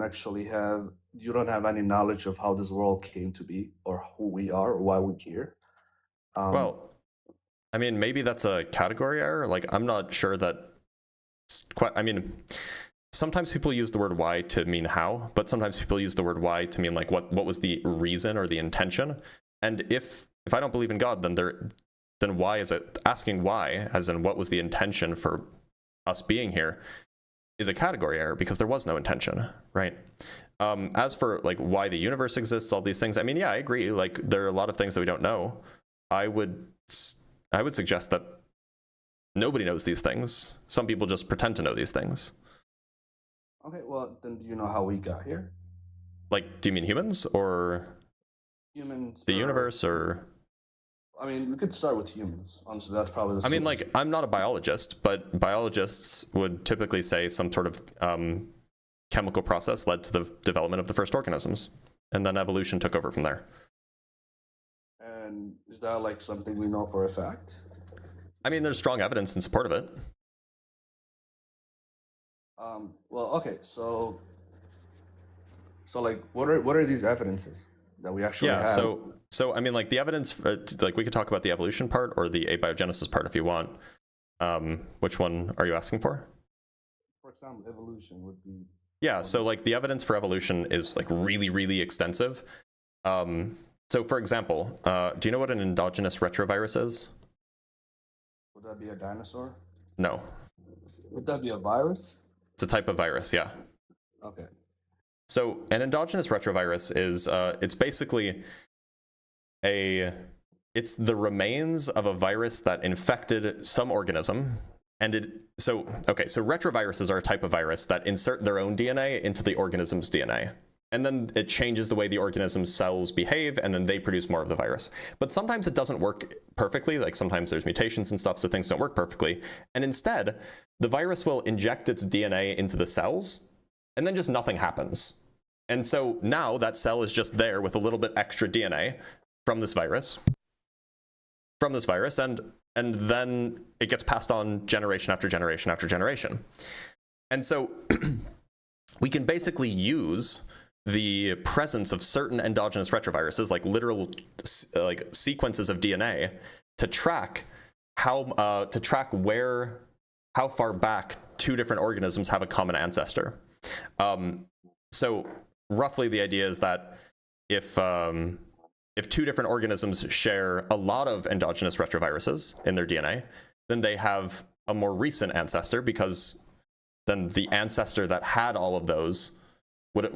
have any knowledge of how this world came to be, or who we are, or why we're here. Well, I mean, maybe that's a category error. Like, I'm not sure that. I mean, sometimes people use the word why to mean how, but sometimes people use the word why to mean like what was the reason or the intention. And if I don't believe in God, then why is it asking why, as in what was the intention for us being here, is a category error because there was no intention, right? As for like why the universe exists, all these things, I mean, yeah, I agree. Like there are a lot of things that we don't know. I would suggest that nobody knows these things. Some people just pretend to know these things. Okay, well, then do you know how we got here? Like, do you mean humans or humans? The universe or? I mean, we could start with humans. Honestly, that's probably the I mean, like, I'm not a biologist, but biologists would typically say some sort of chemical process led to the development of the first organisms, and then evolution took over from there. And is that like something we know for a fact? I mean, there's strong evidence in support of it. Well, okay, so like, what are these evidences that we actually have? So I mean, like the evidence, like we could talk about the evolution part or the abiogenesis part if you want. Which one are you asking for? For example, evolution would be. Yeah, so like the evidence for evolution is like really, really extensive. So for example, do you know what an endogenous retrovirus is? Would that be a dinosaur? No. Would that be a virus? It's a type of virus, yeah. Okay. So an endogenous retrovirus is, it's basically it's the remains of a virus that infected some organism. And so retroviruses are a type of virus that insert their own DNA into the organism's DNA. And then it changes the way the organism's cells behave, and then they produce more of the virus. But sometimes it doesn't work perfectly, like sometimes there's mutations and stuff, so things don't work perfectly. And instead, the virus will inject its DNA into the cells, and then just nothing happens. And so now that cell is just there with a little bit extra DNA from this virus, and then it gets passed on generation after generation after generation. And so we can basically use the presence of certain endogenous retroviruses, like literal like sequences of DNA, to track how far back two different organisms have a common ancestor. So roughly the idea is that if two different organisms share a lot of endogenous retroviruses in their DNA, then they have a more recent ancestor, because then the ancestor that had all of those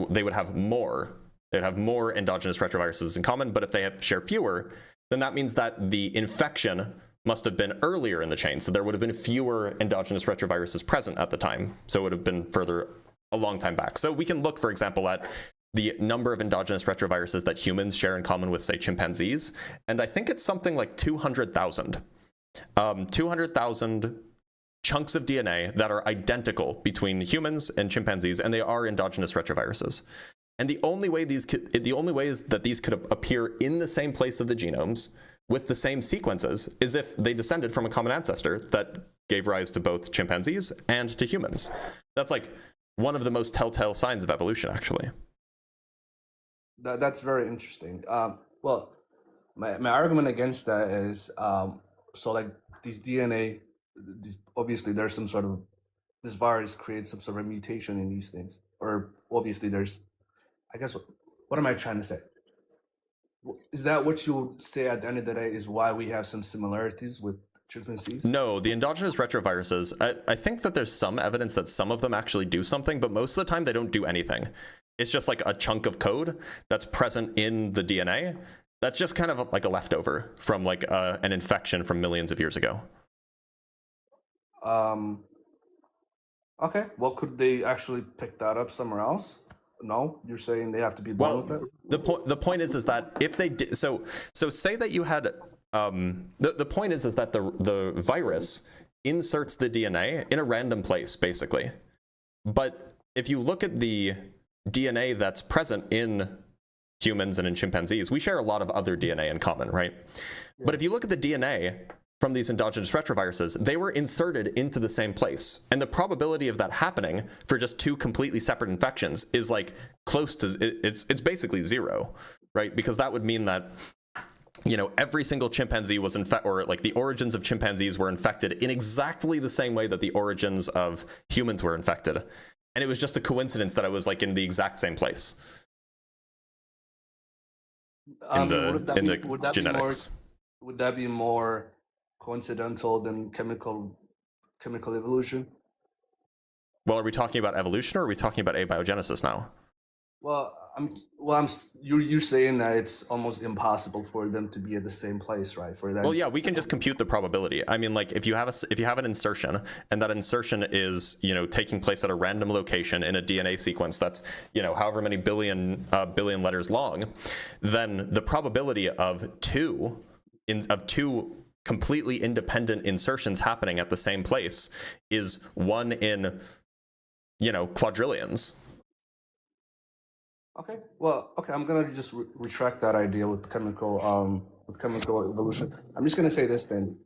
they would have more. They'd have more endogenous retroviruses in common, but if they share fewer, then that means that the infection must have been earlier in the chain. So there would have been fewer endogenous retroviruses present at the time. So it would have been further a long time back. So we can look, for example, at the number of endogenous retroviruses that humans share in common with, say, chimpanzees. And I think it's something like 200,000. 200,000 chunks of DNA that are identical between humans and chimpanzees, and they are endogenous retroviruses. And the only way is that these could appear in the same place of the genomes with the same sequences is if they descended from a common ancestor that gave rise to both chimpanzees and to humans. That's like one of the most telltale signs of evolution, actually. That's very interesting. Well, my argument against that is, so like these DNA, obviously there's some sort of, this virus creates some sort of mutation in these things. Or obviously there's, I guess, what am I trying to say? Is that what you would say at the end of the day is why we have some similarities with chimpanzees? No, the endogenous retroviruses, I think that there's some evidence that some of them actually do something, but most of the time they don't do anything. It's just like a chunk of code that's present in the DNA that's just kind of like a leftover from like an infection from millions of years ago. Okay, well, could they actually pick that up somewhere else? No, you're saying they have to be done with it? The point is that if they did, so say that you had, the point is that the virus inserts the DNA in a random place, basically. But if you look at the DNA that's present in humans and in chimpanzees, we share a lot of other DNA in common, right? Yeah. But if you look at the DNA from these endogenous retroviruses, they were inserted into the same place. And the probability of that happening for just two completely separate infections is like close to, it's basically zero, right? Because that would mean that, you know, every single chimpanzee was infected, or like the origins of chimpanzees were infected in exactly the same way that the origins of humans were infected. And it was just a coincidence that it was like in the exact same place. In the genetics. Would that be more coincidental than chemical evolution? Well, are we talking about evolution or are we talking about abiogenesis now? Well, you're saying that it's almost impossible for them to be at the same place, right? For that. Well, yeah, we can just compute the probability. I mean, like if you have an insertion and that insertion is, you know, taking place at a random location in a DNA sequence that's, you know, however many billion letters long, then the probability of two completely independent insertions happening at the same place is 1 in, you know, quadrillions. Okay, well, okay, I'm gonna just retract that idea with chemical evolution. I'm just gonna say this then: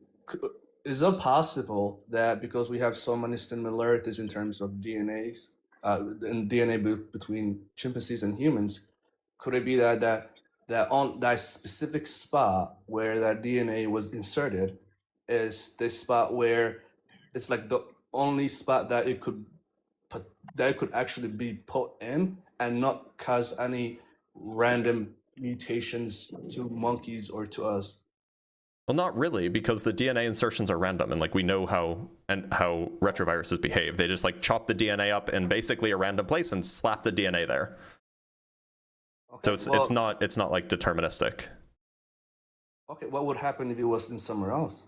is it possible that because we have so many similarities in terms of DNAs, and DNA between chimpanzees and humans, could it be that on that specific spot where that DNA was inserted is the spot where it's like the only spot that it could actually be put in and not cause any random mutations to monkeys or to us? Well, not really, because the DNA insertions are random, and like we know how retroviruses behave. They just like chop the DNA up in basically a random place and slap the DNA there. Okay, so it's not like deterministic. Okay, what would happen if it was in somewhere else?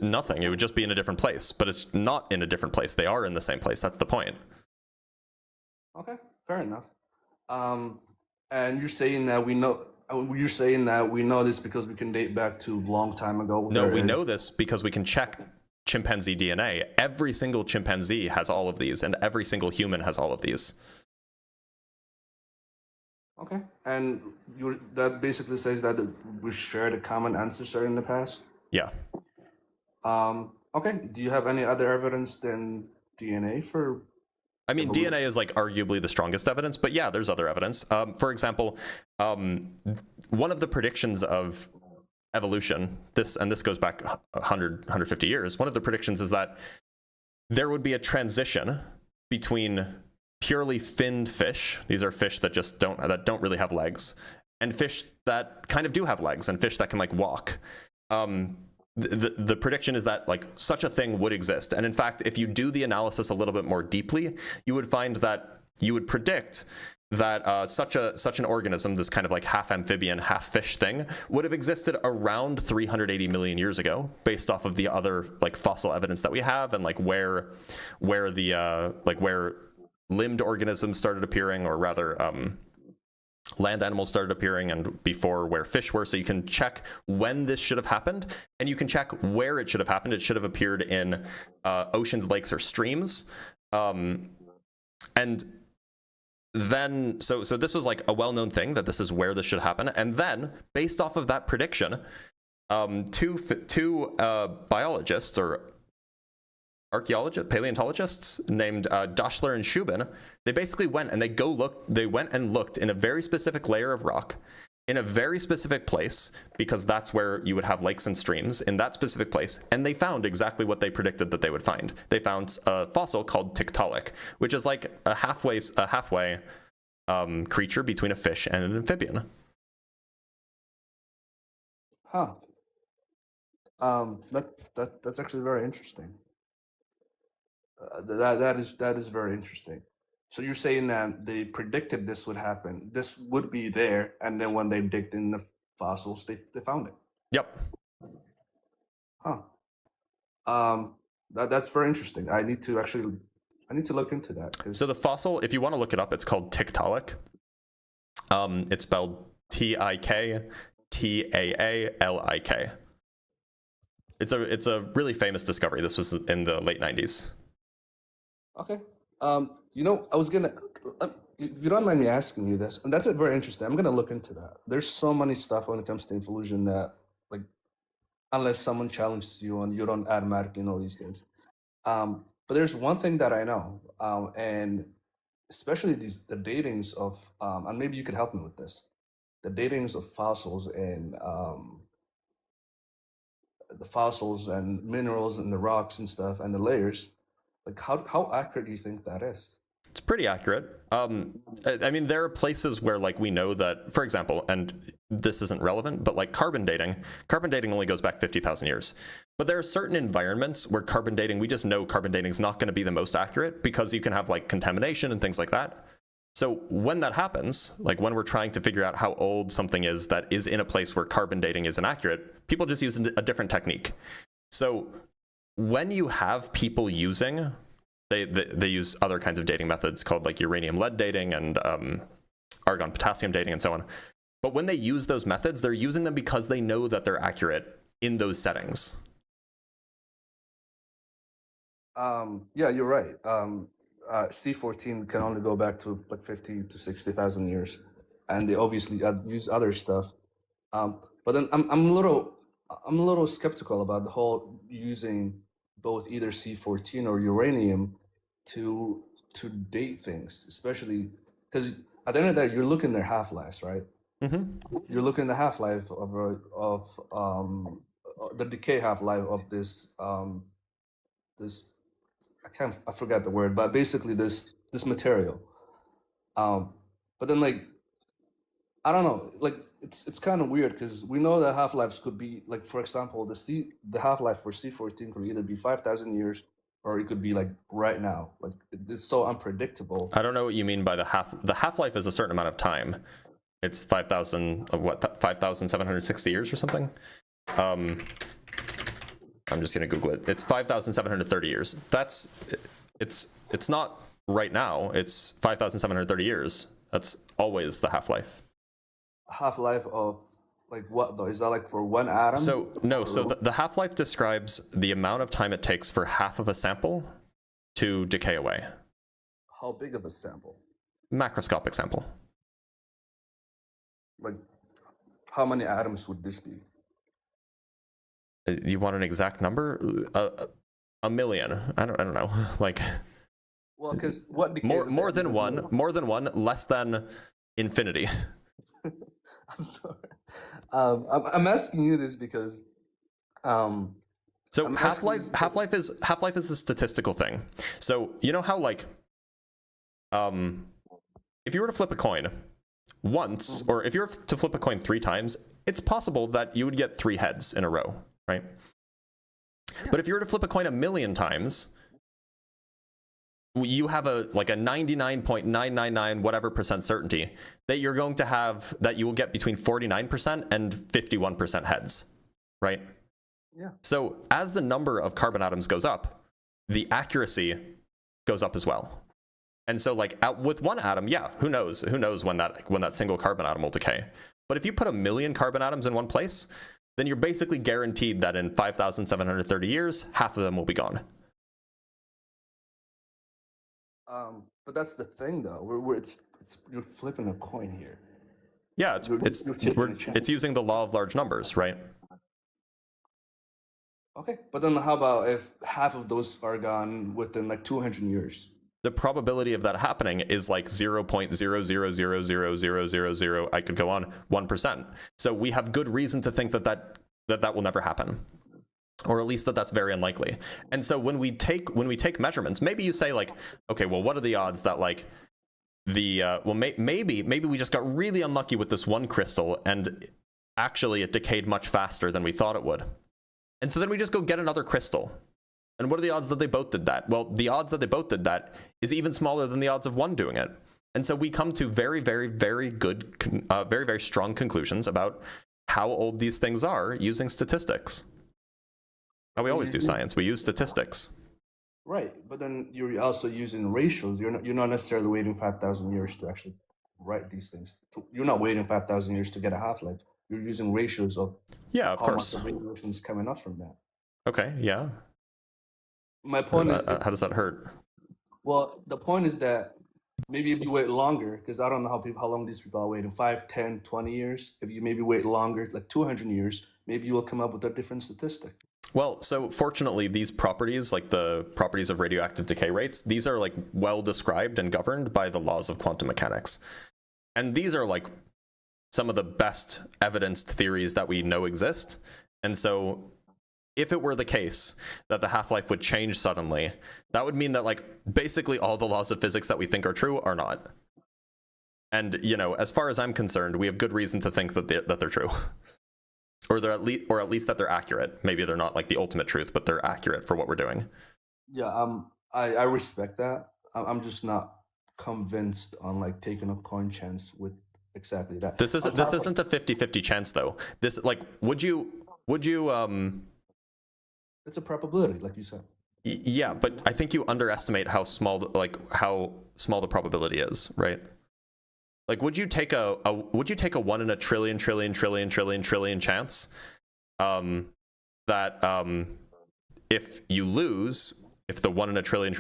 Nothing. It would just be in a different place, but it's not in a different place. They are in the same place. That's the point. Okay, fair enough. And you're saying that we know. You're saying that we know this because we can date back to a long time ago. No, we know this because we can check chimpanzee DNA. Every single chimpanzee has all of these, and every single human has all of these. Okay, and that basically says that we shared a common ancestor in the past? Yeah. Okay, do you have any other evidence than DNA for? I mean, DNA is like arguably the strongest evidence, but yeah, there's other evidence. For example, one of the predictions of evolution, this goes back 150 years, one of the predictions is that there would be a transition between purely finned fish. These are fish that just don't really have legs, and fish that kind of do have legs, and fish that can like walk. The prediction is that like such a thing would exist, and in fact, if you do the analysis a little bit more deeply, you would find that you would predict that such an organism, this kind of like half amphibian, half fish thing, would have existed around 380 million years ago, based off of the other like fossil evidence that we have, and like where limbed organisms started appearing, or rather land animals started appearing and before where fish were. So you can check when this should have happened, and you can check where it should have happened. It should have appeared in oceans, lakes, or streams. And then, so this was like a well-known thing that this is where this should happen. And then, based off of that prediction, two biologists or archaeologists, paleontologists named Daschler and Shubin, they basically went and they went and looked in a very specific layer of rock in a very specific place, because that's where you would have lakes and streams, in that specific place, and they found exactly what they predicted that they would find. They found a fossil called Tiktaalik, which is like a halfway creature between a fish and an amphibian. Huh. That's actually very interesting. That is very interesting. So you're saying that they predicted this would happen. This would be there, and then when they digged in the fossils, they found it. Yep. Huh. That's very interesting. I need to look into that. So the fossil, if you want to look it up, it's called Tiktaalik. It's spelled Tiktaalik. It's a really famous discovery. This was in the late 90s. Okay. I was gonna, if you don't mind me asking you this, and that's very interesting. I'm gonna look into that. There's so many stuff when it comes to infusion that, like, unless someone challenges you on, you don't automatically know these things. But there's one thing that I know, and especially the datings of, and maybe you could help me with this, the datings of fossils and the fossils and minerals and the rocks and stuff and the layers. Like, how accurate do you think that is? It's pretty accurate. I mean, there are places where, like, we know that, for example, and this isn't relevant, but like carbon dating only goes back 50,000 years. But there are certain environments where carbon dating, we just know carbon dating is not going to be the most accurate, because you can have like contamination and things like that. So when that happens, like when we're trying to figure out how old something is that is in a place where carbon dating is inaccurate, people just use a different technique. So when you have people using, they use other kinds of dating methods called like uranium lead dating and argon potassium dating and so on. But when they use those methods, they're using them because they know that they're accurate in those settings. Yeah, you're right. C14 can only go back to like 50 to 60,000 years, and they obviously use other stuff. But then I'm a little skeptical about the whole using both either C14 or uranium to date things, especially because at the end of the day, you're looking at their half-lives, right? Mm-hmm. You're looking at the half-life of the decay half-life of this I forgot the word, but basically this material. But then, like, I don't know, like it's kind of weird because we know that half-lives could be, like, for example, the half-life for C14 could either be 5,000 years or it could be like right now. Like, it's so unpredictable. I don't know what you mean by the half-life is a certain amount of time. It's 5,760 years or something. I'm just gonna Google it. It's 5,730 years. It's not right now. It's 5,730 years. That's always the half-life. Half-life of like what though? Is that like for one atom? So no. So the half-life describes the amount of time it takes for half of a sample to decay away. How big of a sample? Macroscopic sample. Like, how many atoms would this be? You want an exact number? A million. I don't know. Like, well, because what decays more than one, less than infinity. I'm sorry. I'm asking you this because so half-life is a statistical thing. So you know how, like, if you were to flip a coin once, or if you were to flip a coin 3 times, it's possible that you would get 3 heads in a row, right? Yeah. But if you were to flip a coin 1,000,000 times, you have a 99.999 whatever percent certainty that you're going to have, that you will get between 49% and 51% heads, right? Yeah. So as the number of carbon atoms goes up, the accuracy goes up as well. And so like with one atom, yeah, who knows when that single carbon atom will decay. But if you put 1 million carbon atoms in one place, then you're basically guaranteed that in 5,730 years, half of them will be gone. But that's the thing, though. You're flipping a coin here. Yeah, it's using the law of large numbers, right? Okay, but then how about if half of those are gone within like 200 years? The probability of that happening is like 0.0000000, I could go on, 1%. So we have good reason to think that will never happen, or at least that's very unlikely. And so when we take measurements, maybe you say like, okay, well, what are the odds that like maybe we just got really unlucky with this one crystal and actually it decayed much faster than we thought it would. And so then we just go get another crystal. And what are the odds that they both did that? Well, the odds that they both did that is even smaller than the odds of one doing it. And so we come to very, very, very good, very, very strong conclusions about how old these things are using statistics. Now, we always do science. We use statistics. Right, but then you're also using ratios. You're not necessarily waiting 5,000 years to actually write these things. You're not waiting 5,000 years to get a half-life. You're using ratios of of course. Much radiation is coming up from that. Okay, yeah. My point is, how does that hurt? Well, the point is that maybe if you wait longer, because I don't know how long these people are waiting, 5, 10, 20 years. If you maybe wait longer, like 200 years, maybe you will come up with a different statistic. Well, so fortunately, these properties, like the properties of radioactive decay rates, these are like well described and governed by the laws of quantum mechanics. And these are like some of the best evidenced theories that we know exist. And so if it were the case that the half-life would change suddenly, that would mean that like basically all the laws of physics that we think are true are not. And, you know, as far as I'm concerned, we have good reason to think that they're true. Or at least that they're accurate. Maybe they're not like the ultimate truth, but they're accurate for what we're doing. Yeah, I respect that. I'm just not convinced on like taking a coin chance with exactly that. This isn't a 50-50 chance though. This like would you It's a probability, like you said. Yeah, but I think you underestimate how small the probability is, right? Like, would you take a 1 in a trillion chance that if you lose, if the 1 in a trillion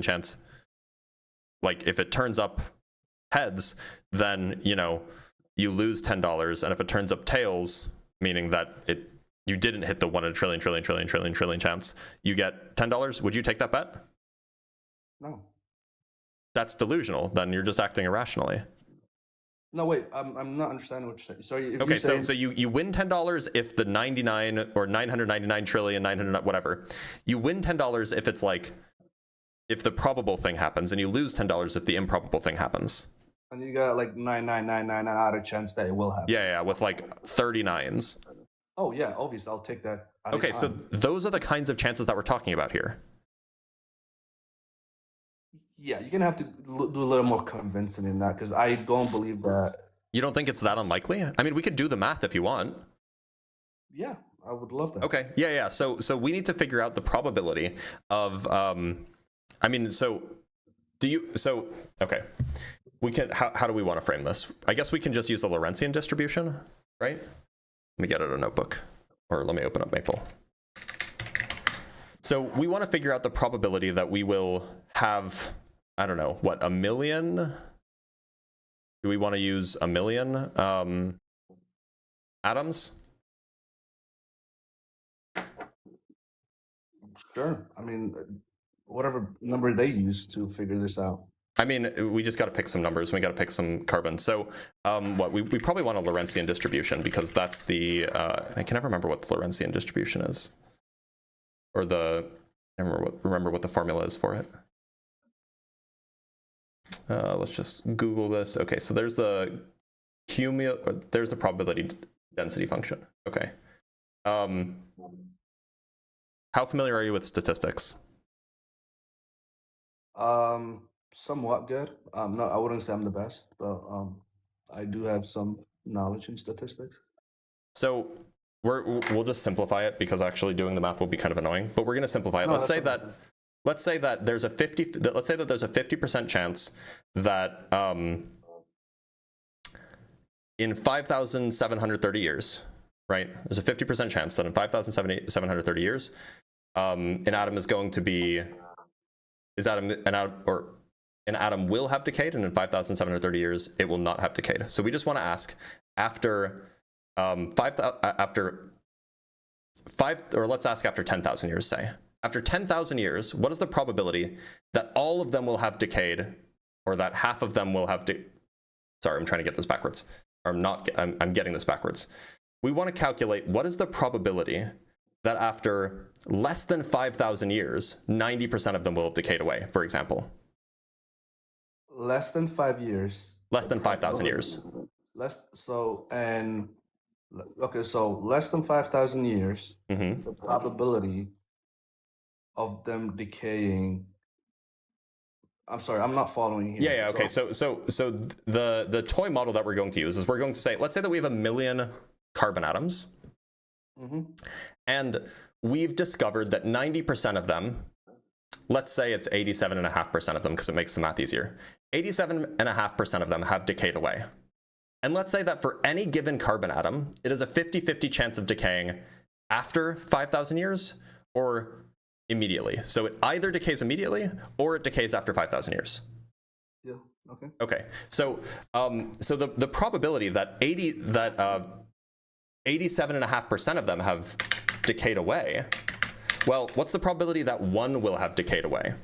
chance, like if it turns up heads, then you know you lose $10, and if it turns up tails, meaning that you didn't hit the 1 in a trillion chance, you get $10. Would you take that bet? No. That's delusional. Then you're just acting irrationally. No, wait. I'm not understanding what you're saying. Sorry. Okay, so you win $10 if the 99 or 999 trillion 900 whatever. You win $10 if it's like if the probable thing happens, and you lose $10 if the improbable thing happens. And you got like 99999 out of chance that it will happen. Yeah, with like 39s. Oh yeah, obviously I'll take that. Okay, so those are the kinds of chances that we're talking about here. Yeah, you're gonna have to do a little more convincing in that, because I don't believe that. You don't think it's that unlikely? I mean, we could do the math if you want. Yeah, I would love that. Okay, yeah. So we need to figure out the probability of. Okay, we can. How do we want to frame this? I guess we can just use the Lorentzian distribution, right? Let me get out a notebook, or let me open up Maple. So we want to figure out the probability that we will have, I don't know, what, 1 million? Do we want to use 1 million atoms? Sure. I mean, whatever number they use to figure this out. I mean, we just got to pick some numbers. We got to pick some carbon. So we probably want a Lorentzian distribution, because that's the, I can never remember what the Lorentzian distribution is. Or I remember what the formula is for it. Let's just Google this. Okay, so there's the probability density function. Okay. How familiar are you with statistics? Somewhat good. No, I wouldn't say I'm the best, but I do have some knowledge in statistics. So we'll just simplify it, because actually doing the math will be kind of annoying. But we're going to simplify it. No, Let's say that let's say that there's a 50% chance that in 5,730 years, right? There's a 50% chance that in 5,730 years, an atom is going to be, an atom will have decayed, and in 5,730 years, it will not have decayed. So we just want to ask, after let's ask after 10,000 years, say. After 10,000 years, what is the probability that all of them will have decayed, or that half of them will have sorry, I'm trying to get this backwards. Or I'm getting this backwards. We want to calculate what is the probability that after less than 5,000 years, 90% of them will have decayed away, for example. Less than 5 years. Less than 5,000 years. So less than 5,000 years, the probability of them decaying. I'm sorry, I'm not following here. Yeah, okay. So the toy model that we're going to use is we're going to say, let's say that we have 1 million carbon atoms, and we've discovered that 90% of them, let's say it's 87.5% of them because it makes the math easier, 87.5% of them have decayed away. And let's say that for any given carbon atom, it is a 50-50 chance of decaying after 5,000 years or immediately. So it either decays immediately or it decays after 5,000 years. Yeah, okay. Okay, so the probability that 87.5% of them have decayed away, well, what's the probability that 1 will have decayed away?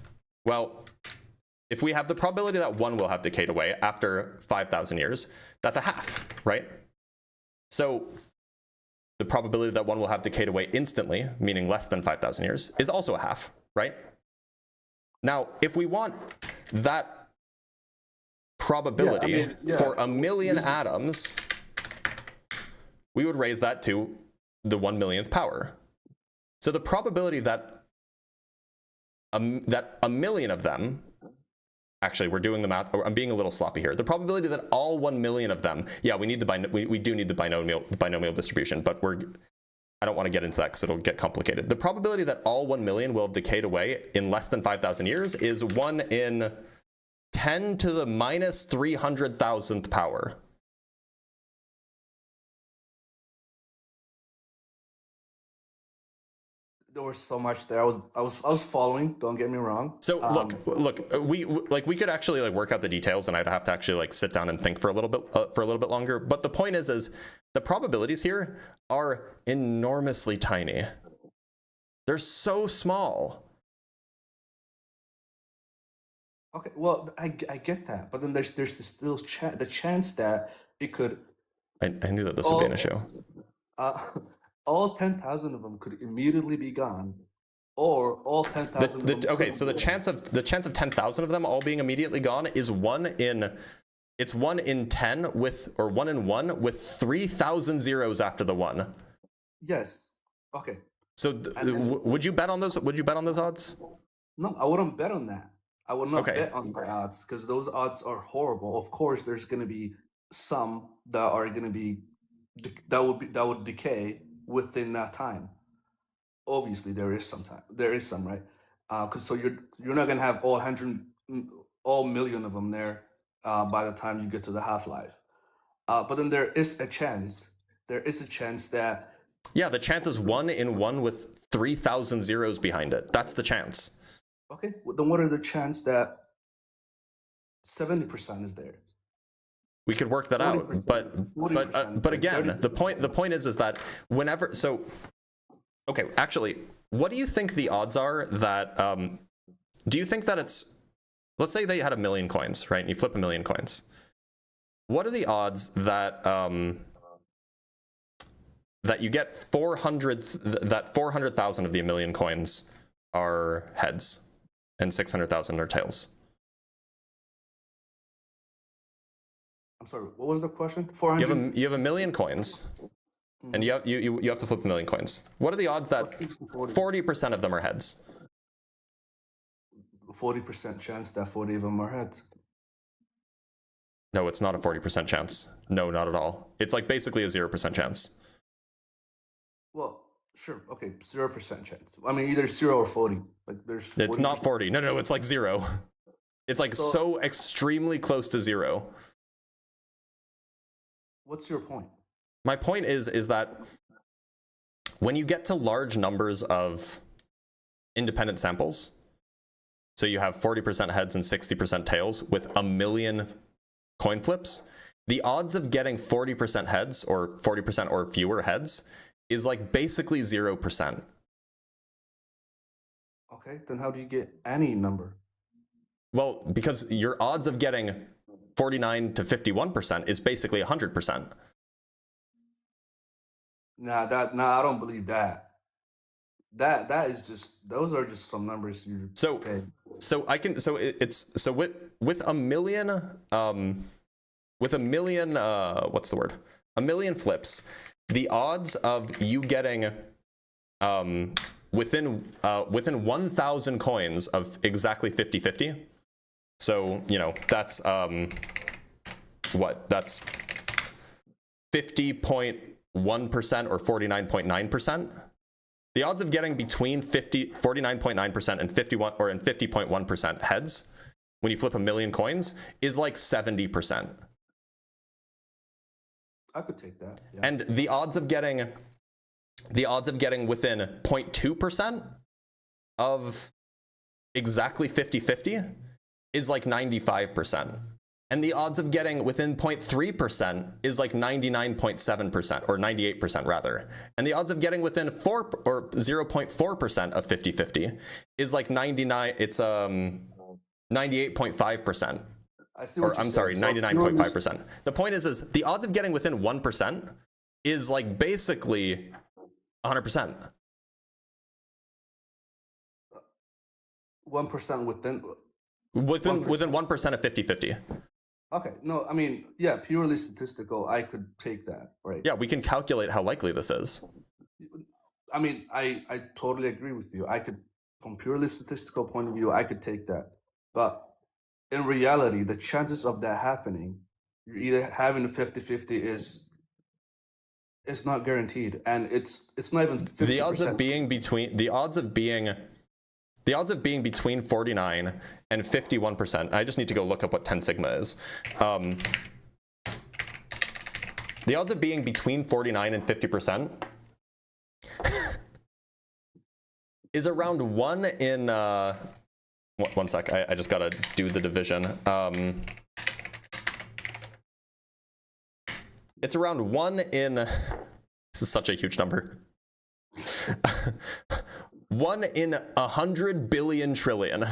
Well, if we have the probability that 1 will have decayed away after 5,000 years, that's a half, right? So the probability that 1 will have decayed away instantly, meaning less than 5,000 years, is also a half, right? Now, if we want that probability for 1 million atoms, we would raise that to the 1 millionth power. So the probability that a million of them, actually, we're doing the math. I'm being a little sloppy here. The probability that all 1 million of them, yeah, we do need the binomial distribution, but I don't want to get into that because it'll get complicated. The probability that all 1 million will have decayed away in less than 5,000 years is 1 in 10 to the minus 300,000th power. There was so much there. I was following. Don't get me wrong. So look, we could actually work out the details, and I'd have to actually sit down and think for a little bit longer. But the point is the probabilities here are enormously tiny. They're so small. Okay, well, I get that, but then there's still the chance that it could. I knew that this would be an issue. All 10,000 of them could immediately be gone, or all 10,000. Okay, so the chance of 10,000 of them all being immediately gone is 1 in 10 with, or 1 in 1 with 3,000 zeros after the 1. Yes. Okay. So would you bet on those? Would you bet on those odds? No, I wouldn't bet on that. I would not bet on the odds because those odds are horrible. Of course, there's going to be some that are going to be that would decay within that time. Obviously, there is some, right? Because so you're not going to have all million of them there by the time you get to the half-life. But then there is a chance. That. Yeah, the chance is 1 in 1 with 3,000 zeros behind it. That's the chance. Okay, well, then what are the chance that 70% is there? We could work that out, but again, the point is that whenever, so okay, actually, what do you think the odds are that do you think that it's, let's say they had 1 million coins, right? And you flip 1 million coins. What are the odds that that you get 400,000 of the 1 million coins are heads and 600,000 are tails? I'm sorry, what was the question? 400. You have 1 million coins, and you have to flip 1 million coins. What are the odds that 40% of them are heads? 40% chance that 40 of them are heads. No, it's not a 40% chance. No, not at all. It's basically a 0% chance. Well, Sure. Okay. 0% chance. I mean, either 0 or 40. Like there's. It's 40%. not 40. No, it's like 0. It's like so extremely close to 0. What's your point? My point is that when you get to large numbers of independent samples, so you have 40% heads and 60% tails with 1 million coin flips, the odds of getting 40% heads or 40% or fewer heads is like basically 0%. Okay, then how do you get any number? Well, because your odds of getting 49 to 51% is basically 100%. Nah, I don't believe that. That is just, those are just some numbers you say. So I can, so it's, so with a million, what's the word? 1 million flips, the odds of you getting, within 1,000 coins of exactly 50-50. So, you know, that's, that's 50.1% or 49.9%. The odds of getting between 49.9% and 50.1% heads when you flip 1 million coins is like 70%. I could take that. Yeah. And the odds of getting within 0.2% of exactly 50-50 is like 95%. And the odds of getting within 0.3% is like 99.7%, or 98% rather. And the odds of getting within 4 or 0.4% of 50-50 is like 98.5%. I see what I'm sorry, 99.5%. The point is the odds of getting within 1% is like basically 100%. 1% within 1% of 50-50. Okay, no, I mean, yeah, purely statistical, I could take that, right? Yeah, we can calculate how likely this is. I mean, I totally agree with you. I could, from purely statistical point of view, I could take that. But in reality, the chances of that happening, you're either having a 50-50 is not guaranteed, and it's not even 50%. The odds of being between 49 and 51%. I just need to go look up what 10 sigma is. The odds of being between 49 and 50% is around 1 in, one sec, I just gotta do the division. It's around 1 in, this is such a huge number. 1 in 100 billion trillion.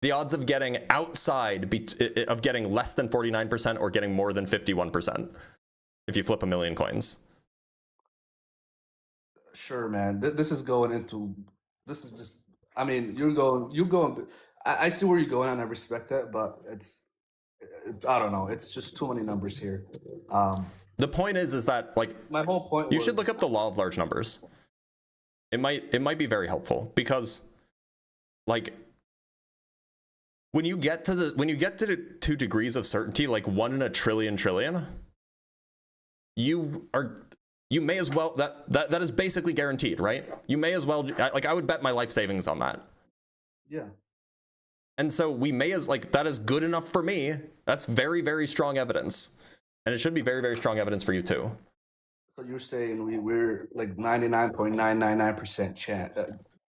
The odds of getting of getting less than 49% or getting more than 51% if you flip 1 million coins. Sure, man. This is just, I mean, you're going, I see where you're going and I respect that, but it's I don't know. It's just too many numbers here. The point is that, like, my whole point you should look up the law of large numbers. It might be very helpful because, like, when you get to the 2 degrees of certainty, like 1 in a trillion, you may as well, that is basically guaranteed, right? You may as well, like, I would bet my life savings on that. Yeah. And so that is good enough for me. That's very, very strong evidence. And it should be very, very strong evidence for you too. So you're saying we're like 99.999% chance.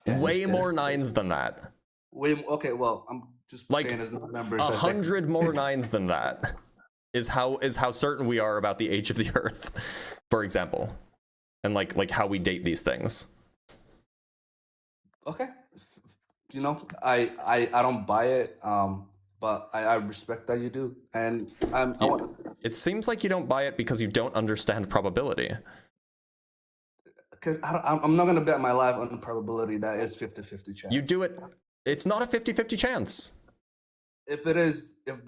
Way more nines than that. Okay, well, I'm just like saying as numbers. 100 more nines than that is how certain we are about the age of the Earth, for example, and like how we date these things. Okay, you know, I don't buy it, but I respect that you do, and it seems like you don't buy it because you don't understand probability. Because I'm not gonna bet my life on the probability that is 50-50 chance. You do it. It's not a 50-50 chance. If it is, if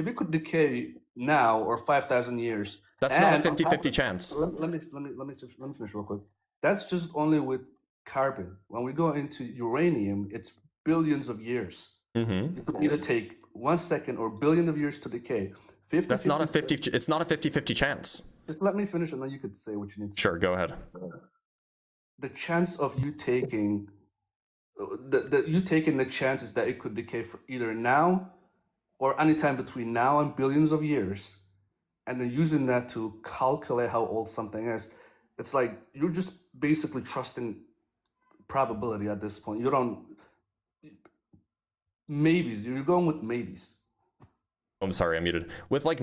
it could decay now or 5,000 years, that's not a 50-50 chance. Let me finish real quick. That's just only with carbon. When we go into uranium, it's billions of years. Mm-hmm. It could either take 1 second or billion of years to decay. That's not a 50. It's not a 50-50 chance. let me finish, and then you could say what you need to say. Sure, go ahead. The chance of you taking the chances that it could decay for either now or anytime between now and billions of years, and then using that to calculate how old something is, it's like you're just basically trusting probability at this point. You don't maybes. You're going with maybes. I'm sorry, I'm muted. With like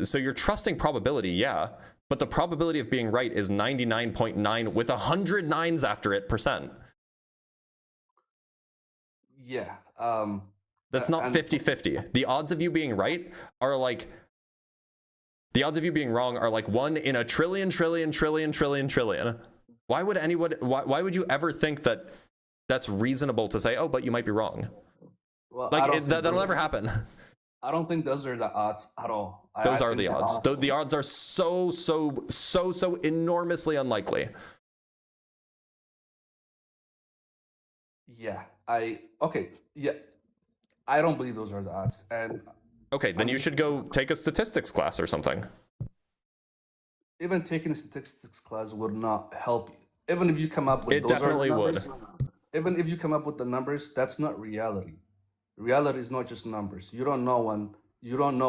so you're trusting probability, yeah, but the probability of being right is 99.9 with 100 nines after it percent. Yeah. That's not 50-50. The odds of you being right are like, the odds of you being wrong are like 1 in a trillion. Why would anyone, why would you ever think that that's reasonable to say, oh, but you might be wrong? Well, like that'll never happen. I don't think those are the odds at all. Those are the odds. The odds are so enormously unlikely. Yeah, yeah, I don't believe those are the odds. And okay, then you should go take a statistics class or something. Even taking a statistics class would not help you. Even if you come up with it definitely would. Even if you come up with the numbers, that's not reality. Reality is not just numbers. You don't know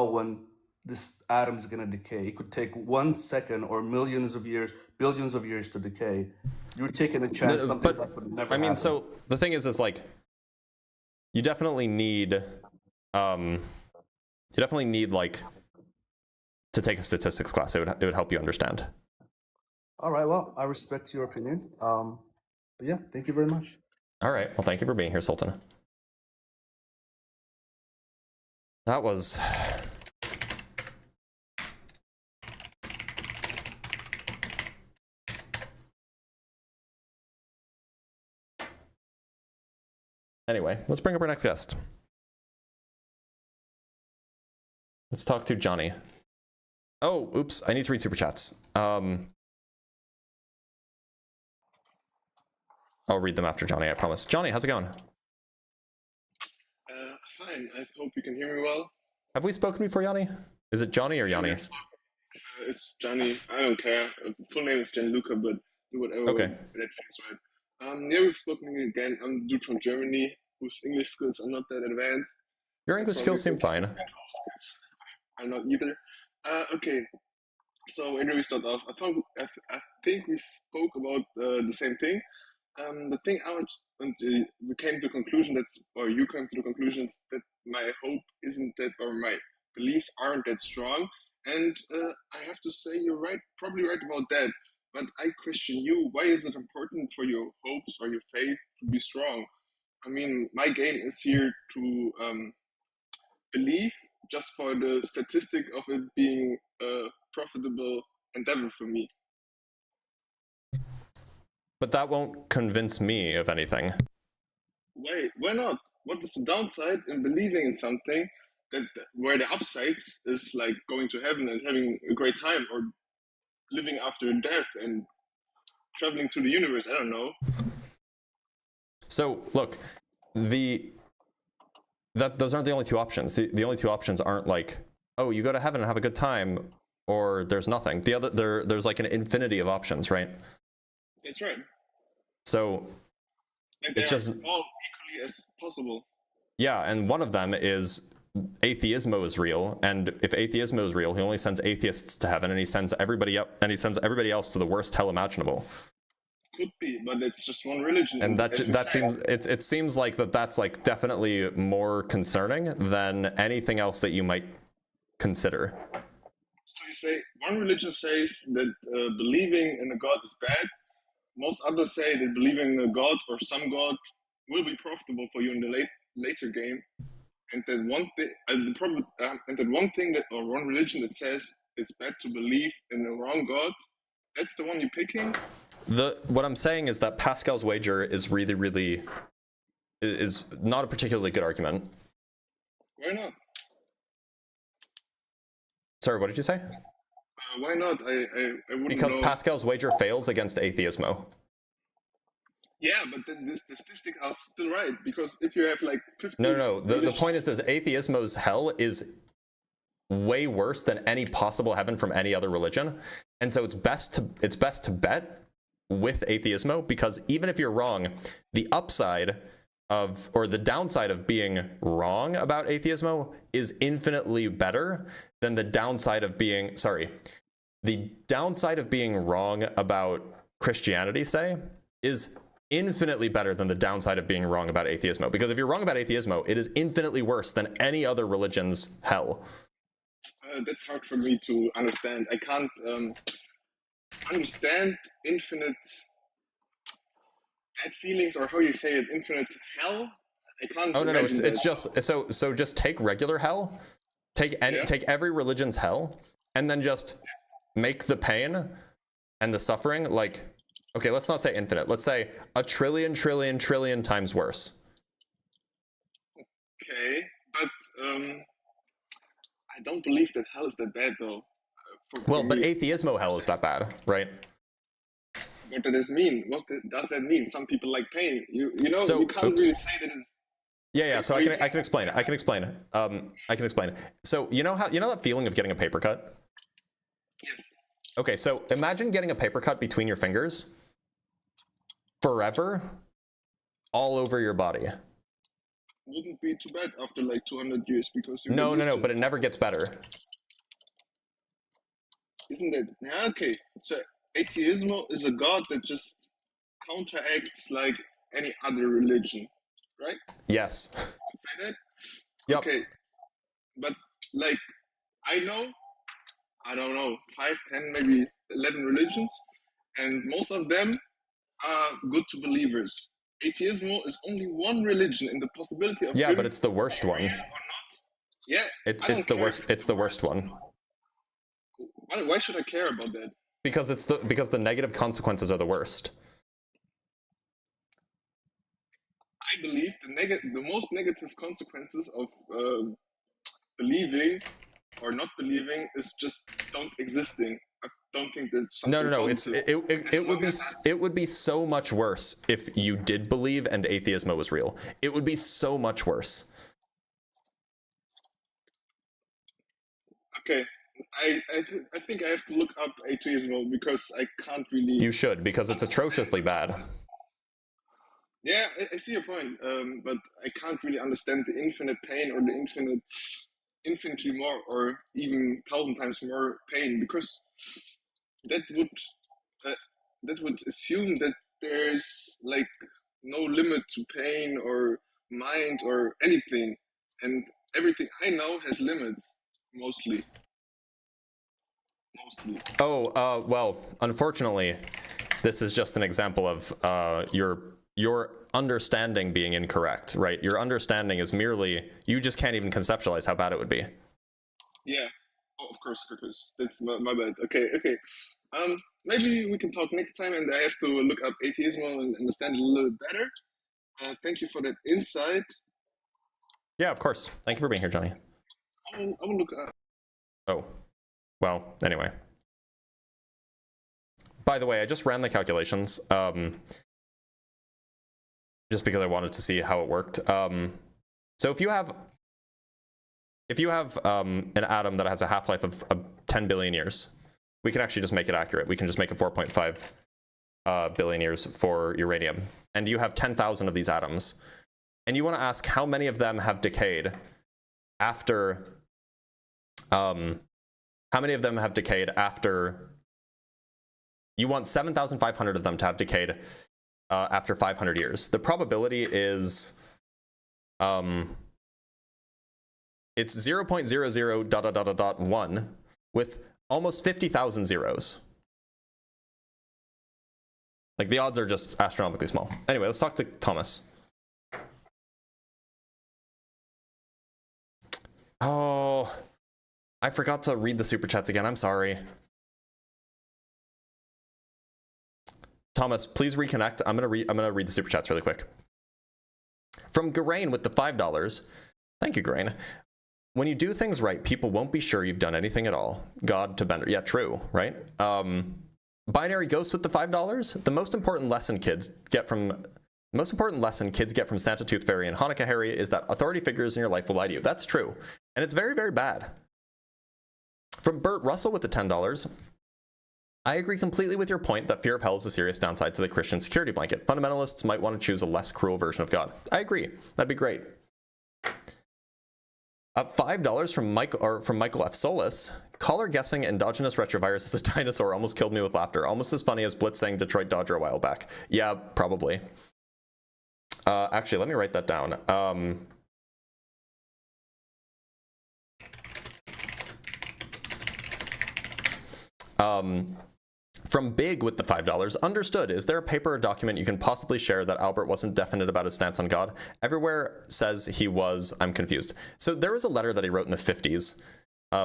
when this atom is going to decay. It could take 1 second or millions of years, billions of years to decay. You're taking a chance something that would never happen. So the thing is like, you definitely need like to take a statistics class. It would help you understand. All right, well, I respect your opinion. But yeah, thank you very much. All right, well, thank you for being here, Sultan. That was... Anyway, let's bring up our next guest. Let's talk to Johnny. Oh, oops, I need to read super chats. I'll read them after Johnny, I promise. Johnny, how's it going? Fine, I hope you can hear me well. Have we spoken before, Yanni? Is it Johnny or Yanni? It's Johnny, I don't care. Full name is Gianluca, but do whatever okay. that feels right. Yeah, we've spoken again. I'm the dude from Germany whose English skills are not that advanced. Your English skills seem fine. I'm not either. Okay, so where do we start off? I think we spoke about the same thing. The thing we came to the conclusion you came to the conclusion that my hope isn't that, or my beliefs aren't that strong. And I have to say you're right, probably right about that. But I question you, why is it important for your hopes or your faith to be strong? I mean, my game is here to believe just for the statistic of it being a profitable endeavor for me. But that won't convince me of anything. Why not? What is the downside in believing in something where the upsides is like going to heaven and having a great time, or living after death and traveling to the universe? I don't know. So look, those aren't the only two options. The only two options aren't like, oh, you go to heaven and have a good time, or there's nothing. There's like an infinity of options, right? That's right. So it's just all equally as possible. Yeah, and one of them is atheismo is real, and if atheismo is real, he only sends atheists to heaven, and he sends everybody else to the worst hell imaginable. Could be, but it's just one religion. And it seems like that's like definitely more concerning than anything else that you might consider. So you say one religion says that believing in a god is bad. Most others say that believing in a god or some god will be profitable for you in the later game. And that one religion that says it's bad to believe in the wrong god, that's the one you're picking. What I'm saying is that Pascal's wager is really is not a particularly good argument. Why not? Sorry, what did you say? Why not? I wouldn't because know. Pascal's wager fails against atheismo. Yeah, but then the statistics are still right, because if you have like 50... No. The point is atheismo's hell is way worse than any possible heaven from any other religion. And so it's best to bet with atheismo, because even if you're wrong, the upside of, or the downside of being wrong about atheismo is infinitely better than the downside of being, the downside of being wrong about Christianity, say, is infinitely better than the downside of being wrong about atheismo. Because if you're wrong about atheismo, it is infinitely worse than any other religion's hell. That's hard for me to understand. I can't understand infinite bad feelings, or how you say it, infinite hell. I can't. Oh no, imagine it's that. just so just take regular hell, take every religion's hell, and then just make the pain and the suffering like, okay, let's not say infinite. Let's say a trillion times worse. Okay, but I don't believe that hell is that bad, though. Well, but atheismo hell is that bad, right? What does this mean? What does that mean? Some people like pain. You know, So, you can't really say that it's. Yeah. So I can explain it. I can explain it. So you know that feeling of getting a paper cut? Yes. Okay, so imagine getting a paper cut between your fingers forever, all over your body. Wouldn't be too bad after like 200 years, because you No, but it never gets better. Isn't that okay? So atheism is a god that just counteracts like any other religion, right? Yes. Could say that. Yep. Okay, but like I don't know, 5, 10, maybe 11 religions, and most of them are good to believers. Atheism is only one religion, and the possibility of Yeah, but it's the worst one. yeah, It's the worst. It's the worst one. Why should I care about that? Because the negative consequences are the worst. I believe the most negative consequences of believing or not believing is just don't existing. I don't think there's something. No. It would be so much worse if you did believe and atheism was real. It would be so much worse. Okay, I think I have to look up atheism because I can't really. You should, because it's atrociously bad. Yeah, I see your point, but I can't really understand the infinite pain or the infinitely more or even 1,000 times more pain, because that would assume that there's like no limit to pain or mind or anything, and everything I know has limits, mostly. Oh, well, unfortunately, this is just an example of your understanding being incorrect, right? Your understanding is merely, you just can't even conceptualize how bad it would be. Yeah, of course, that's my bad. Okay. Maybe we can talk next time, and I have to look up atheism and understand it a little bit better. Thank you for that insight. Yeah, of course. Thank you for being here, Johnny. I will look up. Oh, well, anyway. By the way, I just ran the calculations, just because I wanted to see how it worked. So if you have an atom that has a half-life of 10 billion years, we can actually just make it accurate. We can just make it 4.5 billion years for uranium. And you have 10,000 of these atoms. And you want to ask how many of them have decayed after... how many of them have decayed after... You want 7,500 of them to have decayed after 500 years. The probability is... it's 0.00 ... with almost 50,000 zeros. Like, the odds are just astronomically small. Anyway, let's talk to Thomas. Oh, I forgot to read the super chats again. I'm sorry. Thomas, please reconnect. I'm gonna read the super chats really quick. From Garain with the $5. Thank you, Garain. When you do things right, people won't be sure you've done anything at all. God to Bender. Yeah, true, right? Binary Ghost with the $5. The most important lesson kids get from Santa Tooth Fairy and Hanukkah Harry is that authority figures in your life will lie to you. That's true. And it's very, very bad. From Bert Russell with the $10. I agree completely with your point that fear of hell is a serious downside to the Christian security blanket. Fundamentalists might want to choose a less cruel version of God. I agree. That'd be great. $5 from Michael F. Solis. Caller guessing endogenous retrovirus is a dinosaur almost killed me with laughter. Almost as funny as Blitz saying Detroit Dodger a while back. Yeah, probably. Actually, let me write that down. From Big with the $5, understood. Is there a paper or document you can possibly share that Albert wasn't definite about his stance on God? Everywhere says he was. I'm confused. So there was a letter that he wrote in the 50s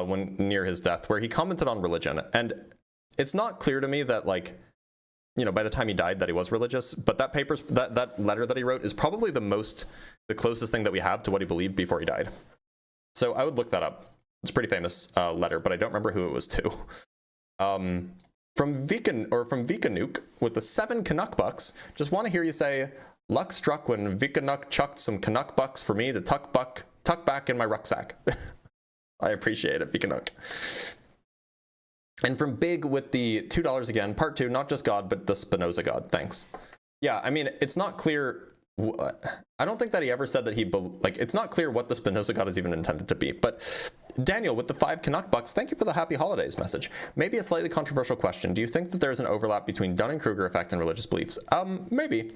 when near his death where he commented on religion. And it's not clear to me that, like, you know, by the time he died that he was religious, but that that letter that he wrote is probably the closest thing that we have to what he believed before he died. So I would look that up. It's a pretty famous letter, but I don't remember who it was to. From Vikanuke with the 7 Canuck bucks, just want to hear you say, luck struck when Vikanuck chucked some Canuck bucks for me to tuck back in my rucksack. I appreciate it, Vikanuck. And from Big with the $2 again, part 2, not just God, but the Spinoza God. Thanks. Yeah, I mean, it's not clear. I don't think that he ever said that it's not clear what the Spinoza God is even intended to be. But Daniel with the 5 Canuck bucks, thank you for the happy holidays message. Maybe a slightly controversial question. Do you think that there's an overlap between Dunning-Kruger effect and religious beliefs? Maybe.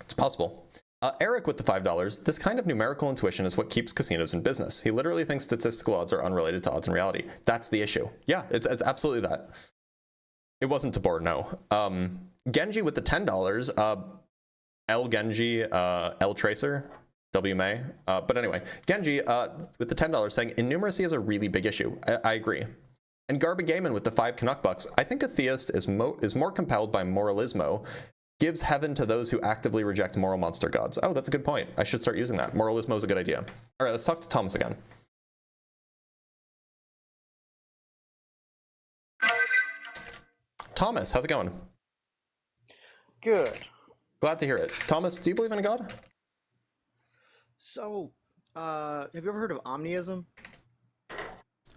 It's possible. Eric with the $5, this kind of numerical intuition is what keeps casinos in business. He literally thinks statistical odds are unrelated to odds in reality. That's the issue. Yeah, it's absolutely that. It wasn't Tabor, no. Genji with the $10, L Genji, L Tracer, WMA. But anyway, Genji with the $10 saying, innumeracy is a really big issue. I agree. And Garba Gaiman with the 5 Canuck bucks, I think a theist is more compelled by moralismo, gives heaven to those who actively reject moral monster gods. Oh, that's a good point. I should start using that. Moralismo is a good idea. All right, let's talk to Thomas again. Thomas, how's it going? Good. Glad to hear it. Thomas, do you believe in a God? So, have you ever heard of omniism?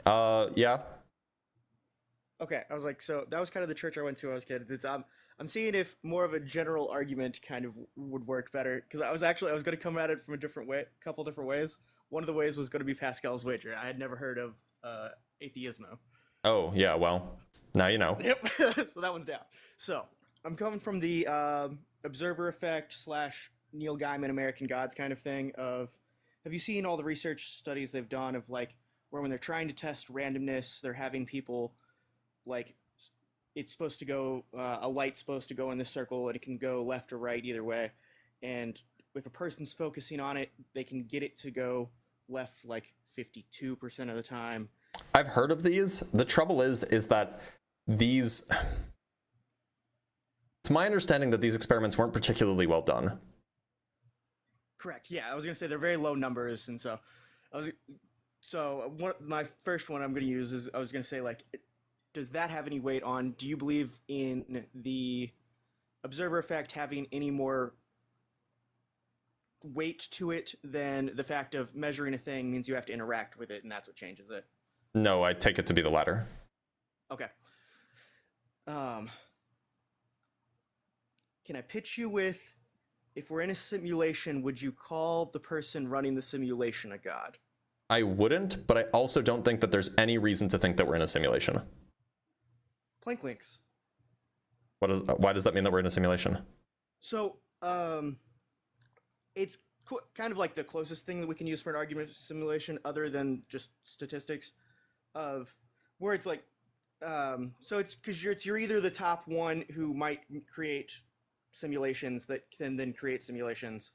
Yeah. Okay, I was like, so that was kind of the church I went to when I was a kid. I'm seeing if more of a general argument kind of would work better, because I was going to come at it from a couple different ways. One of the ways was going to be Pascal's wager. I had never heard of atheismo. Oh, yeah, well, now you know. Yep, so that one's down. So, I'm coming from the observer effect / Neil Gaiman American Gods kind of thing of, have you seen all the research studies they've done of, like, where when they're trying to test randomness, they're having people, like, it's supposed to go, a light's supposed to go in this circle, and it can go left or right either way. And if a person's focusing on it, they can get it to go left like 52% of the time. I've heard of these. The trouble is that these... It's my understanding that these experiments weren't particularly well done. Correct. Yeah, I was going to say they're very low numbers, and so my first one I'm going to use is, I was going to say, like, does that have any weight on, do you believe in the observer effect having any more weight to it than the fact of measuring a thing means you have to interact with it and that's what changes it? No, I take it to be the latter. Okay. Can I pitch you with, if we're in a simulation, would you call the person running the simulation a god? I wouldn't, but I also don't think that there's any reason to think that we're in a simulation. Planck links. Why does that mean that we're in a simulation? So, it's kind of like the closest thing that we can use for an argument simulation, other than just statistics, of where it's like, so it's because you're either the top one who might create simulations that can then create simulations,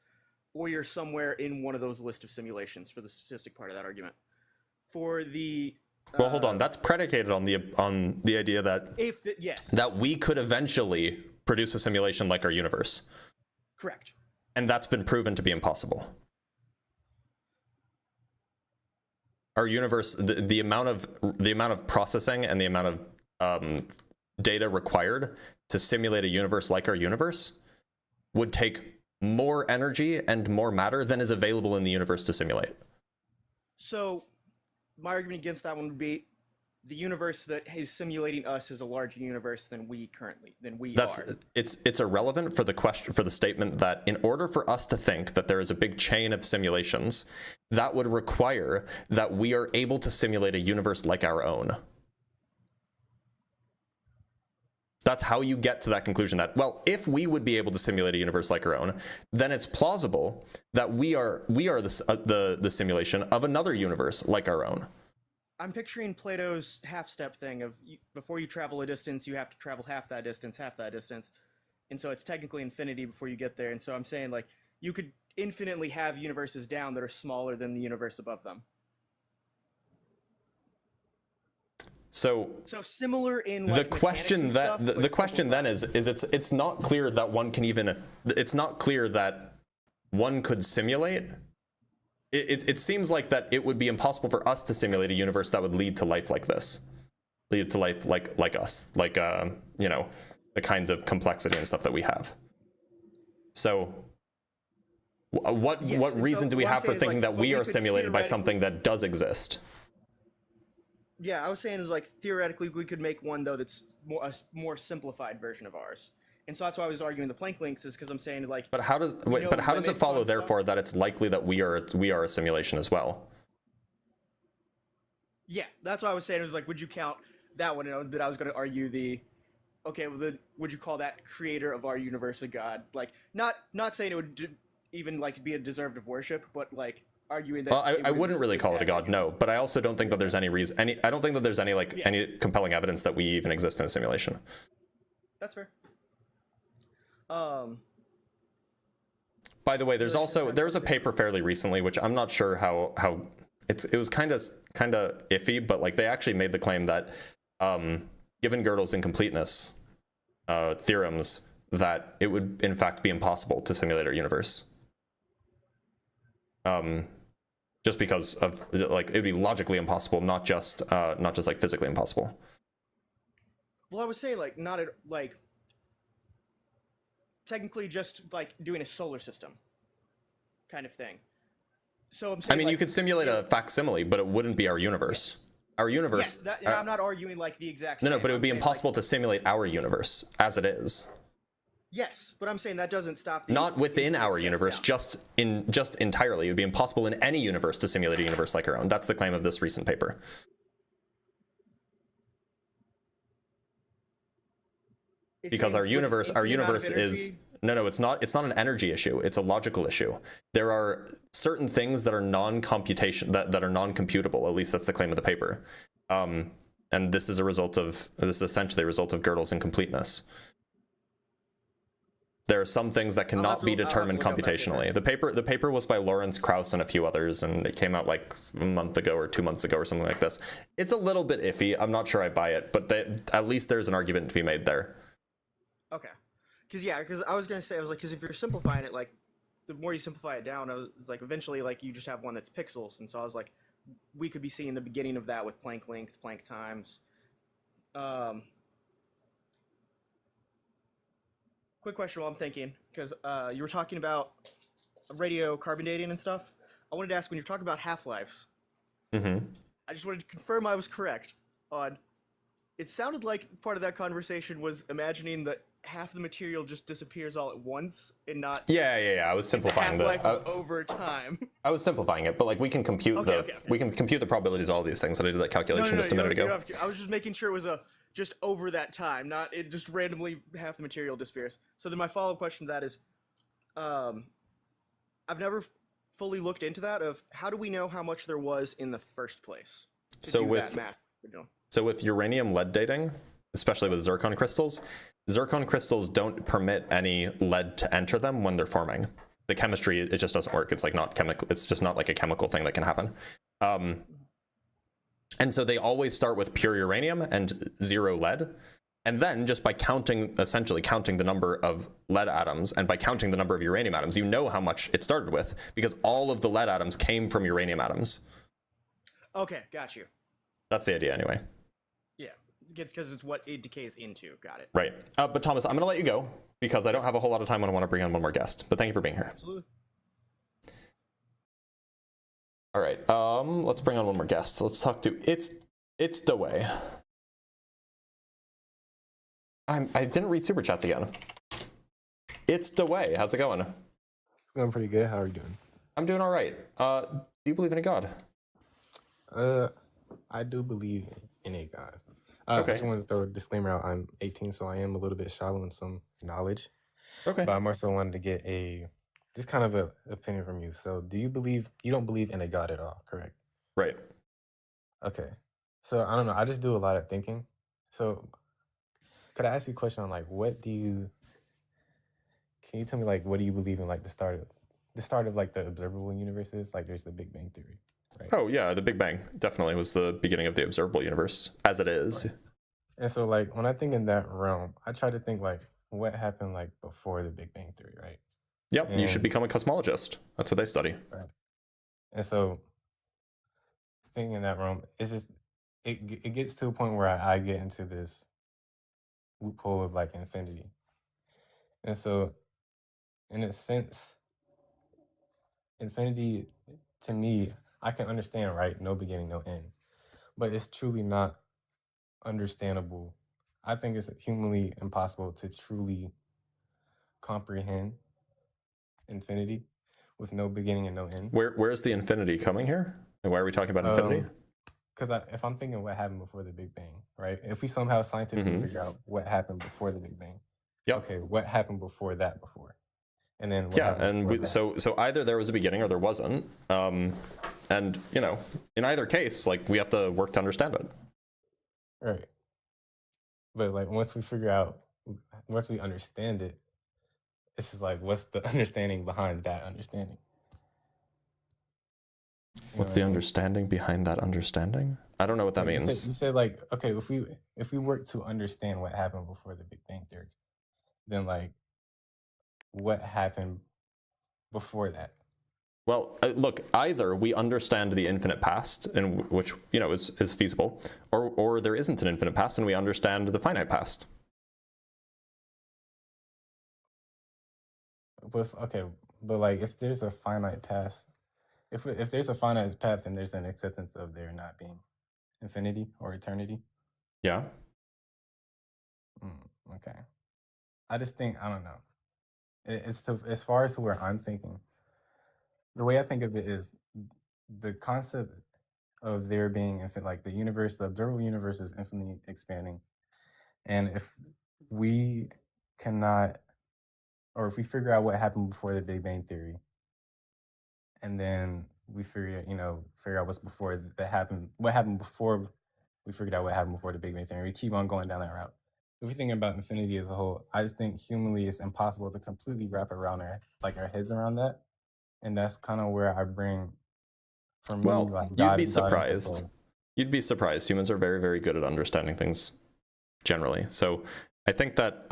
or you're somewhere in one of those list of simulations for the statistic part of that argument. For the well, hold on. That's predicated on the idea that yes, that we could eventually produce a simulation like our universe. Correct. And that's been proven to be impossible. Our universe, the amount of processing and the amount of data required to simulate a universe like our universe would take more energy and more matter than is available in the universe to simulate. So my argument against that one would be the universe that is simulating us is a larger universe than we are. It's irrelevant for the question, for the statement that in order for us to think that there is a big chain of simulations, that would require that we are able to simulate a universe like our own. That's how you get to that conclusion that, well, if we would be able to simulate a universe like our own, then it's plausible that we are the simulation of another universe like our own. I'm picturing Plato's half-step thing of before you travel a distance, you have to travel half that distance, and so it's technically infinity before you get there. And so I'm saying, like, you could infinitely have universes down that are smaller than the universe above them. So similar in the like question that stuff, the question then is it's not clear that one can even, it's not clear that one could simulate. It seems like that it would be impossible for us to simulate a universe that would lead to life like this, lead to life like us, like you know, the kinds of complexity and stuff that we have. So what reason do we have for thinking that we are simulated by something that does exist? Yeah, I was saying is like theoretically we could make one though that's a more simplified version of ours. And so that's why I was arguing the Planck links, is because I'm saying like. But how does it follow therefore that it's likely that we are a simulation as well? Yeah, that's what I was saying. It was like, would you count that one? You know, that I was going to argue would you call that creator of our universe a god? Like, not saying it would even like be a deserved of worship, but like arguing that. Well, I wouldn't really call it a god, no. But I also don't think that there's any reason. I don't think that there's any any compelling evidence that we even exist in a simulation. That's fair. By the way, there was a paper fairly recently, which I'm not sure how it was kind of iffy, but like they actually made the claim that given Gödel's incompleteness theorems, that it would in fact be impossible to simulate our universe. Just because of like it would be logically impossible, not just like physically impossible. Well, I was saying like not at like. Technically just like doing a solar system kind of thing. So I'm saying, I mean, like, you could simulate a facsimile, but it wouldn't be our universe. Yes. Our universe. Yes, I'm not arguing like the exact same. No, but it would be impossible to simulate our universe as it is. Yes, but I'm saying that doesn't stop the not within our universe, just entirely. It would be impossible in any universe to simulate a universe like our own. That's the claim of this recent paper. Because our universe is no, it's not an energy issue. It's a logical issue. There are certain things that are non-computation that are non-computable. At least that's the claim of the paper. And this is essentially a result of Gödel's incompleteness. There are some things that cannot be determined computationally. The paper was by Lawrence Krauss and a few others, and it came out like a month ago or 2 months ago or something like this. It's a little bit iffy. I'm not sure I buy it, but at least there's an argument to be made there. Okay, because I was gonna say, I was like, because if you're simplifying it, like the more you simplify it down, it's like eventually like you just have one that's pixels, and so I was like, we could be seeing the beginning of that with Planck length, Planck times. Quick question while I'm thinking, because you were talking about radiocarbon dating and stuff. I wanted to ask, when you're talking about half-lives, I just wanted to confirm I was correct on. It sounded like part of that conversation was imagining that half the material just disappears all at once and not. Yeah. I was simplifying over time. I was simplifying it, but like we can compute we can compute the probabilities of all these things. And I did that calculation just a minute ago. I was just making sure it was just over that time, not it just randomly half the material disappears. So then my follow-up question to that is, I've never fully looked into that of how do we know how much there was in the first place to do that math. So with uranium lead dating, especially with zircon crystals don't permit any lead to enter them when they're forming. The chemistry, it just doesn't work. It's like not chemical. It's just not like a chemical thing that can happen. And so they always start with pure uranium and 0 lead. And then just by essentially counting the number of lead atoms and by counting the number of uranium atoms, you know how much it started with because all of the lead atoms came from uranium atoms. Okay, got you. That's the idea anyway. Yeah, because it's what it decays into. Got it. Right. But Thomas, I'm going to let you go because I don't have a whole lot of time and I want to bring on one more guest. But thank you for being here. Absolutely. All right. Let's bring on one more guest. Let's talk to it's Dewey. I didn't read super chats again. It's Dewey. How's it going? It's going pretty good. How are you doing? I'm doing all right. Do you believe in a god? I do believe in a God. Okay. I just want to throw a disclaimer out. I'm 18, so I am a little bit shallow in some knowledge. Okay. But I more so wanted to get just kind of an opinion from you. So you don't believe in a God at all, correct? Right. Okay. So I don't know. I just do a lot of thinking. So could I ask you a question on like, can you tell me like, what do you believe in like the start of like the observable universe is? Like there's the Big Bang Theory. Right. Oh yeah, the Big Bang definitely was the beginning of the observable universe as it is. Right. And so like when I think in that realm, I try to think like what happened like before the Big Bang Theory, right? Yep, you should become a cosmologist. That's what they study. Right. And so thinking in that realm, it's just it gets to a point where I get into this loophole of like infinity. And so in a sense, infinity to me, I can understand, right? No beginning, no end. But it's truly not understandable. I think it's humanly impossible to truly comprehend infinity with no beginning and no end. Where's the infinity coming here? And why are we talking about infinity? Because if I'm thinking what happened before the Big Bang, right? If we somehow scientifically figure out what happened before the Big Bang, okay, what happened before that before? And then what happened before that? So either there was a beginning or there wasn't. And you know, in either case, like we have to work to understand it. Right. But like once we understand it, it's just like what's the understanding behind that understanding? What's the understanding behind that understanding? I don't know what that means. You said like, okay, if we work to understand what happened before the Big Bang Theory, then like what happened before that? Well, look, either we understand the infinite past, and which you know is feasible, or there isn't an infinite past, and we understand the finite past. But like if there's a finite past, if there's a finite path, then there's an acceptance of there not being infinity or eternity. Yeah. Okay. I just think I don't know. As far as to where I'm thinking. The way I think of it is the concept of there being infinite, like the universe, the observable universe is infinitely expanding. And if we cannot, or if we figure out what happened before the Big Bang Theory, and then we figure out what's before that happened, what happened before we figured out what happened before the Big Bang Theory, we keep on going down that route. If we think about infinity as a whole, I just think humanly it's impossible to completely wrap around our heads around that. And that's kind of where I bring, for me, well, like you'd be surprised. You'd be surprised. Humans are very, very good at understanding things, generally. So I think that,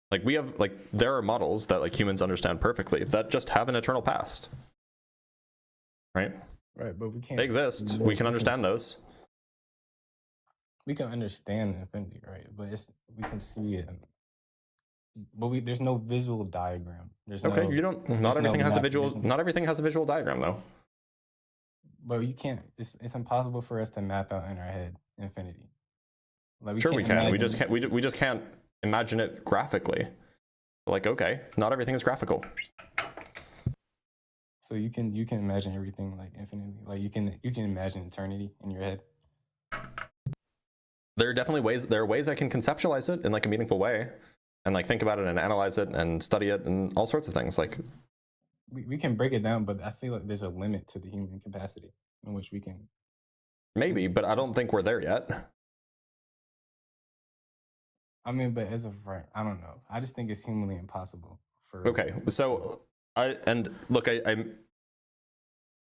like we have, like there are models that like humans understand perfectly that just have an eternal past, right? Right, but we can't. They exist. We can understand those. We can understand infinity, right? But we can see it. But there's no visual diagram. Okay, not everything has a visual. Not everything has a visual diagram, though. But you can't. It's impossible for us to map out in our head infinity. Like Sure, we can. We just can't. We just can't imagine it graphically. Like, okay, not everything is graphical. So you can imagine everything like infinitely. Like you can imagine eternity in your head. There are definitely ways. There are ways I can conceptualize it in like a meaningful way. And like think about it and analyze it and study it and all sorts of things. Like we can break it down, but I feel like there's a limit to the human capacity in which we can. Maybe, but I don't think we're there yet. I mean, but as of right, I don't know. I just think it's humanly impossible for. Okay, so I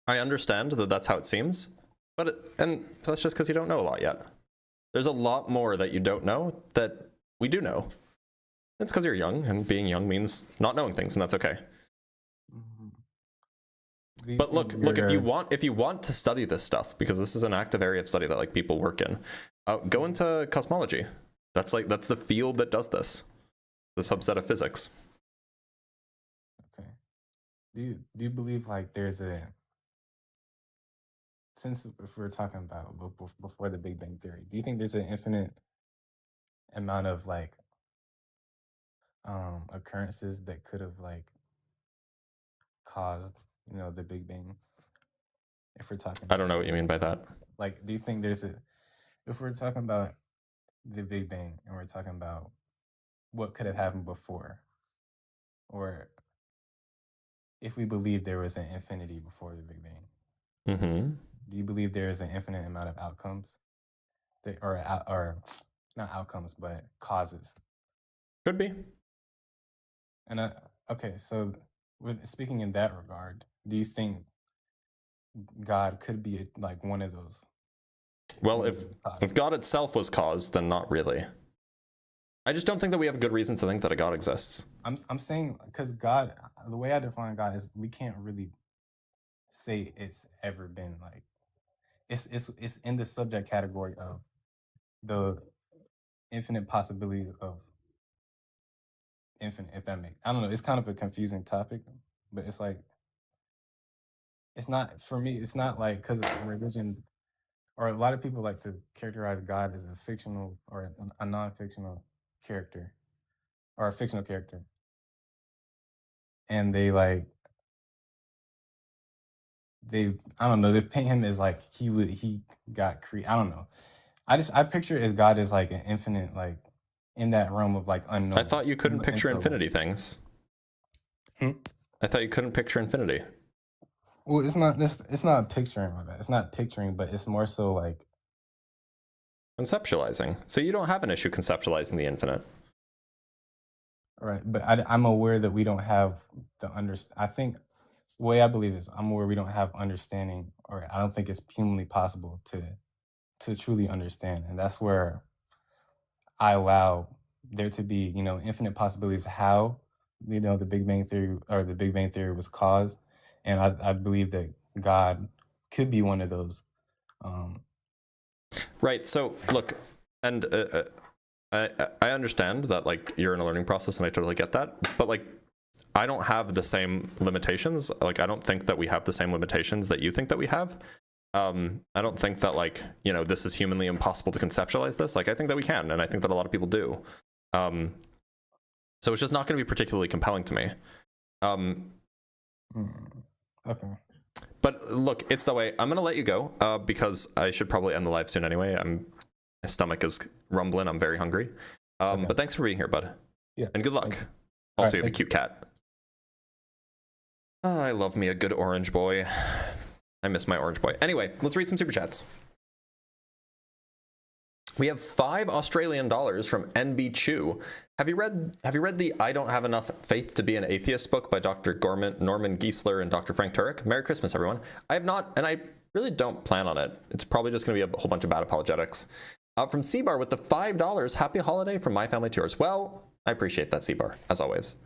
understand that that's how it seems, and that's just because you don't know a lot yet. There's a lot more that you don't know that we do know. It's because you're young, and being young means not knowing things, and that's okay. But look, if you want to study this stuff, because this is an active area of study that like people work in, go into cosmology. That's the field that does this, the subset of physics. Okay. Do you believe like there's since if we're talking about before the Big Bang Theory, do you think there's an infinite amount of like occurrences that could have like caused, you know, the Big Bang? If we're talking I don't know what you mean by that. like, do you think there's a if we're talking about the Big Bang and we're talking about what could have happened before, or if we believe there was an infinity before the Big Bang, Mm-hmm. do you believe there is an infinite amount of outcomes that, or not outcomes, but causes? Could be. And okay, so with speaking in that regard, do you think God could be like one of those? Well, if God itself was caused, then not really. I just don't think that we have good reason to think that a God exists. I'm saying because God, the way I define God is we can't really say it's ever been like it's in the subject category of the infinite possibilities of infinite, if that makes, I don't know, it's kind of a confusing topic, but it's like it's not, for me, it's not like, because religion or a lot of people like to characterize God as a fictional or a non-fictional character or a fictional character, and they like I don't know, they paint him as like he got I don't know, I picture it as God is like an infinite, like in that realm of like unknown. I thought you couldn't picture infinity things. I thought you couldn't picture infinity. Well, it's not picturing, my bad. It's not picturing, but it's more so like conceptualizing. So you don't have an issue conceptualizing the infinite. Right, but I'm aware that we don't have the I think the way I believe is I'm aware we don't have understanding, or I don't think it's humanly possible to truly understand, and that's where I allow there to be, you know, infinite possibilities of how, you know, the Big Bang Theory was caused, and I believe that God could be one of those. Right. So look, and I understand that like you're in a learning process, and I totally get that, but like I don't have the same limitations. Like I don't think that we have the same limitations that you think that we have. I don't think that like, you know, this is humanly impossible to conceptualize this. Like I think that we can, and I think that a lot of people do. So it's just not going to be particularly compelling to me. Okay. But look, it's the way. I'm going to let you go because I should probably end the live soon anyway. My stomach is rumbling. I'm very hungry. Okay. But thanks for being here, bud. Yeah. And good luck. All Also, right, you have a cute cat. Oh, I love me a good orange boy. I miss my orange boy. Anyway, let's read some super chats. We have $5 Australian from NB Chu. Have you read the I Don't Have Enough Faith to Be an Atheist book by Dr. Norman Geisler and Dr. Frank Turek? Merry Christmas, everyone. I have not, and I really don't plan on it. It's probably just going to be a whole bunch of bad apologetics. From C-Bar with the $5, happy holiday from my family to yours. Well, I appreciate that, C-Bar, as always.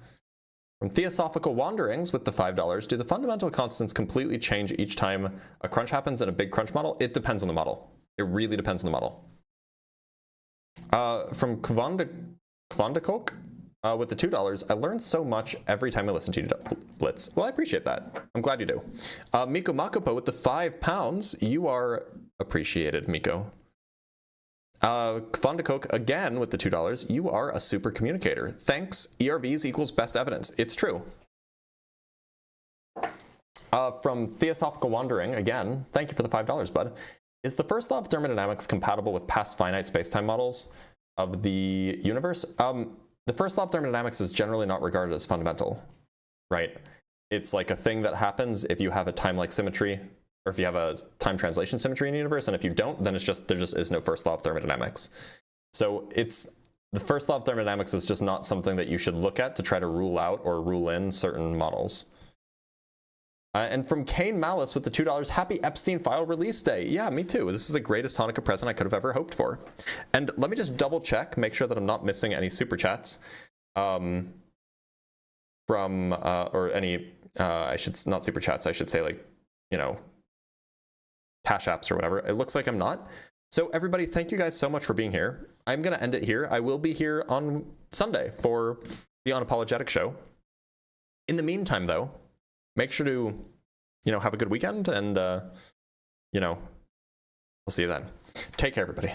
From Theosophical Wanderings with the $5, do the fundamental constants completely change each time a crunch happens in a big crunch model? It depends on the model. It really depends on the model. From Kvondakok with the $2, I learned so much every time I listen to you, Blitz. Well, I appreciate that. I'm glad you do. Miko Makopo with the £5. You are appreciated, Miko. Kvondakok again with the $2. You are a super communicator. Thanks. ERVs equals best evidence. It's true. From Theosophical Wandering again, thank you for the $5, bud. Is the first law of thermodynamics compatible with past finite spacetime models of the universe? The first law of thermodynamics is generally not regarded as fundamental, right? It's like a thing that happens if you have a time-like symmetry, or if you have a time translation symmetry in the universe, and if you don't, then it's just there just is no first law of thermodynamics. So it's the first law of thermodynamics is just not something that you should look at to try to rule out or rule in certain models. And from Kane Malice with the $2, happy Epstein file release day. Yeah, me too. This is the greatest Hanukkah present I could have ever hoped for. And let me just double check, make sure that I'm not missing any super chats or any, not super chats, I should say, like, you know, cash apps or whatever. It looks like I'm not. So everybody, thank you guys so much for being here. I'm going to end it here. I will be here on Sunday for the Unapologetic show. In the meantime, though, make sure to, you know, have a good weekend and, you know, we'll see you then. Take care, everybody.